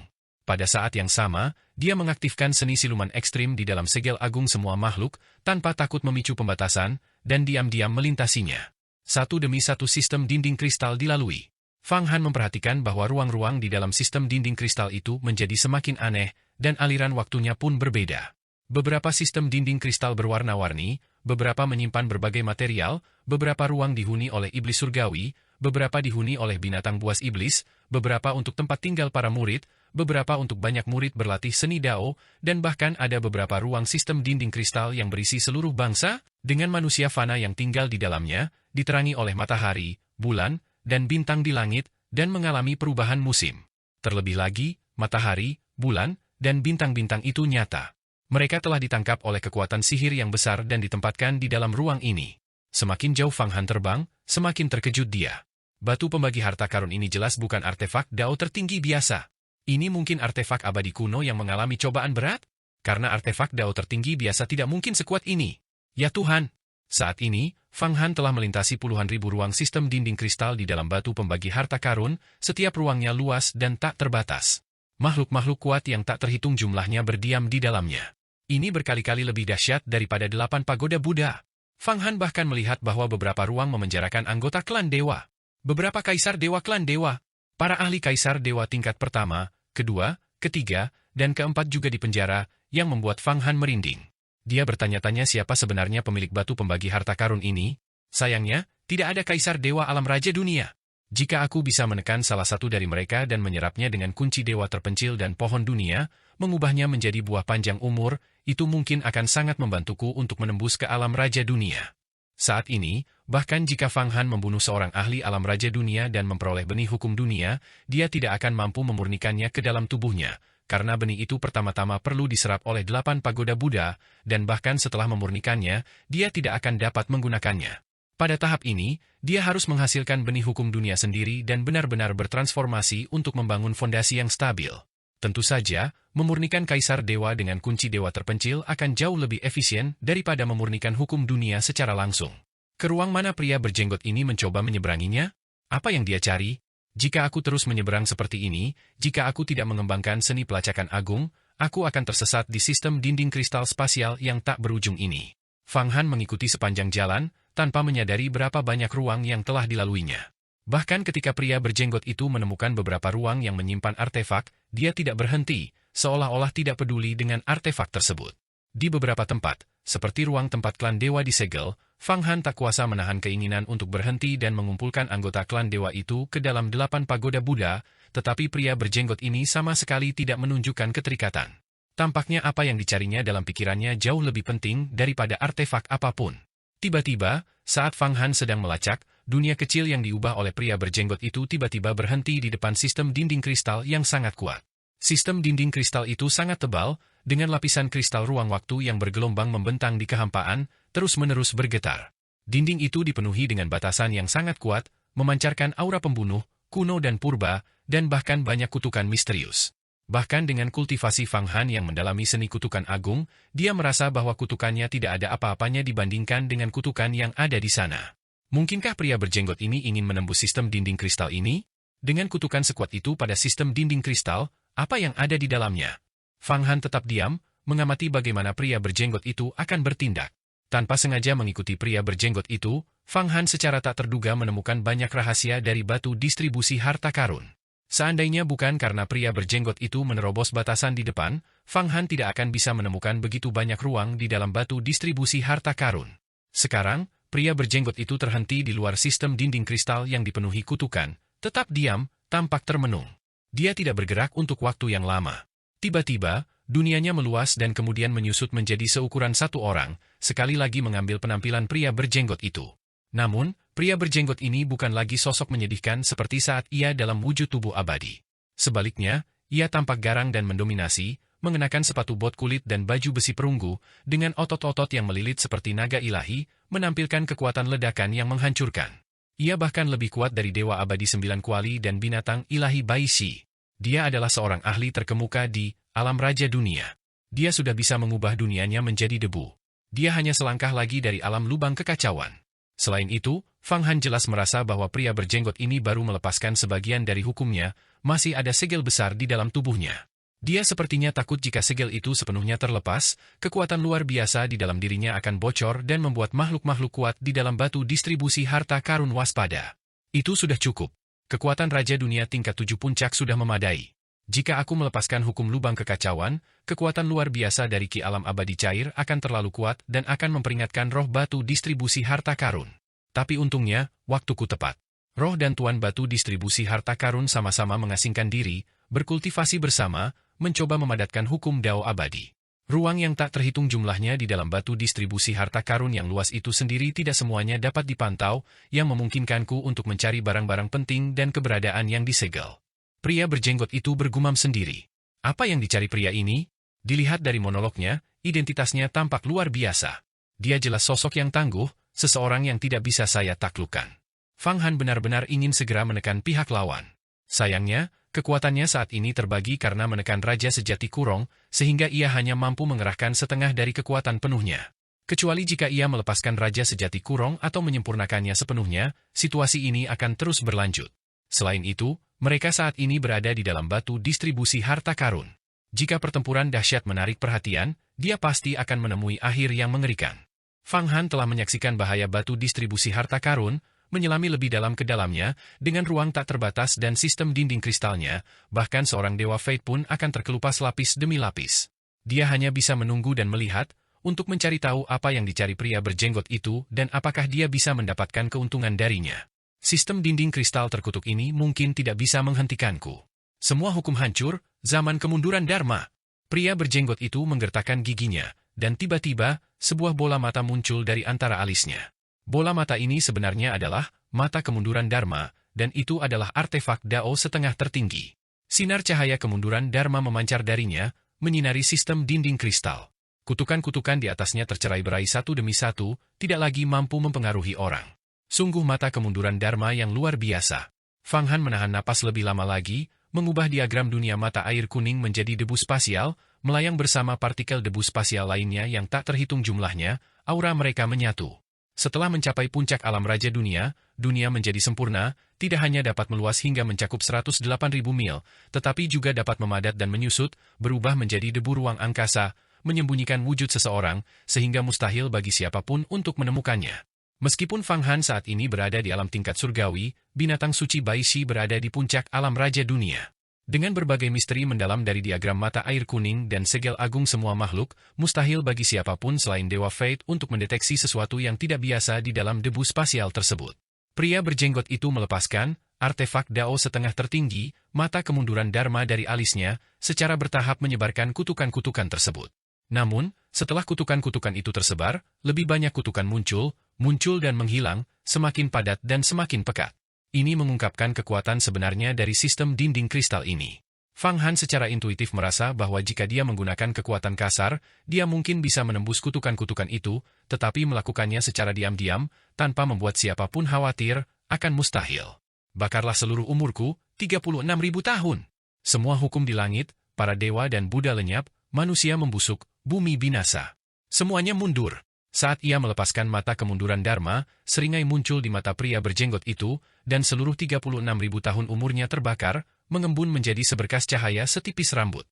Pada saat yang sama, dia mengaktifkan seni siluman ekstrim di dalam segel agung semua makhluk, tanpa takut memicu pembatasan, dan diam-diam melintasinya. Satu demi satu sistem dinding kristal dilalui. Fang Han memperhatikan bahwa ruang-ruang di dalam sistem dinding kristal itu menjadi semakin aneh, dan aliran waktunya pun berbeda. Beberapa sistem dinding kristal berwarna-warni, beberapa menyimpan berbagai material, beberapa ruang dihuni oleh iblis surgawi, beberapa dihuni oleh binatang buas iblis, beberapa untuk tempat tinggal para murid, beberapa untuk banyak murid berlatih seni Dao, dan bahkan ada beberapa ruang sistem dinding kristal yang berisi seluruh bangsa, dengan manusia fana yang tinggal di dalamnya, diterangi oleh matahari, bulan, dan bintang di langit, dan mengalami perubahan musim. Terlebih lagi, matahari, bulan, dan bintang-bintang itu nyata. Mereka telah ditangkap oleh kekuatan sihir yang besar dan ditempatkan di dalam ruang ini. Semakin jauh Fang Han terbang, semakin terkejut dia. Batu pembagi harta karun ini jelas bukan artefak Dao tertinggi biasa. Ini mungkin artefak abadi kuno yang mengalami cobaan berat? Karena artefak Dao tertinggi biasa tidak mungkin sekuat ini. Ya Tuhan! Saat ini, Fang Han telah melintasi puluhan ribu ruang sistem dinding kristal di dalam batu pembagi harta karun, setiap ruangnya luas dan tak terbatas. Makhluk-makhluk kuat yang tak terhitung jumlahnya berdiam di dalamnya. Ini berkali-kali lebih dahsyat daripada 8 pagoda Buddha. Fang Han bahkan melihat bahwa beberapa ruang memenjarakan anggota klan dewa. Beberapa kaisar dewa klan dewa, para ahli kaisar dewa tingkat pertama, kedua, ketiga, dan keempat juga dipenjara, yang membuat Fang Han merinding. Dia bertanya-tanya siapa sebenarnya pemilik batu pembagi harta karun ini. Sayangnya, tidak ada kaisar dewa alam raja dunia. Jika aku bisa menekan salah satu dari mereka dan menyerapnya dengan kunci dewa terpencil dan pohon dunia, mengubahnya menjadi buah panjang umur, itu mungkin akan sangat membantuku untuk menembus ke alam raja dunia. Saat ini, bahkan jika Fang Han membunuh seorang ahli alam raja dunia dan memperoleh benih hukum dunia, dia tidak akan mampu memurnikannya ke dalam tubuhnya, karena benih itu pertama-tama perlu diserap oleh 8 pagoda Buddha, dan bahkan setelah memurnikannya, dia tidak akan dapat menggunakannya. Pada tahap ini, dia harus menghasilkan benih hukum dunia sendiri dan benar-benar bertransformasi untuk membangun fondasi yang stabil. Tentu saja, memurnikan kaisar dewa dengan kunci dewa terpencil akan jauh lebih efisien daripada memurnikan hukum dunia secara langsung. Ke ruang mana pria berjenggot ini mencoba menyeberanginya? Apa yang dia cari? Jika aku terus menyeberang seperti ini, jika aku tidak mengembangkan seni pelacakan agung, aku akan tersesat di sistem dinding kristal spasial yang tak berujung ini. Fang Han mengikuti sepanjang jalan, tanpa menyadari berapa banyak ruang yang telah dilaluinya. Bahkan ketika pria berjenggot itu menemukan beberapa ruang yang menyimpan artefak, dia tidak berhenti, seolah-olah tidak peduli dengan artefak tersebut. Di beberapa tempat, seperti ruang tempat klan dewa disegel, Fang Han tak kuasa menahan keinginan untuk berhenti dan mengumpulkan anggota klan dewa itu ke dalam 8 pagoda Buddha, tetapi pria berjenggot ini sama sekali tidak menunjukkan keterikatan. Tampaknya apa yang dicarinya dalam pikirannya jauh lebih penting daripada artefak apapun. Tiba-tiba, saat Fang Han sedang melacak, dunia kecil yang diubah oleh pria berjenggot itu tiba-tiba berhenti di depan sistem dinding kristal yang sangat kuat. Sistem dinding kristal itu sangat tebal, dengan lapisan kristal ruang waktu yang bergelombang membentang di kehampaan, terus-menerus bergetar. Dinding itu dipenuhi dengan batasan yang sangat kuat, memancarkan aura pembunuh, kuno dan purba, dan bahkan banyak kutukan misterius. Bahkan dengan kultivasi Fang Han yang mendalami seni kutukan agung, dia merasa bahwa kutukannya tidak ada apa-apanya dibandingkan dengan kutukan yang ada di sana. Mungkinkah pria berjenggot ini ingin menembus sistem dinding kristal ini? Dengan kutukan sekuat itu pada sistem dinding kristal, apa yang ada di dalamnya? Fang Han tetap diam, mengamati bagaimana pria berjenggot itu akan bertindak. Tanpa sengaja mengikuti pria berjenggot itu, Fang Han secara tak terduga menemukan banyak rahasia dari batu distribusi harta karun. Seandainya bukan karena pria berjenggot itu menerobos batasan di depan, Fang Han tidak akan bisa menemukan begitu banyak ruang di dalam batu distribusi harta karun. Sekarang, pria berjenggot itu terhenti di luar sistem dinding kristal yang dipenuhi kutukan, tetap diam, tampak termenung. Dia tidak bergerak untuk waktu yang lama. Tiba-tiba, dunianya meluas dan kemudian menyusut menjadi seukuran satu orang, sekali lagi mengambil penampilan pria berjenggot itu. Namun, pria berjenggot ini bukan lagi sosok menyedihkan seperti saat ia dalam wujud tubuh abadi. Sebaliknya, ia tampak garang dan mendominasi, mengenakan sepatu bot kulit dan baju besi perunggu, dengan otot-otot yang melilit seperti naga ilahi, menampilkan kekuatan ledakan yang menghancurkan. Ia bahkan lebih kuat dari Dewa Abadi 9 Kuali dan binatang ilahi Baishi. Dia adalah seorang ahli terkemuka di alam raja dunia. Dia sudah bisa mengubah dunianya menjadi debu. Dia hanya selangkah lagi dari alam lubang kekacauan. Selain itu, Fang Han jelas merasa bahwa pria berjenggot ini baru melepaskan sebagian dari hukumnya, masih ada segel besar di dalam tubuhnya. Dia sepertinya takut jika segel itu sepenuhnya terlepas, kekuatan luar biasa di dalam dirinya akan bocor dan membuat makhluk-makhluk kuat di dalam batu distribusi harta karun waspada. Itu sudah cukup. Kekuatan Raja Dunia tingkat 7 puncak sudah memadai. Jika aku melepaskan hukum lubang kekacauan, kekuatan luar biasa dari ki alam abadi cair akan terlalu kuat dan akan memperingatkan roh batu distribusi harta karun. Tapi untungnya, waktuku tepat. Roh dan Tuan Batu distribusi harta karun sama-sama mengasingkan diri, berkultivasi bersama, mencoba memadatkan hukum Dao abadi. Ruang yang tak terhitung jumlahnya di dalam batu distribusi harta karun yang luas itu sendiri tidak semuanya dapat dipantau, yang memungkinkanku untuk mencari barang-barang penting dan keberadaan yang disegel. Pria berjenggot itu bergumam sendiri. Apa yang dicari pria ini? Dilihat dari monolognya, identitasnya tampak luar biasa. Dia jelas sosok yang tangguh, seseorang yang tidak bisa saya taklukkan. Fang Han benar-benar ingin segera menekan pihak lawan. Sayangnya, kekuatannya saat ini terbagi karena menekan Raja Sejati Kurong, sehingga ia hanya mampu mengerahkan setengah dari kekuatan penuhnya. Kecuali jika ia melepaskan Raja Sejati Kurong atau menyempurnakannya sepenuhnya, situasi ini akan terus berlanjut. Selain itu, mereka saat ini berada di dalam batu distribusi harta karun. Jika pertempuran dahsyat menarik perhatian, dia pasti akan menemui akhir yang mengerikan. Fang Han telah menyaksikan bahaya batu distribusi harta karun, menyelami lebih dalam ke dalamnya, dengan ruang tak terbatas dan sistem dinding kristalnya, bahkan seorang Dewa Fate pun akan terkelupas lapis demi lapis. Dia hanya bisa menunggu dan melihat, untuk mencari tahu apa yang dicari pria berjenggot itu dan apakah dia bisa mendapatkan keuntungan darinya. Sistem dinding kristal terkutuk ini mungkin tidak bisa menghentikanku. Semua hukum hancur, zaman kemunduran Dharma. Pria berjenggot itu menggertakkan giginya, dan tiba-tiba, sebuah bola mata muncul dari antara alisnya. Bola mata ini sebenarnya adalah mata kemunduran Dharma, dan itu adalah artefak Dao setengah tertinggi. Sinar cahaya kemunduran Dharma memancar darinya, menyinari sistem dinding kristal. Kutukan-kutukan di atasnya tercerai-berai satu demi satu, tidak lagi mampu mempengaruhi orang. Sungguh mata kemunduran Dharma yang luar biasa. Fang Han menahan napas lebih lama lagi, mengubah diagram dunia mata air kuning menjadi debu spasial, melayang bersama partikel debu spasial lainnya yang tak terhitung jumlahnya, aura mereka menyatu. Setelah mencapai puncak alam Raja Dunia, dunia menjadi sempurna, tidak hanya dapat meluas hingga mencakup 108.000 mil, tetapi juga dapat memadat dan menyusut, berubah menjadi debu ruang angkasa, menyembunyikan wujud seseorang, sehingga mustahil bagi siapapun untuk menemukannya. Meskipun Fang Han saat ini berada di alam tingkat surgawi, binatang suci Bai Shi berada di puncak alam Raja Dunia. Dengan berbagai misteri mendalam dari diagram mata air kuning dan segel agung semua makhluk, mustahil bagi siapapun selain Dewa Fate untuk mendeteksi sesuatu yang tidak biasa di dalam debu spasial tersebut. Pria berjenggot itu melepaskan artefak Dao setengah tertinggi, mata kemunduran Dharma dari alisnya, secara bertahap menyebarkan kutukan-kutukan tersebut. Namun, setelah kutukan-kutukan itu tersebar, lebih banyak kutukan muncul dan menghilang, semakin padat dan semakin pekat. Ini mengungkapkan kekuatan sebenarnya dari sistem dinding kristal ini. Fang Han secara intuitif merasa bahwa jika dia menggunakan kekuatan kasar, dia mungkin bisa menembus kutukan-kutukan itu, tetapi melakukannya secara diam-diam, tanpa membuat siapapun khawatir, akan mustahil. Bakarlah seluruh umurku, 36.000 tahun. Semua hukum di langit, para dewa dan Buddha lenyap, manusia membusuk, bumi binasa. Semuanya mundur. Saat ia melepaskan mata kemunduran Dharma, seringai muncul di mata pria berjenggot itu, dan seluruh 36.000 tahun umurnya terbakar, mengembun menjadi seberkas cahaya setipis rambut.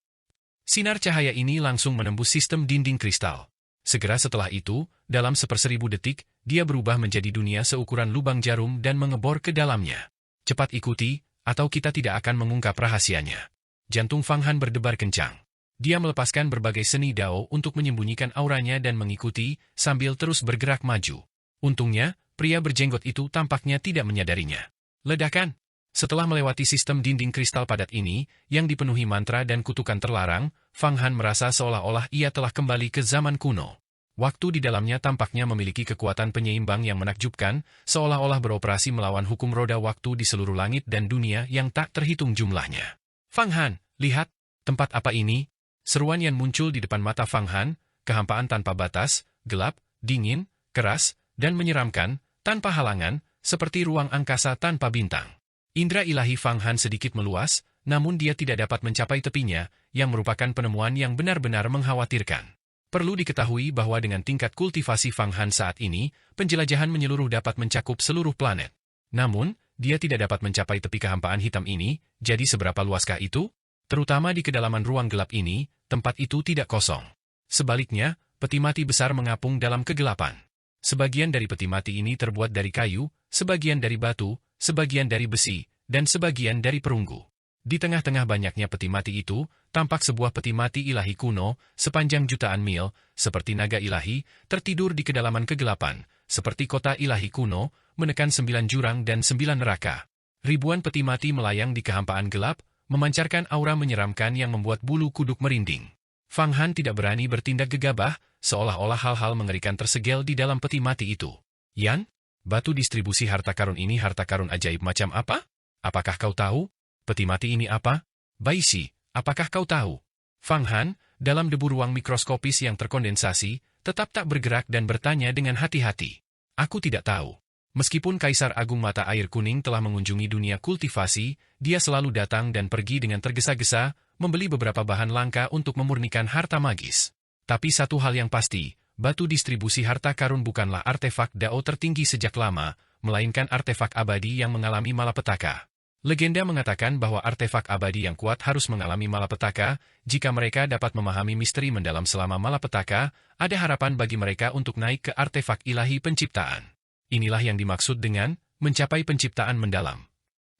Sinar cahaya ini langsung menembus sistem dinding kristal. Segera setelah itu, dalam 1/1000 detik, dia berubah menjadi dunia seukuran lubang jarum dan mengebor ke dalamnya. Cepat ikuti, atau kita tidak akan mengungkap rahasianya. Jantung Fang Han berdebar kencang. Dia melepaskan berbagai seni Dao untuk menyembunyikan auranya dan mengikuti, sambil terus bergerak maju. Untungnya, pria berjenggot itu tampaknya tidak menyadarinya. Ledakan! Setelah melewati sistem dinding kristal padat ini, yang dipenuhi mantra dan kutukan terlarang, Fang Han merasa seolah-olah ia telah kembali ke zaman kuno. Waktu di dalamnya tampaknya memiliki kekuatan penyeimbang yang menakjubkan, seolah-olah beroperasi melawan hukum roda waktu di seluruh langit dan dunia yang tak terhitung jumlahnya. Fang Han, lihat, tempat apa ini? Seruan yang muncul di depan mata Fang Han, kehampaan tanpa batas, gelap, dingin, keras, dan menyeramkan, tanpa halangan, seperti ruang angkasa tanpa bintang. Indra ilahi Fang Han sedikit meluas, namun dia tidak dapat mencapai tepinya, yang merupakan penemuan yang benar-benar mengkhawatirkan. Perlu diketahui bahwa dengan tingkat kultivasi Fang Han saat ini, penjelajahan menyeluruh dapat mencakup seluruh planet. Namun, dia tidak dapat mencapai tepi kehampaan hitam ini, jadi seberapa luaskah itu? Terutama di kedalaman ruang gelap ini, tempat itu tidak kosong. Sebaliknya, peti mati besar mengapung dalam kegelapan. Sebagian dari peti mati ini terbuat dari kayu, sebagian dari batu, sebagian dari besi, dan sebagian dari perunggu. Di tengah-tengah banyaknya peti mati itu, tampak sebuah peti mati ilahi kuno, sepanjang jutaan mil, seperti naga ilahi, tertidur di kedalaman kegelapan, seperti kota ilahi kuno, menekan 9 jurang dan 9 neraka. Ribuan peti mati melayang di kehampaan gelap, memancarkan aura menyeramkan yang membuat bulu kuduk merinding. Fang Han tidak berani bertindak gegabah, seolah-olah hal-hal mengerikan tersegel di dalam peti mati itu. Yan, batu distribusi harta karun ini harta karun ajaib macam apa? Apakah kau tahu? Peti mati ini apa? Baishi, apakah kau tahu? Fang Han, dalam debu ruang mikroskopis yang terkondensasi, tetap tak bergerak dan bertanya dengan hati-hati. Aku tidak tahu. Meskipun Kaisar Agung Mata Air Kuning telah mengunjungi dunia kultivasi, dia selalu datang dan pergi dengan tergesa-gesa, membeli beberapa bahan langka untuk memurnikan harta magis. Tapi satu hal yang pasti, batu distribusi harta karun bukanlah artefak Dao tertinggi sejak lama, melainkan artefak abadi yang mengalami malapetaka. Legenda mengatakan bahwa artefak abadi yang kuat harus mengalami malapetaka. Jika mereka dapat memahami misteri mendalam selama malapetaka, ada harapan bagi mereka untuk naik ke artefak ilahi penciptaan. Inilah yang dimaksud dengan mencapai penciptaan mendalam.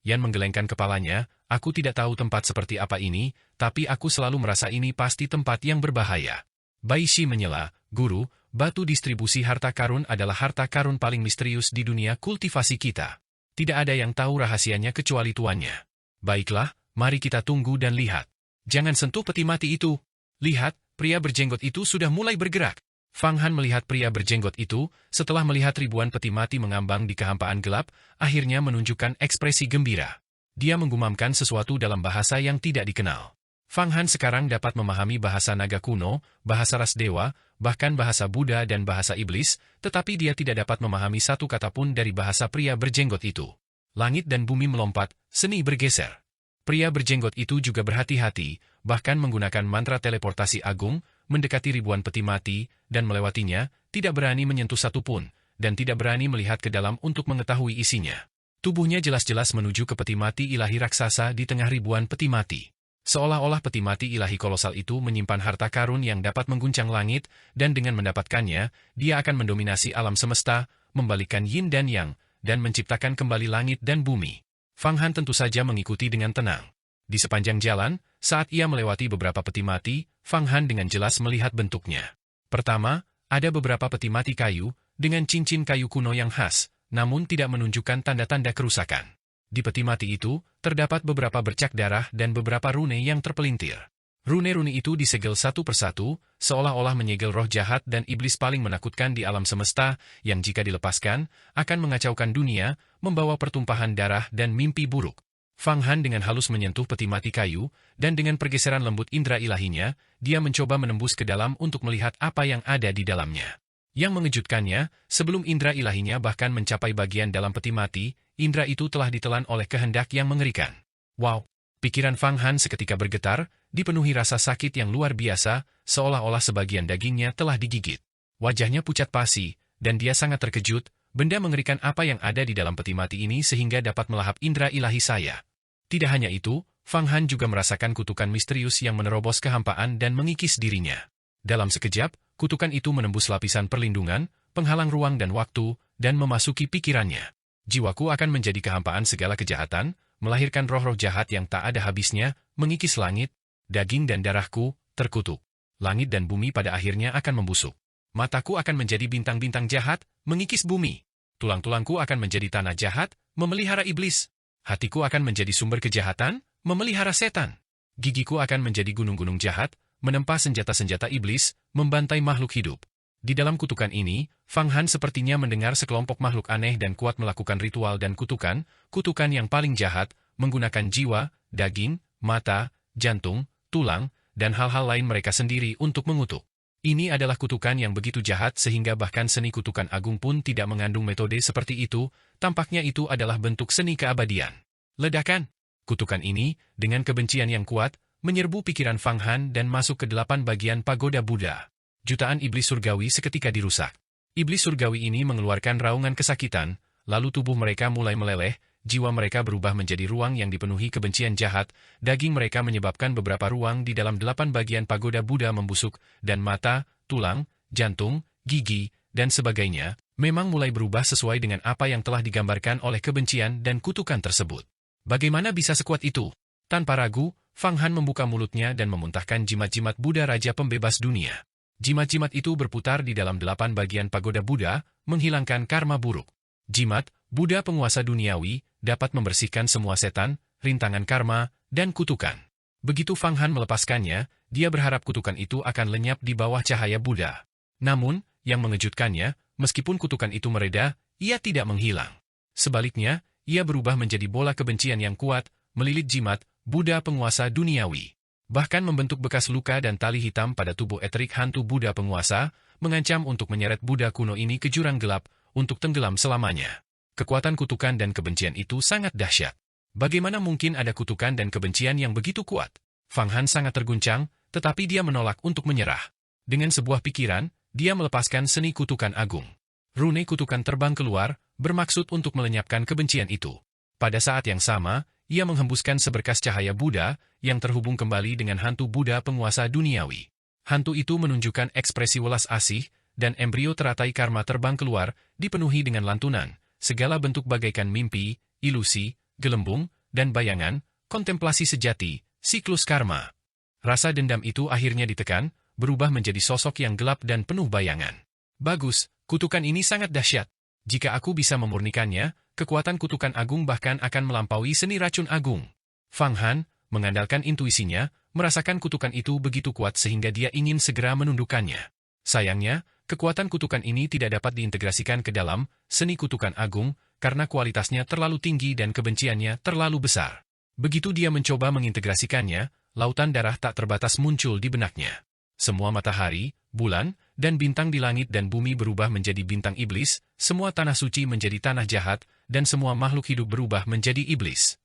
Yan menggelengkan kepalanya, aku tidak tahu tempat seperti apa ini, tapi aku selalu merasa ini pasti tempat yang berbahaya. Baishi menyela, Guru, batu distribusi harta karun adalah harta karun paling misterius di dunia kultivasi kita. Tidak ada yang tahu rahasianya kecuali tuannya. Baiklah, mari kita tunggu dan lihat. Jangan sentuh peti mati itu. Lihat, pria berjenggot itu sudah mulai bergerak. Fang Han melihat pria berjenggot itu, setelah melihat ribuan peti mati mengambang di kehampaan gelap, akhirnya menunjukkan ekspresi gembira. Dia menggumamkan sesuatu dalam bahasa yang tidak dikenal. Fang Han sekarang dapat memahami bahasa naga kuno, bahasa ras dewa, bahkan bahasa Buddha dan bahasa iblis, tetapi dia tidak dapat memahami satu kata pun dari bahasa pria berjenggot itu. Langit dan bumi melompat, seni bergeser. Pria berjenggot itu juga berhati-hati, bahkan menggunakan mantra teleportasi agung, mendekati ribuan peti mati, dan melewatinya, tidak berani menyentuh satu pun, dan tidak berani melihat ke dalam untuk mengetahui isinya. Tubuhnya jelas-jelas menuju ke peti mati ilahi raksasa di tengah ribuan peti mati. Seolah-olah peti mati ilahi kolosal itu menyimpan harta karun yang dapat mengguncang langit, dan dengan mendapatkannya, dia akan mendominasi alam semesta, membalikkan yin dan yang, dan menciptakan kembali langit dan bumi. Fang Han tentu saja mengikuti dengan tenang. Di sepanjang jalan, saat ia melewati beberapa peti mati, Fang Han dengan jelas melihat bentuknya. Pertama, ada beberapa peti mati kayu, dengan cincin kayu kuno yang khas, namun tidak menunjukkan tanda-tanda kerusakan. Di peti mati itu, terdapat beberapa bercak darah dan beberapa rune yang terpelintir. Rune-rune itu disegel satu persatu, seolah-olah menyegel roh jahat dan iblis paling menakutkan di alam semesta, yang jika dilepaskan, akan mengacaukan dunia, membawa pertumpahan darah dan mimpi buruk. Fang Han dengan halus menyentuh peti mati kayu, dan dengan pergeseran lembut indera ilahinya, dia mencoba menembus ke dalam untuk melihat apa yang ada di dalamnya. Yang mengejutkannya, sebelum indera ilahinya bahkan mencapai bagian dalam peti mati, indera itu telah ditelan oleh kehendak yang mengerikan. Wow! Pikiran Fang Han seketika bergetar, dipenuhi rasa sakit yang luar biasa, seolah-olah sebagian dagingnya telah digigit. Wajahnya pucat pasi, dan dia sangat terkejut, benda mengerikan apa yang ada di dalam peti mati ini sehingga dapat melahap indera ilahi saya. Tidak hanya itu, Fang Han juga merasakan kutukan misterius yang menerobos kehampaan dan mengikis dirinya. Dalam sekejap, kutukan itu menembus lapisan perlindungan, penghalang ruang dan waktu, dan memasuki pikirannya. Jiwaku akan menjadi kehampaan segala kejahatan, melahirkan roh-roh jahat yang tak ada habisnya, mengikis langit, daging dan darahku, terkutuk. Langit dan bumi pada akhirnya akan membusuk. Mataku akan menjadi bintang-bintang jahat, mengikis bumi. Tulang-tulangku akan menjadi tanah jahat, memelihara iblis. Hatiku akan menjadi sumber kejahatan, memelihara setan. Gigiku akan menjadi gunung-gunung jahat, menempa senjata-senjata iblis, membantai makhluk hidup. Di dalam kutukan ini, Fang Han sepertinya mendengar sekelompok makhluk aneh dan kuat melakukan ritual dan kutukan yang paling jahat, menggunakan jiwa, daging, mata, jantung, tulang, dan hal-hal lain mereka sendiri untuk mengutuk. Ini adalah kutukan yang begitu jahat sehingga bahkan seni kutukan agung pun tidak mengandung metode seperti itu, tampaknya itu adalah bentuk seni keabadian. Ledakan! Kutukan ini, dengan kebencian yang kuat, menyerbu pikiran Fang Han dan masuk ke 8 bagian pagoda Buddha. Jutaan iblis surgawi seketika dirusak. Iblis surgawi ini mengeluarkan raungan kesakitan, lalu tubuh mereka mulai meleleh, jiwa mereka berubah menjadi ruang yang dipenuhi kebencian jahat, daging mereka menyebabkan beberapa ruang di dalam 8 bagian pagoda Buddha membusuk, dan mata, tulang, jantung, gigi, dan sebagainya, memang mulai berubah sesuai dengan apa yang telah digambarkan oleh kebencian dan kutukan tersebut. Bagaimana bisa sekuat itu? Tanpa ragu, Fang Han membuka mulutnya dan memuntahkan jimat-jimat Buddha Raja Pembebas Dunia. Jimat-jimat itu berputar di dalam 8 bagian pagoda Buddha, menghilangkan karma buruk. Jimat, Buddha penguasa duniawi, dapat membersihkan semua setan, rintangan karma, dan kutukan. Begitu Fang Han melepaskannya, dia berharap kutukan itu akan lenyap di bawah cahaya Buddha. Namun, yang mengejutkannya, meskipun kutukan itu mereda, ia tidak menghilang. Sebaliknya, ia berubah menjadi bola kebencian yang kuat, melilit jimat, Buddha penguasa duniawi. Bahkan membentuk bekas luka dan tali hitam pada tubuh eterik hantu Buddha penguasa, mengancam untuk menyeret Buddha kuno ini ke jurang gelap, untuk tenggelam selamanya. Kekuatan kutukan dan kebencian itu sangat dahsyat. Bagaimana mungkin ada kutukan dan kebencian yang begitu kuat? Fang Han sangat terguncang, tetapi dia menolak untuk menyerah. Dengan sebuah pikiran, dia melepaskan seni kutukan agung. Rune kutukan terbang keluar, bermaksud untuk melenyapkan kebencian itu. Pada saat yang sama, ia menghembuskan seberkas cahaya Buddha, yang terhubung kembali dengan hantu Buddha penguasa duniawi. Hantu itu menunjukkan ekspresi welas asih, dan embrio teratai karma terbang keluar, dipenuhi dengan lantunan, segala bentuk bagaikan mimpi, ilusi, gelembung, dan bayangan, kontemplasi sejati, siklus karma. Rasa dendam itu akhirnya ditekan, berubah menjadi sosok yang gelap dan penuh bayangan. Bagus, kutukan ini sangat dahsyat. Jika aku bisa memurnikannya, kekuatan kutukan agung bahkan akan melampaui seni racun agung. Fang Han, mengandalkan intuisinya, merasakan kutukan itu begitu kuat sehingga dia ingin segera menundukkannya. Sayangnya, kekuatan kutukan ini tidak dapat diintegrasikan ke dalam seni kutukan agung karena kualitasnya terlalu tinggi dan kebenciannya terlalu besar. Begitu dia mencoba mengintegrasikannya, lautan darah tak terbatas muncul di benaknya. Semua matahari, bulan, dan bintang di langit dan bumi berubah menjadi bintang iblis, semua tanah suci menjadi tanah jahat, dan semua makhluk hidup berubah menjadi iblis.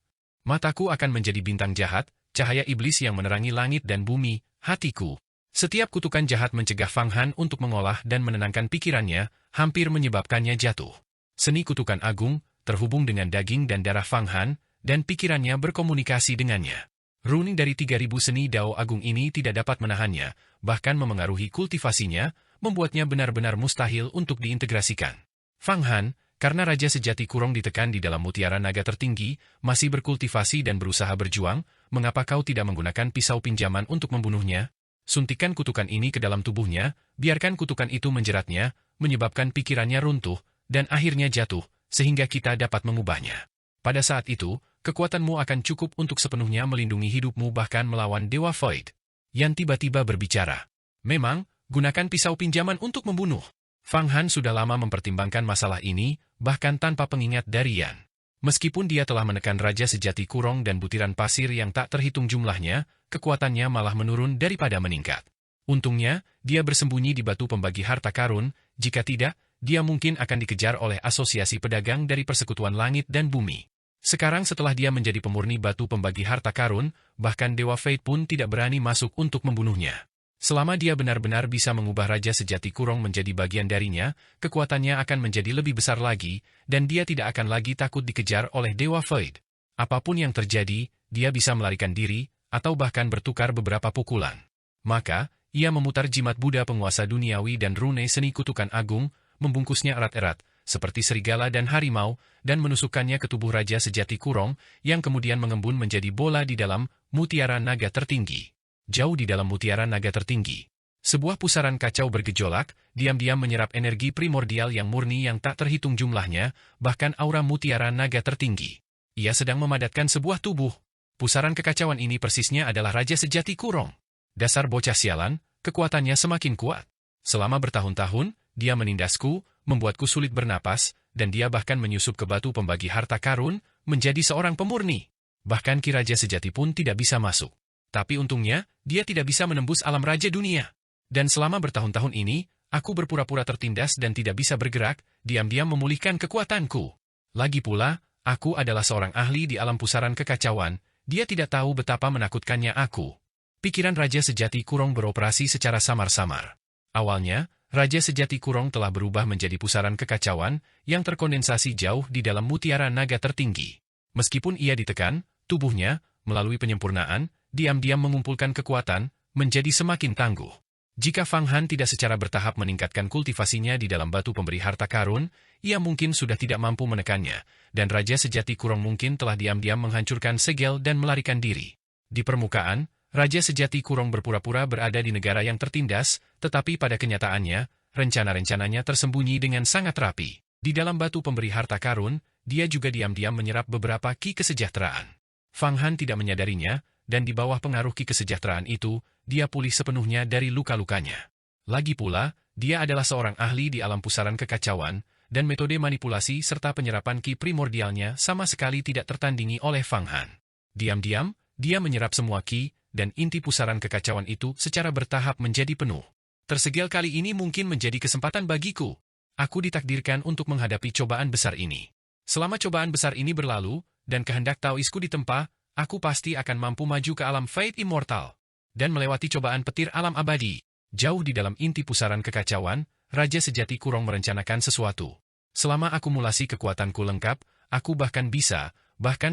Mataku akan menjadi bintang jahat, cahaya iblis yang menerangi langit dan bumi, hatiku. Setiap kutukan jahat mencegah Fang Han untuk mengolah dan menenangkan pikirannya, hampir menyebabkannya jatuh. Seni kutukan agung, terhubung dengan daging dan darah Fang Han, dan pikirannya berkomunikasi dengannya. Rune dari 3000 seni Dao Agung ini tidak dapat menahannya, bahkan memengaruhi kultivasinya, membuatnya benar-benar mustahil untuk diintegrasikan. Fang Han, karena Raja Sejati Kurong ditekan di dalam mutiara naga tertinggi, masih berkultivasi dan berusaha berjuang, mengapa kau tidak menggunakan pisau pinjaman untuk membunuhnya? Suntikan kutukan ini ke dalam tubuhnya, biarkan kutukan itu menjeratnya, menyebabkan pikirannya runtuh, dan akhirnya jatuh, sehingga kita dapat mengubahnya. Pada saat itu, kekuatanmu akan cukup untuk sepenuhnya melindungi hidupmu bahkan melawan Dewa Void. Yan tiba-tiba berbicara. Memang, gunakan pisau pinjaman untuk membunuh. Fang Han sudah lama mempertimbangkan masalah ini, bahkan tanpa pengingat dari Yan. Meskipun dia telah menekan Raja Sejati Kurong dan butiran pasir yang tak terhitung jumlahnya, kekuatannya malah menurun daripada meningkat. Untungnya, dia bersembunyi di batu pembagi harta karun, jika tidak, dia mungkin akan dikejar oleh asosiasi pedagang dari Persekutuan Langit dan Bumi. Sekarang setelah dia menjadi pemurni batu pembagi harta karun, bahkan Dewa Fate pun tidak berani masuk untuk membunuhnya. Selama dia benar-benar bisa mengubah Raja Sejati Kurong menjadi bagian darinya, kekuatannya akan menjadi lebih besar lagi, dan dia tidak akan lagi takut dikejar oleh Dewa Void. Apapun yang terjadi, dia bisa melarikan diri, atau bahkan bertukar beberapa pukulan. Maka, ia memutar jimat Buddha penguasa duniawi dan rune seni kutukan agung, membungkusnya erat-erat, seperti serigala dan harimau, dan menusukkannya ke tubuh Raja Sejati Kurong, yang kemudian mengembun menjadi bola di dalam mutiara naga tertinggi. Jauh di dalam mutiara naga tertinggi, sebuah pusaran kacau bergejolak, diam-diam menyerap energi primordial yang murni yang tak terhitung jumlahnya, bahkan aura mutiara naga tertinggi. Ia sedang memadatkan sebuah tubuh. Pusaran kekacauan ini persisnya adalah Raja Sejati Kurong. Dasar bocah sialan, kekuatannya semakin kuat. Selama bertahun-tahun, dia menindasku, membuatku sulit bernapas, dan dia bahkan menyusup ke batu pembagi harta karun, menjadi seorang pemurni. Bahkan Ki Raja Sejati pun tidak bisa masuk. Tapi untungnya, dia tidak bisa menembus alam Raja Dunia. Dan selama bertahun-tahun ini, aku berpura-pura tertindas dan tidak bisa bergerak, diam-diam memulihkan kekuatanku. Lagi pula, aku adalah seorang ahli di alam pusaran kekacauan, dia tidak tahu betapa menakutkannya aku. Pikiran Raja Sejati Kurong beroperasi secara samar-samar. Awalnya, Raja Sejati Kurong telah berubah menjadi pusaran kekacauan, yang terkondensasi jauh di dalam mutiara naga tertinggi. Meskipun ia ditekan, tubuhnya, melalui penyempurnaan, diam-diam mengumpulkan kekuatan, menjadi semakin tangguh. Jika Fang Han tidak secara bertahap meningkatkan kultivasinya di dalam batu pemberi harta karun, ia mungkin sudah tidak mampu menekannya, dan Raja Sejati Kurong mungkin telah diam-diam menghancurkan segel dan melarikan diri. Di permukaan, Raja Sejati Kurong berpura-pura berada di negara yang tertindas, tetapi pada kenyataannya, rencana-rencananya tersembunyi dengan sangat rapi. Di dalam batu pemberi harta karun, dia juga diam-diam menyerap beberapa ki kesejahteraan. Fang Han tidak menyadarinya, dan di bawah pengaruh ki kesejahteraan itu, dia pulih sepenuhnya dari luka-lukanya. Lagi pula, dia adalah seorang ahli di alam pusaran kekacauan, dan metode manipulasi serta penyerapan ki primordialnya sama sekali tidak tertandingi oleh Fang Han. Diam-diam, dia menyerap semua ki, dan inti pusaran kekacauan itu secara bertahap menjadi penuh. Tersegel kali ini mungkin menjadi kesempatan bagiku. Aku ditakdirkan untuk menghadapi cobaan besar ini. Selama cobaan besar ini berlalu, dan kehendak Taoisku ditempa, aku pasti akan mampu maju ke alam Fate Immortal dan melewati cobaan petir alam abadi. Jauh di dalam inti pusaran kekacauan, Raja Sejati Kurong merencanakan sesuatu. Selama akumulasi kekuatanku lengkap, aku bahkan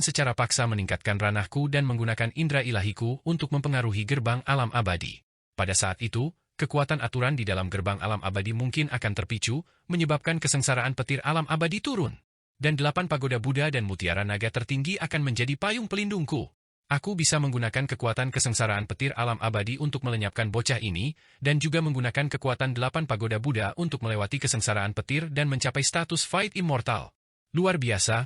secara paksa meningkatkan ranahku dan menggunakan indera ilahiku untuk mempengaruhi gerbang alam abadi. Pada saat itu, kekuatan aturan di dalam gerbang alam abadi mungkin akan terpicu, menyebabkan kesengsaraan petir alam abadi turun. Dan 8 pagoda Buddha dan mutiara naga tertinggi akan menjadi payung pelindungku. Aku bisa menggunakan kekuatan kesengsaraan petir alam abadi untuk melenyapkan bocah ini, dan juga menggunakan kekuatan 8 pagoda Buddha untuk melewati kesengsaraan petir dan mencapai status Fight Immortal. Luar biasa,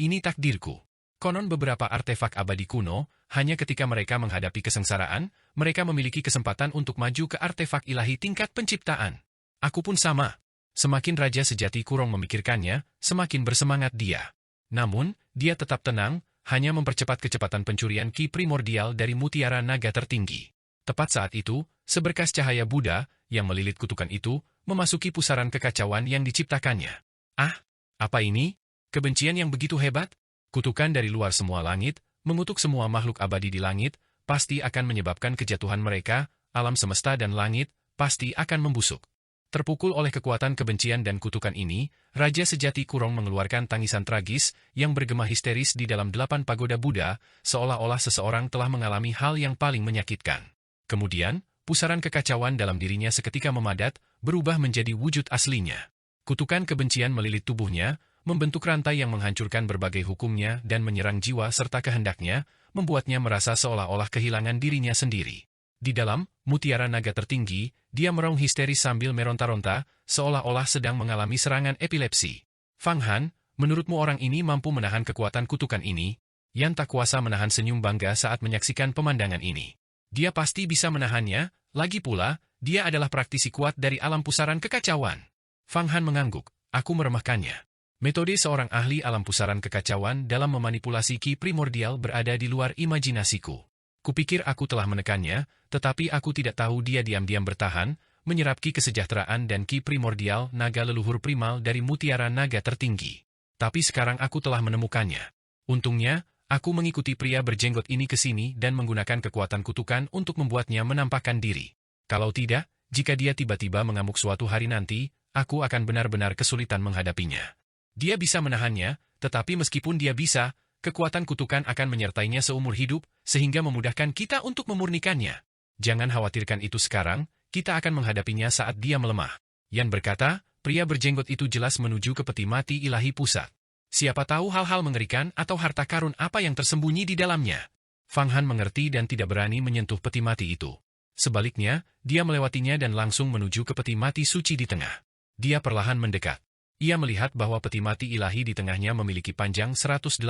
ini takdirku. Konon beberapa artefak abadi kuno, hanya ketika mereka menghadapi kesengsaraan, mereka memiliki kesempatan untuk maju ke artefak ilahi tingkat penciptaan. Aku pun sama. Semakin Raja Sejati Kurong memikirkannya, semakin bersemangat dia. Namun, dia tetap tenang, hanya mempercepat kecepatan pencurian ki primordial dari mutiara naga tertinggi. Tepat saat itu, seberkas cahaya Buddha, yang melilit kutukan itu, memasuki pusaran kekacauan yang diciptakannya. Ah, apa ini? Kebencian yang begitu hebat? Kutukan dari luar semua langit, mengutuk semua makhluk abadi di langit, pasti akan menyebabkan kejatuhan mereka, alam semesta dan langit, pasti akan membusuk. Terpukul oleh kekuatan kebencian dan kutukan ini, Raja Sejati Kurong mengeluarkan tangisan tragis yang bergema histeris di dalam 8 pagoda Buddha, seolah-olah seseorang telah mengalami hal yang paling menyakitkan. Kemudian, pusaran kekacauan dalam dirinya seketika memadat, berubah menjadi wujud aslinya. Kutukan kebencian melilit tubuhnya, membentuk rantai yang menghancurkan berbagai hukumnya dan menyerang jiwa serta kehendaknya, membuatnya merasa seolah-olah kehilangan dirinya sendiri. Di dalam mutiara naga tertinggi, dia meraung histeris sambil meronta-ronta, seolah-olah sedang mengalami serangan epilepsi. Fang Han, menurutmu orang ini mampu menahan kekuatan kutukan ini? Yan tak kuasa menahan senyum bangga saat menyaksikan pemandangan ini. Dia pasti bisa menahannya, lagi pula, dia adalah praktisi kuat dari alam pusaran kekacauan. Fang Han mengangguk, aku meremehkannya. Metode seorang ahli alam pusaran kekacauan dalam memanipulasi ki primordial berada di luar imajinasiku. Kupikir aku telah menekannya, tetapi aku tidak tahu dia diam-diam bertahan, menyerap ki kesejahteraan dan ki primordial naga leluhur primal dari mutiara naga tertinggi. Tapi sekarang aku telah menemukannya. Untungnya, aku mengikuti pria berjenggot ini ke sini dan menggunakan kekuatan kutukan untuk membuatnya menampakkan diri. Kalau tidak, jika dia tiba-tiba mengamuk suatu hari nanti, aku akan benar-benar kesulitan menghadapinya. Dia bisa menahannya, tetapi meskipun dia bisa, kekuatan kutukan akan menyertainya seumur hidup, sehingga memudahkan kita untuk memurnikannya. Jangan khawatirkan itu sekarang, kita akan menghadapinya saat dia melemah. Yan berkata, pria berjenggot itu jelas menuju ke peti mati ilahi pusat. Siapa tahu hal-hal mengerikan atau harta karun apa yang tersembunyi di dalamnya. Fang Han mengerti dan tidak berani menyentuh peti mati itu. Sebaliknya, dia melewatinya dan langsung menuju ke peti mati suci di tengah. Dia perlahan mendekat. Ia melihat bahwa peti mati ilahi di tengahnya memiliki panjang 108.000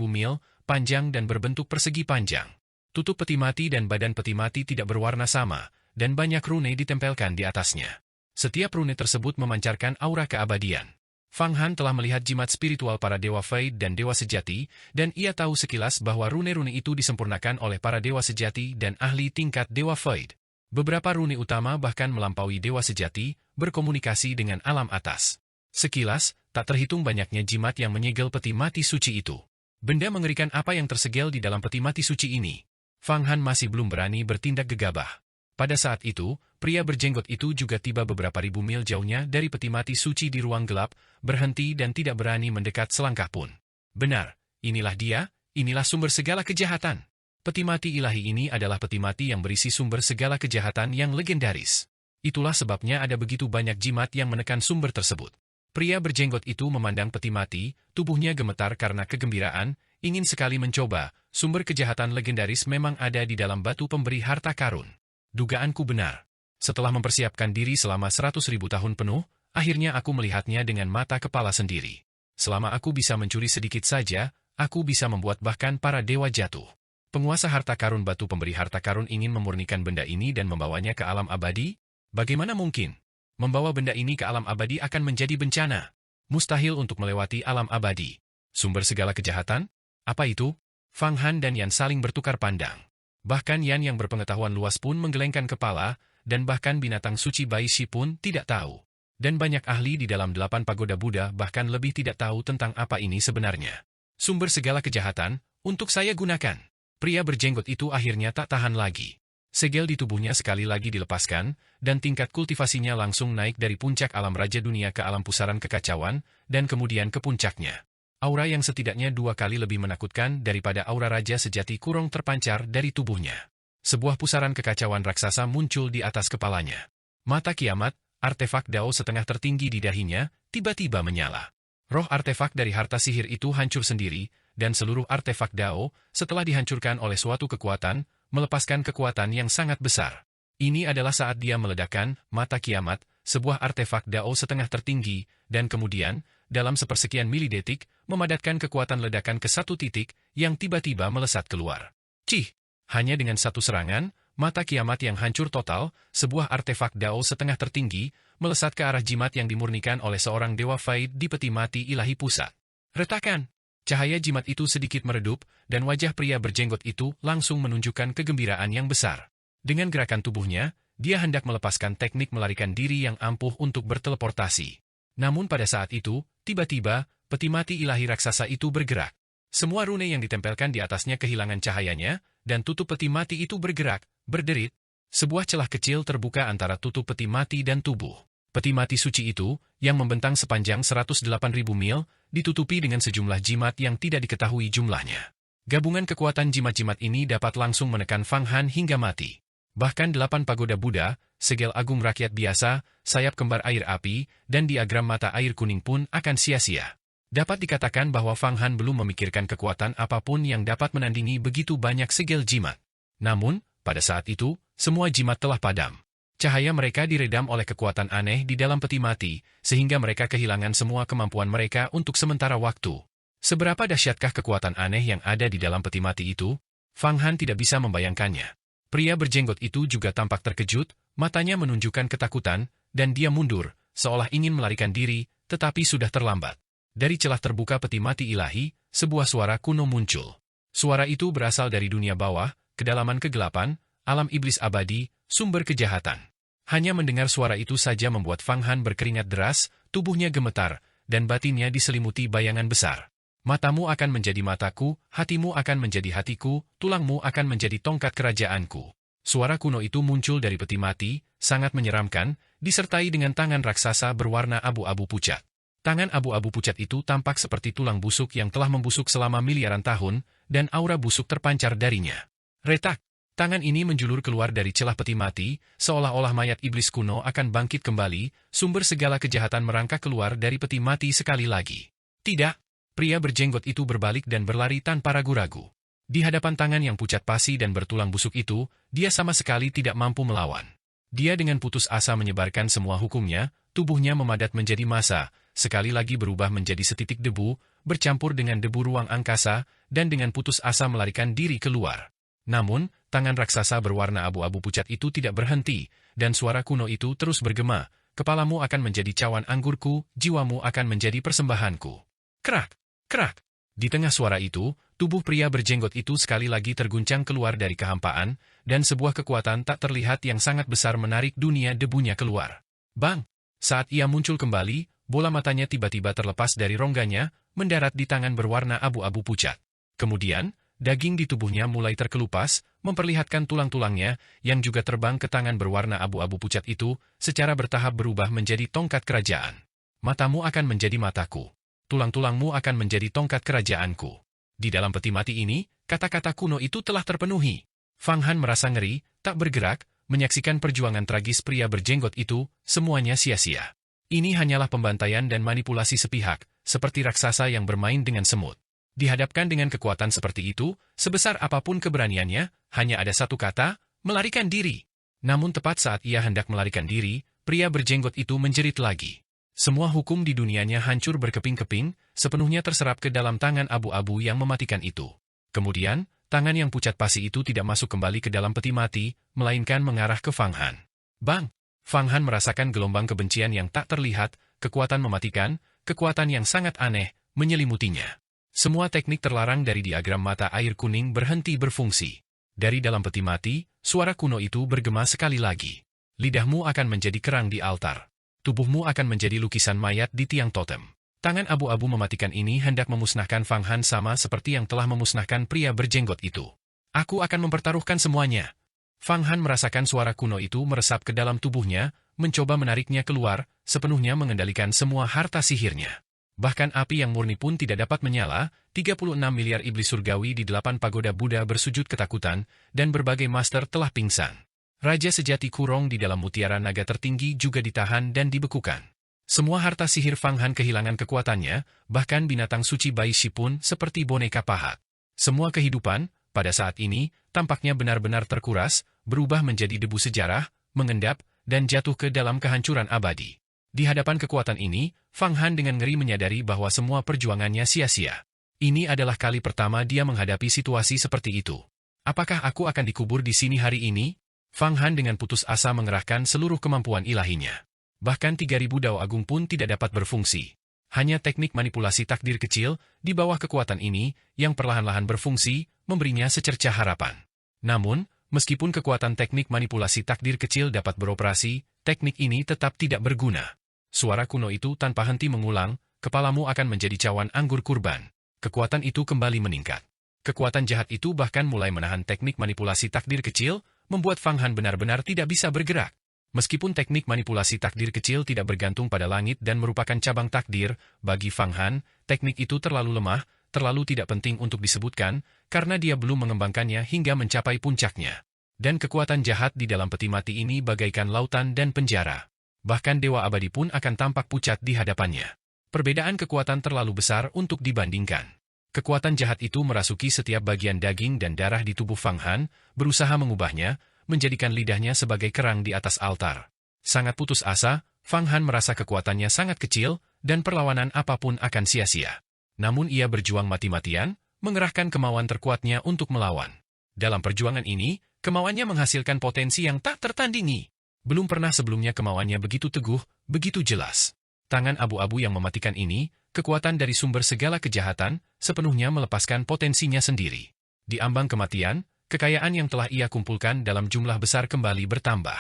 mil, panjang dan berbentuk persegi panjang. Tutup peti mati dan badan peti mati tidak berwarna sama, dan banyak rune ditempelkan di atasnya. Setiap rune tersebut memancarkan aura keabadian. Fang Han telah melihat jimat spiritual para dewa Fade dan dewa sejati, dan ia tahu sekilas bahwa rune-rune itu disempurnakan oleh para dewa sejati dan ahli tingkat dewa Fade. Beberapa rune utama bahkan melampaui dewa sejati, berkomunikasi dengan alam atas. Sekilas, tak terhitung banyaknya jimat yang menyegel peti mati suci itu. Benda mengerikan apa yang tersegel di dalam peti mati suci ini? Fang Han masih belum berani bertindak gegabah. Pada saat itu, pria berjenggot itu juga tiba beberapa ribu mil jauhnya dari peti mati suci di ruang gelap, berhenti dan tidak berani mendekat selangkah pun. Benar, inilah dia, inilah sumber segala kejahatan. Peti mati ilahi ini adalah peti mati yang berisi sumber segala kejahatan yang legendaris. Itulah sebabnya ada begitu banyak jimat yang menekan sumber tersebut. Pria berjenggot itu memandang peti mati, tubuhnya gemetar karena kegembiraan, ingin sekali mencoba. Sumber kejahatan legendaris memang ada di dalam batu pemberi harta karun. Dugaanku benar. Setelah mempersiapkan diri selama 100.000 tahun penuh, akhirnya aku melihatnya dengan mata kepala sendiri. Selama aku bisa mencuri sedikit saja, aku bisa membuat bahkan para dewa jatuh. Penguasa harta karun batu pemberi harta karun ingin memurnikan benda ini dan membawanya ke alam abadi? Bagaimana mungkin? Membawa benda ini ke alam abadi akan menjadi bencana. Mustahil untuk melewati alam abadi. Sumber segala kejahatan? Apa itu? Fang Han dan Yan saling bertukar pandang. Bahkan Yan yang berpengetahuan luas pun menggelengkan kepala, dan bahkan binatang suci Bai Shi pun tidak tahu. Dan banyak ahli di dalam 8 pagoda Buddha bahkan lebih tidak tahu tentang apa ini sebenarnya. Sumber segala kejahatan, untuk saya gunakan. Pria berjenggot itu akhirnya tak tahan lagi. Segel di tubuhnya sekali lagi dilepaskan, dan tingkat kultivasinya langsung naik dari puncak alam raja dunia ke alam pusaran kekacauan, dan kemudian ke puncaknya. Aura yang setidaknya 2 kali lebih menakutkan daripada aura raja sejati kurung terpancar dari tubuhnya. Sebuah pusaran kekacauan raksasa muncul di atas kepalanya. Mata kiamat, artefak Dao setengah tertinggi di dahinya, tiba-tiba menyala. Roh artefak dari harta sihir itu hancur sendiri, dan seluruh artefak Dao, setelah dihancurkan oleh suatu kekuatan, melepaskan kekuatan yang sangat besar. Ini adalah saat dia meledakkan mata kiamat, sebuah artefak Dao setengah tertinggi, dan kemudian, dalam sepersekian milidetik, memadatkan kekuatan ledakan ke satu titik yang tiba-tiba melesat keluar. Cih! Hanya dengan satu serangan, mata kiamat yang hancur total, sebuah artefak Dao setengah tertinggi, melesat ke arah jimat yang dimurnikan oleh seorang dewa Faid di peti mati ilahi pusat. Retakan! Cahaya jimat itu sedikit meredup, dan wajah pria berjenggot itu langsung menunjukkan kegembiraan yang besar. Dengan gerakan tubuhnya, dia hendak melepaskan teknik melarikan diri yang ampuh untuk berteleportasi. Namun pada saat itu, tiba-tiba, peti mati ilahi raksasa itu bergerak. Semua rune yang ditempelkan di atasnya kehilangan cahayanya, dan tutup peti mati itu bergerak, berderit. Sebuah celah kecil terbuka antara tutup peti mati dan tubuh. Peti mati suci itu, yang membentang sepanjang 108.000 mil, ditutupi dengan sejumlah jimat yang tidak diketahui jumlahnya. Gabungan kekuatan jimat-jimat ini dapat langsung menekan Fang Han hingga mati. Bahkan 8 pagoda Buddha, segel agung rakyat biasa, sayap kembar air api, dan diagram mata air kuning pun akan sia-sia. Dapat dikatakan bahwa Fang Han belum memikirkan kekuatan apapun yang dapat menandingi begitu banyak segel jimat. Namun, pada saat itu, semua jimat telah padam. Cahaya mereka diredam oleh kekuatan aneh di dalam peti mati, sehingga mereka kehilangan semua kemampuan mereka untuk sementara waktu. Seberapa dahsyatkah kekuatan aneh yang ada di dalam peti mati itu? Fang Han tidak bisa membayangkannya. Pria berjenggot itu juga tampak terkejut, matanya menunjukkan ketakutan, dan dia mundur, seolah ingin melarikan diri, tetapi sudah terlambat. Dari celah terbuka peti mati ilahi, sebuah suara kuno muncul. Suara itu berasal dari dunia bawah, kedalaman kegelapan, alam iblis abadi, sumber kejahatan. Hanya mendengar suara itu saja membuat Fang Han berkeringat deras, tubuhnya gemetar, dan batinnya diselimuti bayangan besar. Matamu akan menjadi mataku, hatimu akan menjadi hatiku, tulangmu akan menjadi tongkat kerajaanku. Suara kuno itu muncul dari peti mati, sangat menyeramkan, disertai dengan tangan raksasa berwarna abu-abu pucat. Tangan abu-abu pucat itu tampak seperti tulang busuk yang telah membusuk selama miliaran tahun, dan aura busuk terpancar darinya. Retak! Tangan ini menjulur keluar dari celah peti mati, seolah-olah mayat iblis kuno akan bangkit kembali, sumber segala kejahatan merangkak keluar dari peti mati sekali lagi. Tidak! Pria berjenggot itu berbalik dan berlari tanpa ragu-ragu. Di hadapan tangan yang pucat pasi dan bertulang busuk itu, dia sama sekali tidak mampu melawan. Dia dengan putus asa menyebarkan semua hukumnya, tubuhnya memadat menjadi massa, sekali lagi berubah menjadi setitik debu, bercampur dengan debu ruang angkasa, dan dengan putus asa melarikan diri keluar. Namun, tangan raksasa berwarna abu-abu pucat itu tidak berhenti, dan suara kuno itu terus bergema, kepalamu akan menjadi cawan anggurku, jiwamu akan menjadi persembahanku. Krak! Krak! Di tengah suara itu, tubuh pria berjenggot itu sekali lagi terguncang keluar dari kehampaan, dan sebuah kekuatan tak terlihat yang sangat besar menarik dunia debunya keluar. Bang! Saat ia muncul kembali, bola matanya tiba-tiba terlepas dari rongganya, mendarat di tangan berwarna abu-abu pucat. Kemudian, daging di tubuhnya mulai terkelupas, memperlihatkan tulang-tulangnya, yang juga terbang ke tangan berwarna abu-abu pucat itu, secara bertahap berubah menjadi tongkat kerajaan. Matamu akan menjadi mataku. Tulang-tulangmu akan menjadi tongkat kerajaanku. Di dalam peti mati ini, kata-kata kuno itu telah terpenuhi. Fang Han merasa ngeri, tak bergerak, menyaksikan perjuangan tragis pria berjenggot itu, semuanya sia-sia. Ini hanyalah pembantaian dan manipulasi sepihak, seperti raksasa yang bermain dengan semut. Dihadapkan dengan kekuatan seperti itu, sebesar apapun keberaniannya, hanya ada satu kata, melarikan diri. Namun tepat saat ia hendak melarikan diri, pria berjenggot itu menjerit lagi. Semua hukum di dunianya hancur berkeping-keping, sepenuhnya terserap ke dalam tangan abu-abu yang mematikan itu. Kemudian, tangan yang pucat pasi itu tidak masuk kembali ke dalam peti mati, melainkan mengarah ke Fang Han. Bang! Fang Han merasakan gelombang kebencian yang tak terlihat, kekuatan mematikan, kekuatan yang sangat aneh, menyelimutinya. Semua teknik terlarang dari diagram mata air kuning berhenti berfungsi. Dari dalam peti mati, suara kuno itu bergema sekali lagi. Lidahmu akan menjadi kerang di altar. Tubuhmu akan menjadi lukisan mayat di tiang totem. Tangan abu-abu mematikan ini hendak memusnahkan Fang Han sama seperti yang telah memusnahkan pria berjenggot itu. Aku akan mempertaruhkan semuanya. Fang Han merasakan suara kuno itu meresap ke dalam tubuhnya, mencoba menariknya keluar, sepenuhnya mengendalikan semua harta sihirnya. Bahkan api yang murni pun tidak dapat menyala, 36 miliar iblis surgawi di 8 pagoda Buddha bersujud ketakutan, dan berbagai master telah pingsan. Raja sejati Kurong di dalam mutiara naga tertinggi juga ditahan dan dibekukan. Semua harta sihir Fang Han kehilangan kekuatannya, bahkan binatang suci Bai Shi pun seperti boneka pahat. Semua kehidupan, pada saat ini, tampaknya benar-benar terkuras, berubah menjadi debu sejarah, mengendap, dan jatuh ke dalam kehancuran abadi. Di hadapan kekuatan ini, Fang Han dengan ngeri menyadari bahwa semua perjuangannya sia-sia. Ini adalah kali pertama dia menghadapi situasi seperti itu. Apakah aku akan dikubur di sini hari ini? Fang Han dengan putus asa mengerahkan seluruh kemampuan ilahinya. Bahkan 3.000 Dao Agung pun tidak dapat berfungsi. Hanya teknik manipulasi takdir kecil, di bawah kekuatan ini, yang perlahan-lahan berfungsi, memberinya secercah harapan. Namun, meskipun kekuatan teknik manipulasi takdir kecil dapat beroperasi, teknik ini tetap tidak berguna. Suara kuno itu tanpa henti mengulang, kepalamu akan menjadi cawan anggur kurban. Kekuatan itu kembali meningkat. Kekuatan jahat itu bahkan mulai menahan teknik manipulasi takdir kecil, membuat Fang Han benar-benar tidak bisa bergerak. Meskipun teknik manipulasi takdir kecil tidak bergantung pada langit dan merupakan cabang takdir, bagi Fang Han, teknik itu terlalu lemah, terlalu tidak penting untuk disebutkan, karena dia belum mengembangkannya hingga mencapai puncaknya. Dan kekuatan jahat di dalam peti mati ini bagaikan lautan dan penjara. Bahkan Dewa Abadi pun akan tampak pucat di hadapannya. Perbedaan kekuatan terlalu besar untuk dibandingkan. Kekuatan jahat itu merasuki setiap bagian daging dan darah di tubuh Fang Han, berusaha mengubahnya, menjadikan lidahnya sebagai kerang di atas altar. Sangat putus asa, Fang Han merasa kekuatannya sangat kecil, dan perlawanan apapun akan sia-sia. Namun ia berjuang mati-matian, mengerahkan kemauan terkuatnya untuk melawan. Dalam perjuangan ini, kemauannya menghasilkan potensi yang tak tertandingi. Belum pernah sebelumnya kemauannya begitu teguh, begitu jelas. Tangan abu-abu yang mematikan ini, kekuatan dari sumber segala kejahatan, sepenuhnya melepaskan potensinya sendiri. Di ambang kematian, kekayaan yang telah ia kumpulkan dalam jumlah besar kembali bertambah.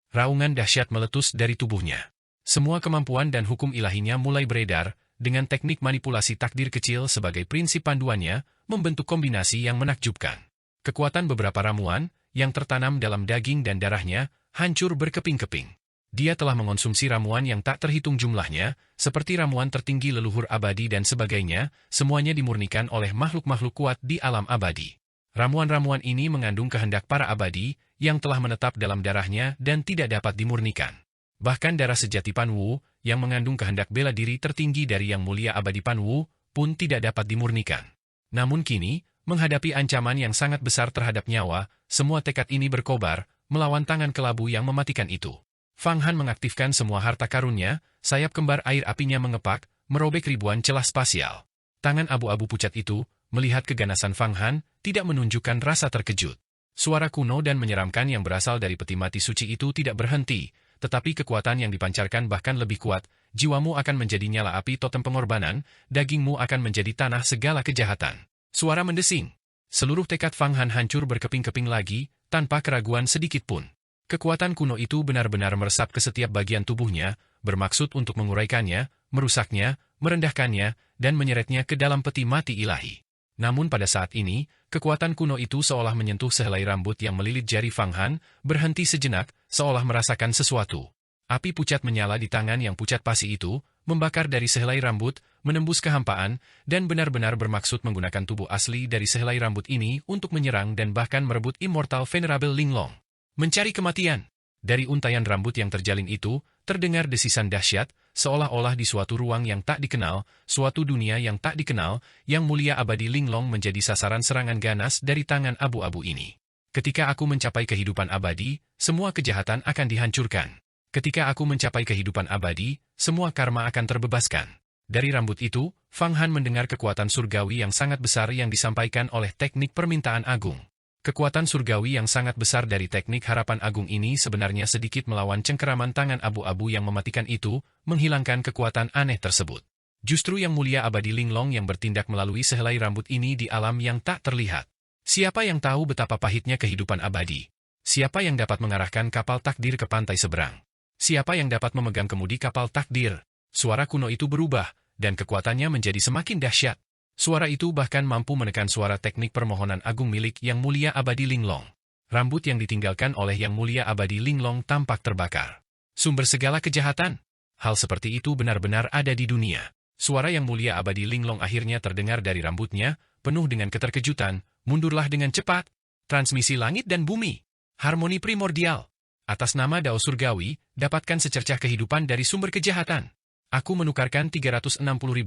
Raungan dahsyat meletus dari tubuhnya. Semua kemampuan dan hukum ilahinya mulai beredar, dengan teknik manipulasi takdir kecil sebagai prinsip panduannya, membentuk kombinasi yang menakjubkan. Kekuatan beberapa ramuan, yang tertanam dalam daging dan darahnya, hancur berkeping-keping. Dia telah mengonsumsi ramuan yang tak terhitung jumlahnya, seperti ramuan tertinggi leluhur abadi dan sebagainya, semuanya dimurnikan oleh makhluk-makhluk kuat di alam abadi. Ramuan-ramuan ini mengandung kehendak para abadi, yang telah menetap dalam darahnya dan tidak dapat dimurnikan. Bahkan darah sejati Pan Wu, yang mengandung kehendak bela diri tertinggi dari yang mulia abadi Pan Wu, pun tidak dapat dimurnikan. Namun kini, menghadapi ancaman yang sangat besar terhadap nyawa, semua tekad ini berkobar, melawan tangan kelabu yang mematikan itu. Fang Han mengaktifkan semua harta karunnya, sayap kembar air apinya mengepak, merobek ribuan celah spasial. Tangan abu-abu pucat itu, melihat keganasan Fang Han, tidak menunjukkan rasa terkejut. Suara kuno dan menyeramkan yang berasal dari peti mati suci itu tidak berhenti, tetapi kekuatan yang dipancarkan bahkan lebih kuat, jiwamu akan menjadi nyala api totem pengorbanan, dagingmu akan menjadi tanah segala kejahatan. Suara mendesing. Seluruh tekad Fang Han hancur berkeping-keping lagi, tanpa keraguan sedikit pun. Kekuatan kuno itu benar-benar meresap ke setiap bagian tubuhnya, bermaksud untuk menguraikannya, merusaknya, merendahkannya, dan menyeretnya ke dalam peti mati ilahi. Namun pada saat ini, kekuatan kuno itu seolah menyentuh sehelai rambut yang melilit jari Fang Han, berhenti sejenak, seolah merasakan sesuatu. Api pucat menyala di tangan yang pucat pasi itu, membakar dari sehelai rambut, menembus kehampaan, dan benar-benar bermaksud menggunakan tubuh asli dari sehelai rambut ini untuk menyerang dan bahkan merebut Immortal Venerable Linglong. Mencari kematian. Dari untaian rambut yang terjalin itu, terdengar desisan dahsyat, seolah-olah di suatu ruang yang tak dikenal, suatu dunia yang tak dikenal, yang mulia abadi Linglong menjadi sasaran serangan ganas dari tangan abu-abu ini. Ketika aku mencapai kehidupan abadi, semua kejahatan akan dihancurkan. Ketika aku mencapai kehidupan abadi, semua karma akan terbebaskan. Dari rambut itu, Fang Han mendengar kekuatan surgawi yang sangat besar yang disampaikan oleh teknik permintaan agung. Kekuatan surgawi yang sangat besar dari teknik harapan agung ini sebenarnya sedikit melawan cengkeraman tangan abu-abu yang mematikan itu, menghilangkan kekuatan aneh tersebut. Justru yang mulia abadi Linglong yang bertindak melalui sehelai rambut ini di alam yang tak terlihat. Siapa yang tahu betapa pahitnya kehidupan abadi? Siapa yang dapat mengarahkan kapal takdir ke pantai seberang? Siapa yang dapat memegang kemudi kapal takdir? Suara kuno itu berubah, dan kekuatannya menjadi semakin dahsyat. Suara itu bahkan mampu menekan suara teknik permohonan agung milik Yang Mulia Abadi Linglong. Rambut yang ditinggalkan oleh Yang Mulia Abadi Linglong tampak terbakar. Sumber segala kejahatan. Hal seperti itu benar-benar ada di dunia. Suara Yang Mulia Abadi Linglong akhirnya terdengar dari rambutnya, penuh dengan keterkejutan. Mundurlah dengan cepat. Transmisi langit dan bumi. Harmoni primordial. Atas nama Dao Surgawi, dapatkan secercah kehidupan dari sumber kejahatan. Aku menukarkan 360.000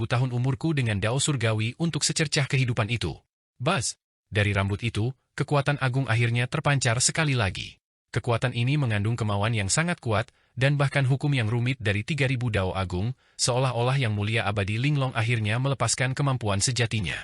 tahun umurku dengan Dao Surgawi untuk secercah kehidupan itu. Buzz! Dari rambut itu, kekuatan agung akhirnya terpancar sekali lagi. Kekuatan ini mengandung kemauan yang sangat kuat, dan bahkan hukum yang rumit dari 3.000 Dao Agung, seolah-olah Yang Mulia Abadi Linglong akhirnya melepaskan kemampuan sejatinya.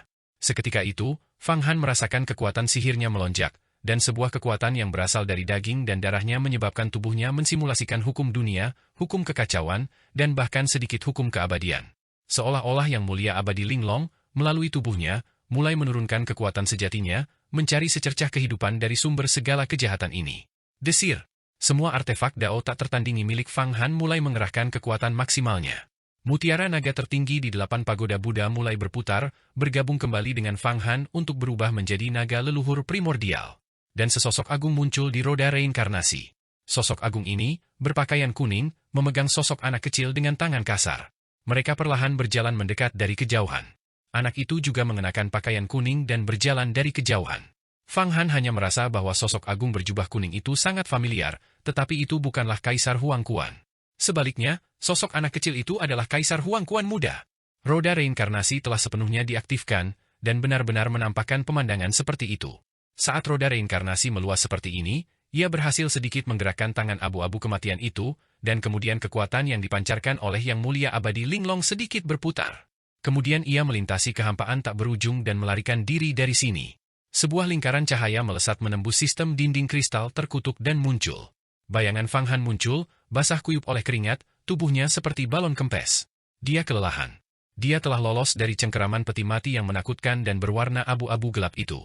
Seketika itu, Fang Han merasakan kekuatan sihirnya melonjak, dan sebuah kekuatan yang berasal dari daging dan darahnya menyebabkan tubuhnya mensimulasikan hukum dunia, hukum kekacauan, dan bahkan sedikit hukum keabadian. Seolah-olah Yang Mulia Abadi Linglong, melalui tubuhnya, mulai menurunkan kekuatan sejatinya, mencari secercah kehidupan dari sumber segala kejahatan ini. Desir. Semua artefak Dao tak tertandingi milik Fang Han mulai mengerahkan kekuatan maksimalnya. Mutiara naga tertinggi di 8 pagoda Buddha mulai berputar, bergabung kembali dengan Fang Han untuk berubah menjadi naga leluhur primordial. Dan sesosok agung muncul di roda reinkarnasi. Sosok agung ini, berpakaian kuning, memegang sosok anak kecil dengan tangan kasar. Mereka perlahan berjalan mendekat dari kejauhan. Anak itu juga mengenakan pakaian kuning dan berjalan dari kejauhan. Fang Han hanya merasa bahwa sosok agung berjubah kuning itu sangat familiar, tetapi itu bukanlah Kaisar Huang Quan. Sebaliknya, sosok anak kecil itu adalah Kaisar Huang Quan muda. Roda reinkarnasi telah sepenuhnya diaktifkan, dan benar-benar menampakkan pemandangan seperti itu. Saat roda reinkarnasi meluas seperti ini, ia berhasil sedikit menggerakkan tangan abu-abu kematian itu, dan kemudian kekuatan yang dipancarkan oleh Yang Mulia Abadi Linglong sedikit berputar. Kemudian ia melintasi kehampaan tak berujung dan melarikan diri dari sini. Sebuah lingkaran cahaya melesat menembus sistem dinding kristal terkutuk dan muncul. Bayangan Fang Han muncul, basah kuyup oleh keringat, tubuhnya seperti balon kempes. Dia kelelahan. Dia telah lolos dari cengkeraman peti mati yang menakutkan dan berwarna abu-abu gelap itu.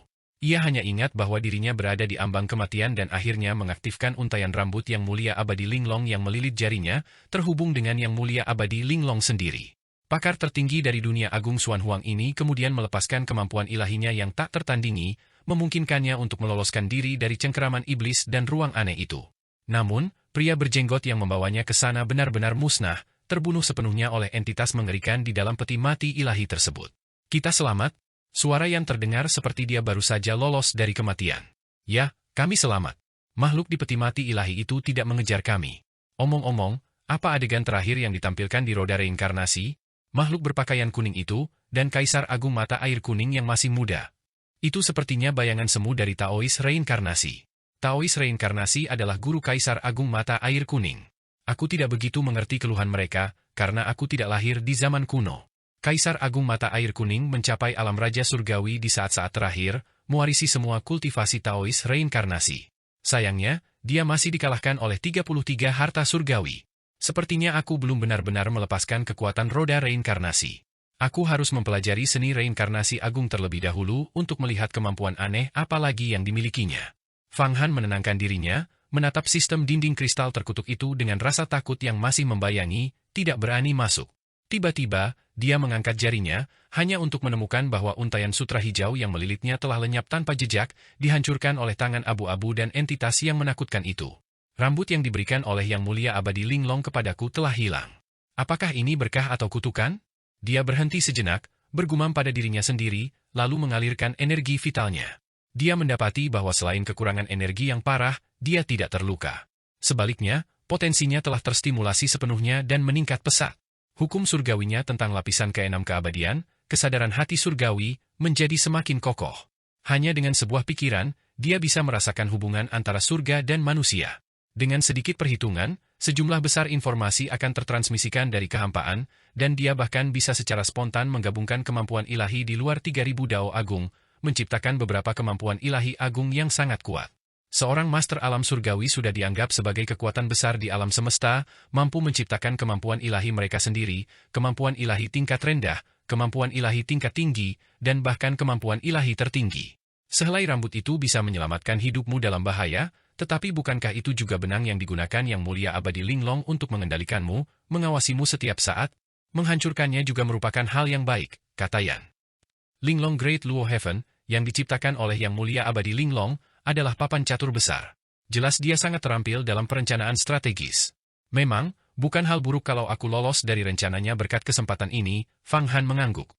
Ia hanya ingat bahwa dirinya berada di ambang kematian dan akhirnya mengaktifkan untaian rambut Yang Mulia Abadi Linglong yang melilit jarinya, terhubung dengan Yang Mulia Abadi Linglong sendiri. Pakar tertinggi dari dunia agung Xuan Huang ini kemudian melepaskan kemampuan ilahinya yang tak tertandingi, memungkinkannya untuk meloloskan diri dari cengkeraman iblis dan ruang aneh itu. Namun, pria berjenggot yang membawanya ke sana benar-benar musnah, terbunuh sepenuhnya oleh entitas mengerikan di dalam peti mati ilahi tersebut. Kita selamat? Suara yang terdengar seperti dia baru saja lolos dari kematian. Ya, kami selamat. Makhluk di peti mati ilahi itu tidak mengejar kami. Omong-omong, apa adegan terakhir yang ditampilkan di roda reinkarnasi? Makhluk berpakaian kuning itu, dan Kaisar Agung Mata Air Kuning yang masih muda. Itu sepertinya bayangan semu dari Taois reinkarnasi. Taois reinkarnasi adalah guru Kaisar Agung Mata Air Kuning. Aku tidak begitu mengerti keluhan mereka, karena aku tidak lahir di zaman kuno. Kaisar Agung Mata Air Kuning mencapai alam raja surgawi di saat-saat terakhir, mewarisi semua kultivasi Taois reinkarnasi. Sayangnya, dia masih dikalahkan oleh 33 harta surgawi. Sepertinya aku belum benar-benar melepaskan kekuatan roda reinkarnasi. Aku harus mempelajari seni reinkarnasi agung terlebih dahulu untuk melihat kemampuan aneh apalagi yang dimilikinya. Fang Han menenangkan dirinya, menatap sistem dinding kristal terkutuk itu dengan rasa takut yang masih membayangi, tidak berani masuk. Tiba-tiba, dia mengangkat jarinya, hanya untuk menemukan bahwa untaian sutra hijau yang melilitnya telah lenyap tanpa jejak, dihancurkan oleh tangan abu-abu dan entitas yang menakutkan itu. Rambut yang diberikan oleh Yang Mulia Abadi Linglong kepadaku telah hilang. Apakah ini berkah atau kutukan? Dia berhenti sejenak, bergumam pada dirinya sendiri, lalu mengalirkan energi vitalnya. Dia mendapati bahwa selain kekurangan energi yang parah, dia tidak terluka. Sebaliknya, potensinya telah terstimulasi sepenuhnya dan meningkat pesat. Hukum surgawinya tentang lapisan keenam keabadian, kesadaran hati surgawi, menjadi semakin kokoh. Hanya dengan sebuah pikiran, dia bisa merasakan hubungan antara surga dan manusia. Dengan sedikit perhitungan, sejumlah besar informasi akan tertransmisikan dari kehampaan, dan dia bahkan bisa secara spontan menggabungkan kemampuan ilahi di luar 3000 Dao Agung, menciptakan beberapa kemampuan ilahi agung yang sangat kuat. Seorang master alam surgawi sudah dianggap sebagai kekuatan besar di alam semesta, mampu menciptakan kemampuan ilahi mereka sendiri, kemampuan ilahi tingkat rendah, kemampuan ilahi tingkat tinggi, dan bahkan kemampuan ilahi tertinggi. Sehelai rambut itu bisa menyelamatkan hidupmu dalam bahaya, tetapi bukankah itu juga benang yang digunakan Yang Mulia Abadi Linglong untuk mengendalikanmu, mengawasimu setiap saat? Menghancurkannya juga merupakan hal yang baik, kata Yan. Linglong Great Luo Heaven, yang diciptakan oleh Yang Mulia Abadi Linglong, adalah papan catur besar. Jelas dia sangat terampil dalam perencanaan strategis. Memang, bukan hal buruk kalau aku lolos dari rencananya berkat kesempatan ini, Fang Han mengangguk.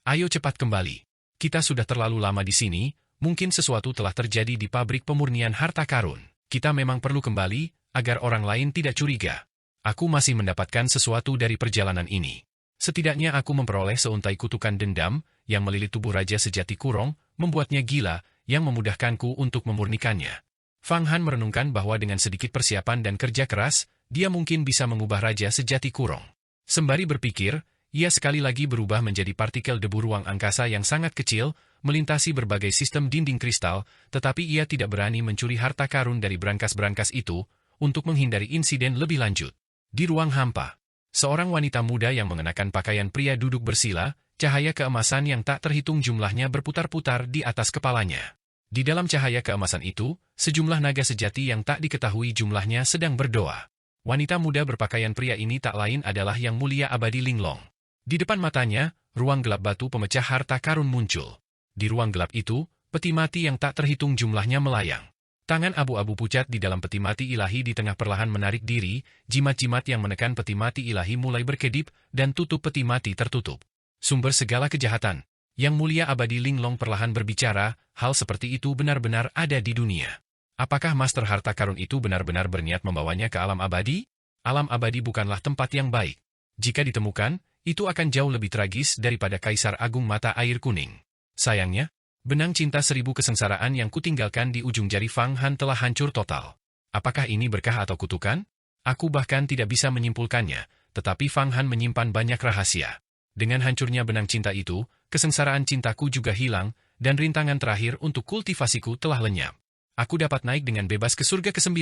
Ayo cepat kembali. Kita sudah terlalu lama di sini, mungkin sesuatu telah terjadi di pabrik pemurnian harta karun. Kita memang perlu kembali, agar orang lain tidak curiga. Aku masih mendapatkan sesuatu dari perjalanan ini. Setidaknya aku memperoleh seuntai kutukan dendam, yang melilit tubuh Raja Sejati Kurong, membuatnya gila, yang memudahkanku untuk memurnikannya. Fang Han merenungkan bahwa dengan sedikit persiapan dan kerja keras, dia mungkin bisa mengubah Raja Sejati Kurong. Sembari berpikir, ia sekali lagi berubah menjadi partikel debu ruang angkasa yang sangat kecil, melintasi berbagai sistem dinding kristal, tetapi ia tidak berani mencuri harta karun dari brankas-brankas itu, untuk menghindari insiden lebih lanjut. Di ruang hampa, seorang wanita muda yang mengenakan pakaian pria duduk bersila, cahaya keemasan yang tak terhitung jumlahnya berputar-putar di atas kepalanya. Di dalam cahaya keemasan itu, sejumlah naga sejati yang tak diketahui jumlahnya sedang berdoa. Wanita muda berpakaian pria ini tak lain adalah Yang Mulia Abadi Linglong. Di depan matanya, ruang gelap batu pemecah harta karun muncul. Di ruang gelap itu, peti mati yang tak terhitung jumlahnya melayang. Tangan abu-abu pucat di dalam peti mati ilahi di tengah perlahan menarik diri, jimat-jimat yang menekan peti mati ilahi mulai berkedip, dan tutup peti mati tertutup. Sumber segala kejahatan. Yang Mulia Abadi Linglong perlahan berbicara, hal seperti itu benar-benar ada di dunia. Apakah Master Harta Karun itu benar-benar berniat membawanya ke alam abadi? Alam abadi bukanlah tempat yang baik. Jika ditemukan, itu akan jauh lebih tragis daripada Kaisar Agung Mata Air Kuning. Sayangnya, benang cinta 1000 kesengsaraan yang kutinggalkan di ujung jari Fang Han telah hancur total. Apakah ini berkah atau kutukan? Aku bahkan tidak bisa menyimpulkannya, tetapi Fang Han menyimpan banyak rahasia. Dengan hancurnya benang cinta itu, kesengsaraan cintaku juga hilang, dan rintangan terakhir untuk kultivasiku telah lenyap. Aku dapat naik dengan bebas ke surga ke-9.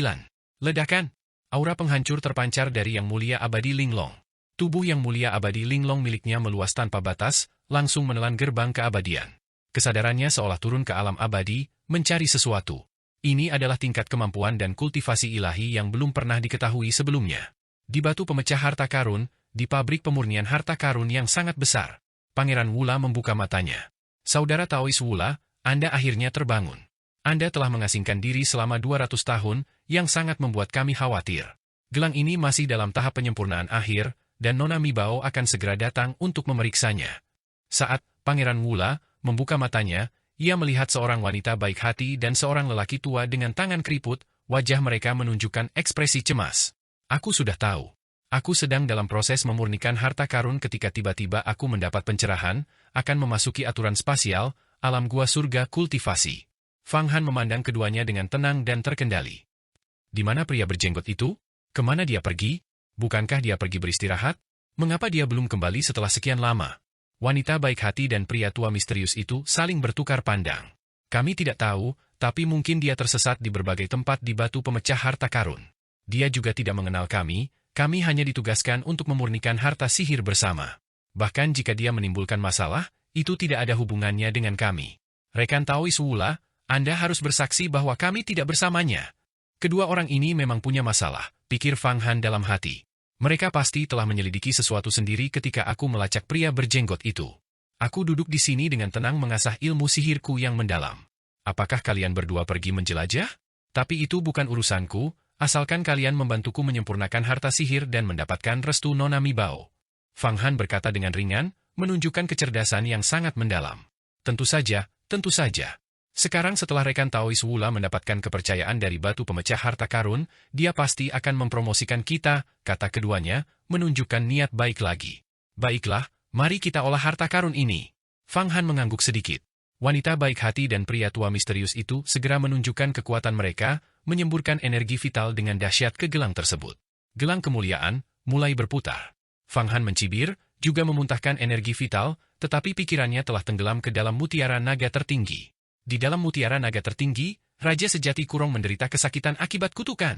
Ledakan! Aura penghancur terpancar dari Yang Mulia Abadi Linglong. Tubuh Yang Mulia Abadi Linglong miliknya meluas tanpa batas, langsung menelan gerbang keabadian. Kesadarannya seolah turun ke alam abadi, mencari sesuatu. Ini adalah tingkat kemampuan dan kultivasi ilahi yang belum pernah diketahui sebelumnya. Di batu pemecah harta karun, di pabrik pemurnian harta karun yang sangat besar, Pangeran Wula membuka matanya. Saudara Taois Wula, Anda akhirnya terbangun. Anda telah mengasingkan diri selama 200 tahun, yang sangat membuat kami khawatir. Gelang ini masih dalam tahap penyempurnaan akhir, dan Nona Mibao akan segera datang untuk memeriksanya. Saat Pangeran Wula membuka matanya, ia melihat seorang wanita baik hati dan seorang lelaki tua dengan tangan keriput, wajah mereka menunjukkan ekspresi cemas. Aku sudah tahu. Aku sedang dalam proses memurnikan harta karun ketika tiba-tiba aku mendapat pencerahan, akan memasuki aturan spasial, alam gua surga kultivasi. Fang Han memandang keduanya dengan tenang dan terkendali. Di mana pria berjenggot itu? Kemana dia pergi? Bukankah dia pergi beristirahat? Mengapa dia belum kembali setelah sekian lama? Wanita baik hati dan pria tua misterius itu saling bertukar pandang. Kami tidak tahu, tapi mungkin dia tersesat di berbagai tempat di batu pemecah harta karun. Dia juga tidak mengenal kami hanya ditugaskan untuk memurnikan harta sihir bersama. Bahkan jika dia menimbulkan masalah, itu tidak ada hubungannya dengan kami. Rekan Taois Wula, Anda harus bersaksi bahwa kami tidak bersamanya. Kedua orang ini memang punya masalah, pikir Fang Han dalam hati. Mereka pasti telah menyelidiki sesuatu sendiri ketika aku melacak pria berjenggot itu. Aku duduk di sini dengan tenang mengasah ilmu sihirku yang mendalam. Apakah kalian berdua pergi menjelajah? Tapi itu bukan urusanku, asalkan kalian membantuku menyempurnakan harta sihir dan mendapatkan restu Nona Mibao. Fang Han berkata dengan ringan, menunjukkan kecerdasan yang sangat mendalam. Tentu saja, tentu saja. Sekarang setelah rekan Taois Wula mendapatkan kepercayaan dari batu pemecah harta karun, dia pasti akan mempromosikan kita, kata keduanya, menunjukkan niat baik lagi. Baiklah, mari kita olah harta karun ini. Fang Han mengangguk sedikit. Wanita baik hati dan pria tua misterius itu segera menunjukkan kekuatan mereka, menyemburkan energi vital dengan dahsyat ke gelang tersebut. Gelang kemuliaan mulai berputar. Fang Han mencibir, juga memuntahkan energi vital, tetapi pikirannya telah tenggelam ke dalam mutiara naga tertinggi. Di dalam mutiara naga tertinggi, Raja Sejati Kurong menderita kesakitan akibat kutukan.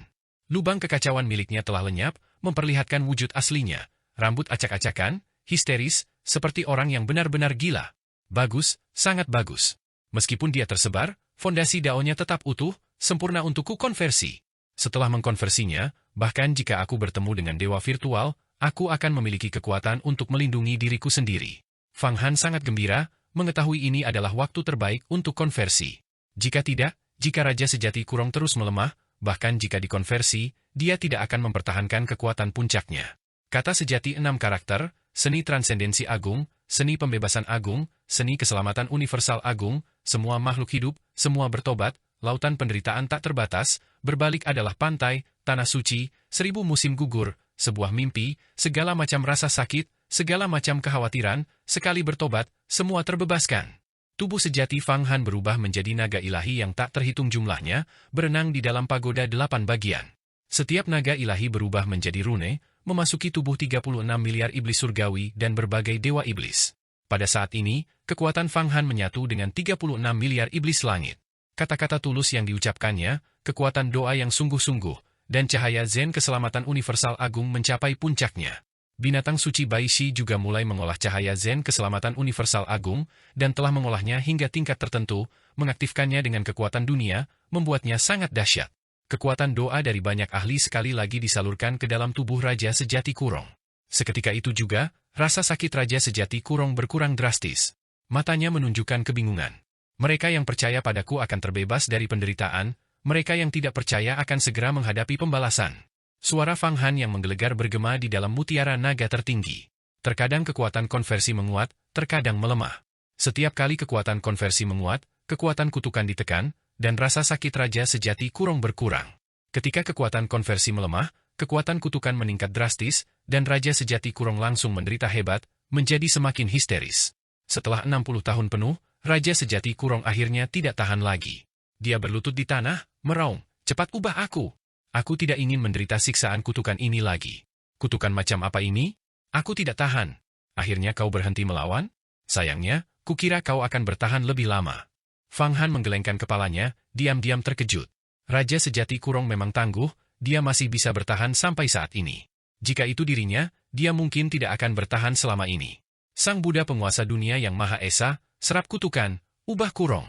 Lubang kekacauan miliknya telah lenyap, memperlihatkan wujud aslinya. Rambut acak-acakan, histeris, seperti orang yang benar-benar gila. Bagus, sangat bagus. Meskipun dia tersebar, fondasi daunnya tetap utuh, sempurna untukku konversi. Setelah mengkonversinya, bahkan jika aku bertemu dengan dewa virtual, aku akan memiliki kekuatan untuk melindungi diriku sendiri. Fang Han sangat gembira, mengetahui ini adalah waktu terbaik untuk konversi. Jika tidak, jika Raja Sejati Kurong terus melemah, bahkan jika dikonversi, dia tidak akan mempertahankan kekuatan puncaknya. Kata sejati 6 karakter, seni transendensi agung, seni pembebasan agung, seni keselamatan universal agung, semua makhluk hidup, semua bertobat, lautan penderitaan tak terbatas, berbalik adalah pantai, tanah suci, 1000 musim gugur, sebuah mimpi, segala macam rasa sakit, segala macam kekhawatiran, sekali bertobat, semua terbebaskan. Tubuh sejati Fang Han berubah menjadi naga ilahi yang tak terhitung jumlahnya, berenang di dalam pagoda 8 bagian. Setiap naga ilahi berubah menjadi rune, memasuki tubuh 36 miliar iblis surgawi dan berbagai dewa iblis. Pada saat ini, kekuatan Fang Han menyatu dengan 36 miliar iblis langit. Kata-kata tulus yang diucapkannya, kekuatan doa yang sungguh-sungguh, dan cahaya zen keselamatan universal agung mencapai puncaknya. Binatang suci Bai Shi juga mulai mengolah cahaya zen keselamatan universal agung, dan telah mengolahnya hingga tingkat tertentu, mengaktifkannya dengan kekuatan dunia, membuatnya sangat dahsyat. Kekuatan doa dari banyak ahli sekali lagi disalurkan ke dalam tubuh Raja Sejati Kurong. Seketika itu juga, rasa sakit Raja Sejati Kurong berkurang drastis. Matanya menunjukkan kebingungan. Mereka yang percaya padaku akan terbebas dari penderitaan, mereka yang tidak percaya akan segera menghadapi pembalasan. Suara Fang Han yang menggelegar bergema di dalam mutiara naga tertinggi. Terkadang kekuatan konversi menguat, terkadang melemah. Setiap kali kekuatan konversi menguat, kekuatan kutukan ditekan, dan rasa sakit Raja Sejati Kurong berkurang. Ketika kekuatan konversi melemah, kekuatan kutukan meningkat drastis, dan Raja Sejati Kurong langsung menderita hebat, menjadi semakin histeris. Setelah 60 tahun penuh, Raja Sejati Kurong akhirnya tidak tahan lagi. Dia berlutut di tanah, meraung, cepat ubah aku. Aku tidak ingin menderita siksaan kutukan ini lagi. Kutukan macam apa ini? Aku tidak tahan. Akhirnya kau berhenti melawan? Sayangnya, kukira kau akan bertahan lebih lama. Fang Han menggelengkan kepalanya, diam-diam terkejut. Raja Sejati Kurong memang tangguh, dia masih bisa bertahan sampai saat ini. Jika itu dirinya, dia mungkin tidak akan bertahan selama ini. Sang Buddha penguasa dunia yang Maha Esa, serap kutukan, ubah Kurong.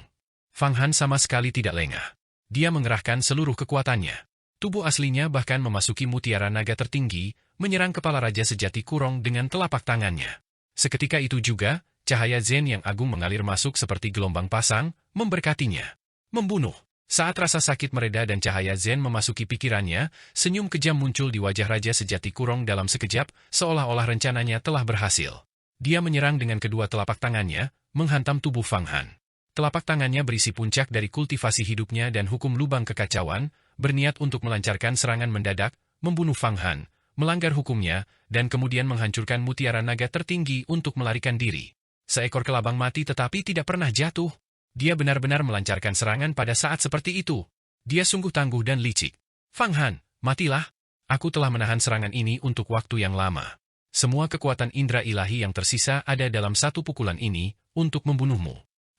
Fang Han sama sekali tidak lengah. Dia mengerahkan seluruh kekuatannya. Tubuh aslinya bahkan memasuki mutiara naga tertinggi, menyerang kepala Raja Sejati Kurong dengan telapak tangannya. Seketika itu juga, cahaya zen yang agung mengalir masuk seperti gelombang pasang, memberkatinya. Membunuh. Saat rasa sakit mereda dan cahaya zen memasuki pikirannya, senyum kejam muncul di wajah Raja Sejati Kurong dalam sekejap, seolah-olah rencananya telah berhasil. Dia menyerang dengan kedua telapak tangannya, menghantam tubuh Fang Han. Telapak tangannya berisi puncak dari kultivasi hidupnya dan hukum lubang kekacauan, berniat untuk melancarkan serangan mendadak, membunuh Fang Han, melanggar hukumnya, dan kemudian menghancurkan mutiara naga tertinggi untuk melarikan diri. Seekor kelabang mati tetapi tidak pernah jatuh. Dia benar-benar melancarkan serangan pada saat seperti itu. Dia sungguh tangguh dan licik. Fang Han, matilah. Aku telah menahan serangan ini untuk waktu yang lama. Semua kekuatan indera ilahi yang tersisa ada dalam satu pukulan ini, untuk membunuhmu.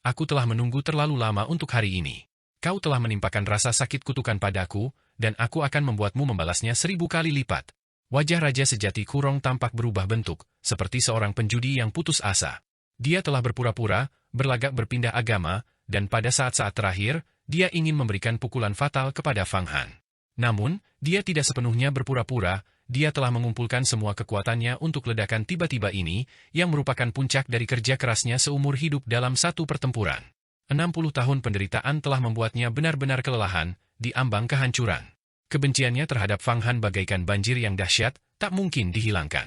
Aku telah menunggu terlalu lama untuk hari ini. Kau telah menimpakan rasa sakit kutukan padaku, dan aku akan membuatmu membalasnya 1000 kali lipat. Wajah Raja Sejati Kurong tampak berubah bentuk, seperti seorang penjudi yang putus asa. Dia telah berpura-pura, berlagak berpindah agama, dan pada saat-saat terakhir, dia ingin memberikan pukulan fatal kepada Fang Han. Namun, dia tidak sepenuhnya berpura-pura, dia telah mengumpulkan semua kekuatannya untuk ledakan tiba-tiba ini, yang merupakan puncak dari kerja kerasnya seumur hidup dalam satu pertempuran. 60 tahun penderitaan telah membuatnya benar-benar kelelahan, di ambang kehancuran. Kebenciannya terhadap Fang Han bagaikan banjir yang dahsyat, tak mungkin dihilangkan.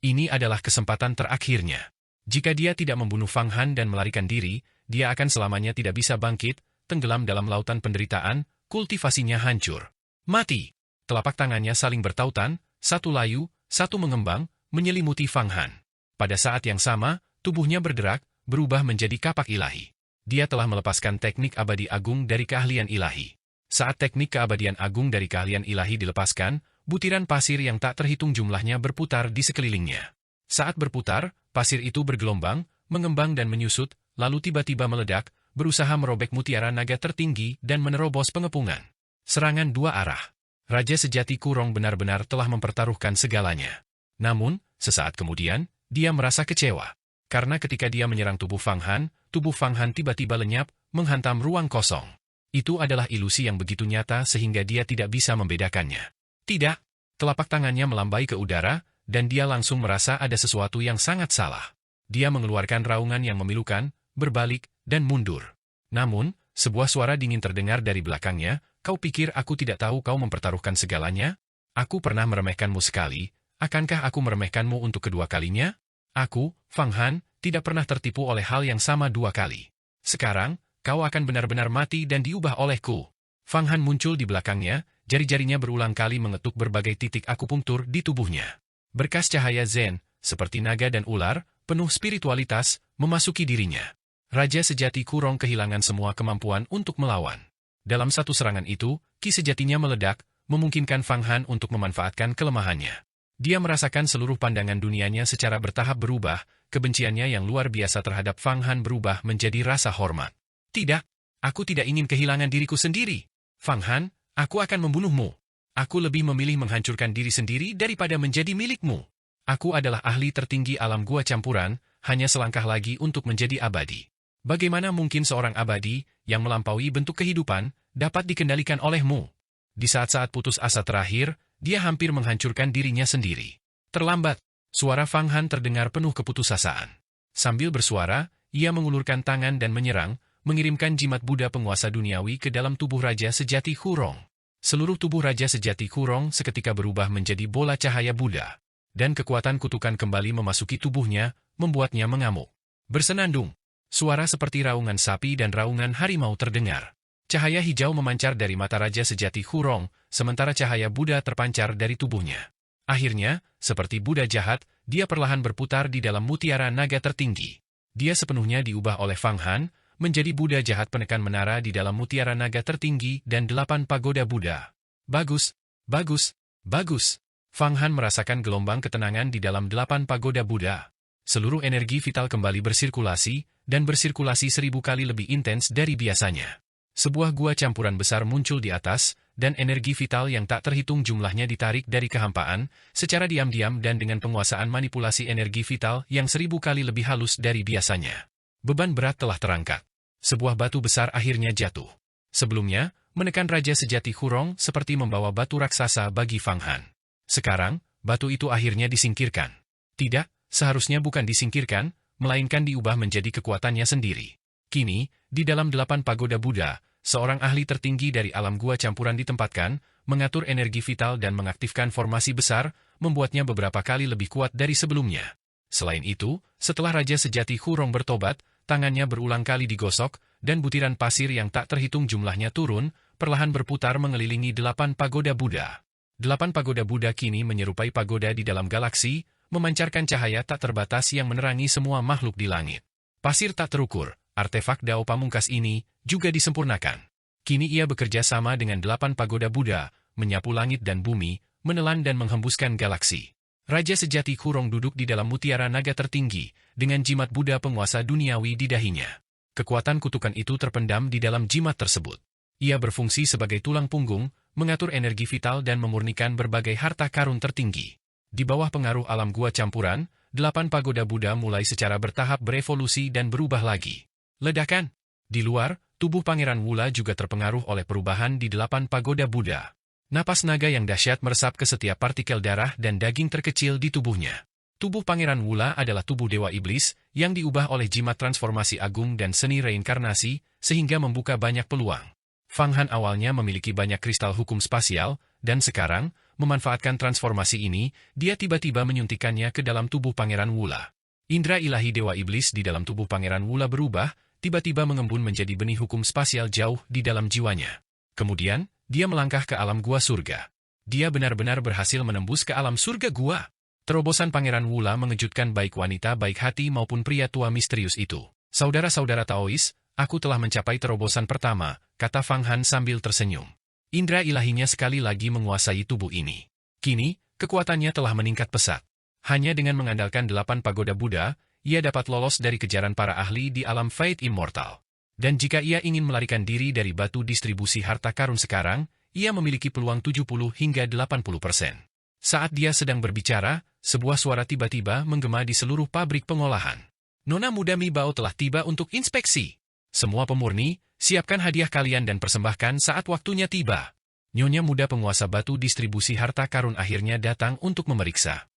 Ini adalah kesempatan terakhirnya. Jika dia tidak membunuh Fang Han dan melarikan diri, dia akan selamanya tidak bisa bangkit, tenggelam dalam lautan penderitaan, kultivasinya hancur. Mati! Telapak tangannya saling bertautan, satu layu, satu mengembang, menyelimuti Fang Han. Pada saat yang sama, tubuhnya bergerak, berubah menjadi kapak ilahi. Dia telah melepaskan teknik abadi agung dari keahlian ilahi. Saat teknik keabadian agung dari keahlian ilahi dilepaskan, butiran pasir yang tak terhitung jumlahnya berputar di sekelilingnya. Saat berputar, pasir itu bergelombang, mengembang dan menyusut, lalu tiba-tiba meledak, berusaha merobek mutiara naga tertinggi dan menerobos pengepungan. Serangan dua arah. Raja sejati Kurong benar-benar telah mempertaruhkan segalanya. Namun, sesaat kemudian, dia merasa kecewa. Karena ketika dia menyerang tubuh Fang Han tiba-tiba lenyap, menghantam ruang kosong. Itu adalah ilusi yang begitu nyata sehingga dia tidak bisa membedakannya. Tidak, telapak tangannya melambai ke udara, dan dia langsung merasa ada sesuatu yang sangat salah. Dia mengeluarkan raungan yang memilukan, berbalik, dan mundur. Namun, sebuah suara dingin terdengar dari belakangnya, "Kau pikir aku tidak tahu kau mempertaruhkan segalanya? Aku pernah meremehkanmu sekali, akankah aku meremehkanmu untuk kedua kalinya? Aku, Fang Han, tidak pernah tertipu oleh hal yang sama dua kali. Sekarang, kau akan benar-benar mati dan diubah olehku." Fang Han muncul di belakangnya, jari-jarinya berulang kali mengetuk berbagai titik akupunktur di tubuhnya. Berkas cahaya Zen, seperti naga dan ular, penuh spiritualitas, memasuki dirinya. Raja sejati Kurong kehilangan semua kemampuan untuk melawan. Dalam satu serangan itu, ki sejatinya meledak, memungkinkan Fang Han untuk memanfaatkan kelemahannya. Dia merasakan seluruh pandangan dunianya secara bertahap berubah, kebenciannya yang luar biasa terhadap Fang Han berubah menjadi rasa hormat. "Tidak, aku tidak ingin kehilangan diriku sendiri. Fang Han, aku akan membunuhmu. Aku lebih memilih menghancurkan diri sendiri daripada menjadi milikmu. Aku adalah ahli tertinggi alam gua campuran, hanya selangkah lagi untuk menjadi abadi. Bagaimana mungkin seorang abadi, yang melampaui bentuk kehidupan, dapat dikendalikan olehmu?" Di saat-saat putus asa terakhir, dia hampir menghancurkan dirinya sendiri. Terlambat, suara Fang Han terdengar penuh keputusasaan. Sambil bersuara, ia mengulurkan tangan dan menyerang, mengirimkan jimat Buddha penguasa duniawi ke dalam tubuh Raja Sejati Kurong. Seluruh tubuh Raja Sejati Kurong seketika berubah menjadi bola cahaya Buddha. Dan kekuatan kutukan kembali memasuki tubuhnya, membuatnya mengamuk. Bersenandung, suara seperti raungan sapi dan raungan harimau terdengar. Cahaya hijau memancar dari mata Raja Sejati Kurong, sementara cahaya Buddha terpancar dari tubuhnya. Akhirnya, seperti Buddha jahat, dia perlahan berputar di dalam mutiara naga tertinggi. Dia sepenuhnya diubah oleh Fang Han, menjadi Buddha jahat penekan menara di dalam mutiara naga tertinggi dan 8 pagoda Buddha. Bagus, bagus, bagus. Fang Han merasakan gelombang ketenangan di dalam 8 pagoda Buddha. Seluruh energi vital kembali bersirkulasi, dan bersirkulasi 1000 kali lebih intens dari biasanya. Sebuah gua campuran besar muncul di atas, dan energi vital yang tak terhitung jumlahnya ditarik dari kehampaan, secara diam-diam dan dengan penguasaan manipulasi energi vital yang 1000 kali lebih halus dari biasanya. Beban berat telah terangkat. Sebuah batu besar akhirnya jatuh. Sebelumnya, menekan Raja Sejati Kurong seperti membawa batu raksasa bagi Fang Han. Sekarang, batu itu akhirnya disingkirkan. Tidak, seharusnya bukan disingkirkan, melainkan diubah menjadi kekuatannya sendiri. Kini, di dalam 8 pagoda Buddha, seorang ahli tertinggi dari alam gua campuran ditempatkan, mengatur energi vital dan mengaktifkan formasi besar, membuatnya beberapa kali lebih kuat dari sebelumnya. Selain itu, setelah Raja Sejati Kurong bertobat, tangannya berulang kali digosok, dan butiran pasir yang tak terhitung jumlahnya turun, perlahan berputar mengelilingi 8 pagoda Buddha. 8 pagoda Buddha kini menyerupai pagoda di dalam galaksi, memancarkan cahaya tak terbatas yang menerangi semua makhluk di langit. Pasir tak terukur. Artefak Dao Pamungkas ini juga disempurnakan. Kini ia bekerja sama dengan 8 pagoda Buddha, menyapu langit dan bumi, menelan dan menghembuskan galaksi. Raja Sejati Kurong duduk di dalam mutiara naga tertinggi, dengan jimat Buddha penguasa duniawi di dahinya. Kekuatan kutukan itu terpendam di dalam jimat tersebut. Ia berfungsi sebagai tulang punggung, mengatur energi vital dan memurnikan berbagai harta karun tertinggi. Di bawah pengaruh alam gua campuran, 8 pagoda Buddha mulai secara bertahap berevolusi dan berubah lagi. Ledakan. Di luar, tubuh Pangeran Wula juga terpengaruh oleh perubahan di 8 pagoda Buddha. Napas naga yang dahsyat meresap ke setiap partikel darah dan daging terkecil di tubuhnya. Tubuh Pangeran Wula adalah tubuh Dewa Iblis, yang diubah oleh jimat transformasi agung dan seni reinkarnasi, sehingga membuka banyak peluang. Fang Han awalnya memiliki banyak kristal hukum spasial, dan sekarang, memanfaatkan transformasi ini, dia tiba-tiba menyuntikkannya ke dalam tubuh Pangeran Wula. Indra ilahi Dewa Iblis di dalam tubuh Pangeran Wula berubah, tiba-tiba mengembun menjadi benih hukum spasial jauh di dalam jiwanya. Kemudian, dia melangkah ke alam gua surga. Dia benar-benar berhasil menembus ke alam surga gua. Terobosan Pangeran Wula mengejutkan baik wanita baik hati maupun pria tua misterius itu. Saudara-saudara Taois, aku telah mencapai terobosan pertama, kata Fang Han sambil tersenyum. Indra ilahinya sekali lagi menguasai tubuh ini. Kini, kekuatannya telah meningkat pesat. Hanya dengan mengandalkan 8 pagoda Buddha, ia dapat lolos dari kejaran para ahli di alam Fate Immortal. Dan jika ia ingin melarikan diri dari batu distribusi harta karun sekarang, ia memiliki peluang 70 hingga 80%. Saat dia sedang berbicara, sebuah suara tiba-tiba menggema di seluruh pabrik pengolahan. Nona muda Mi Bao telah tiba untuk inspeksi. Semua pemurni, siapkan hadiah kalian dan persembahkan saat waktunya tiba. Nyonya muda penguasa batu distribusi harta karun akhirnya datang untuk memeriksa.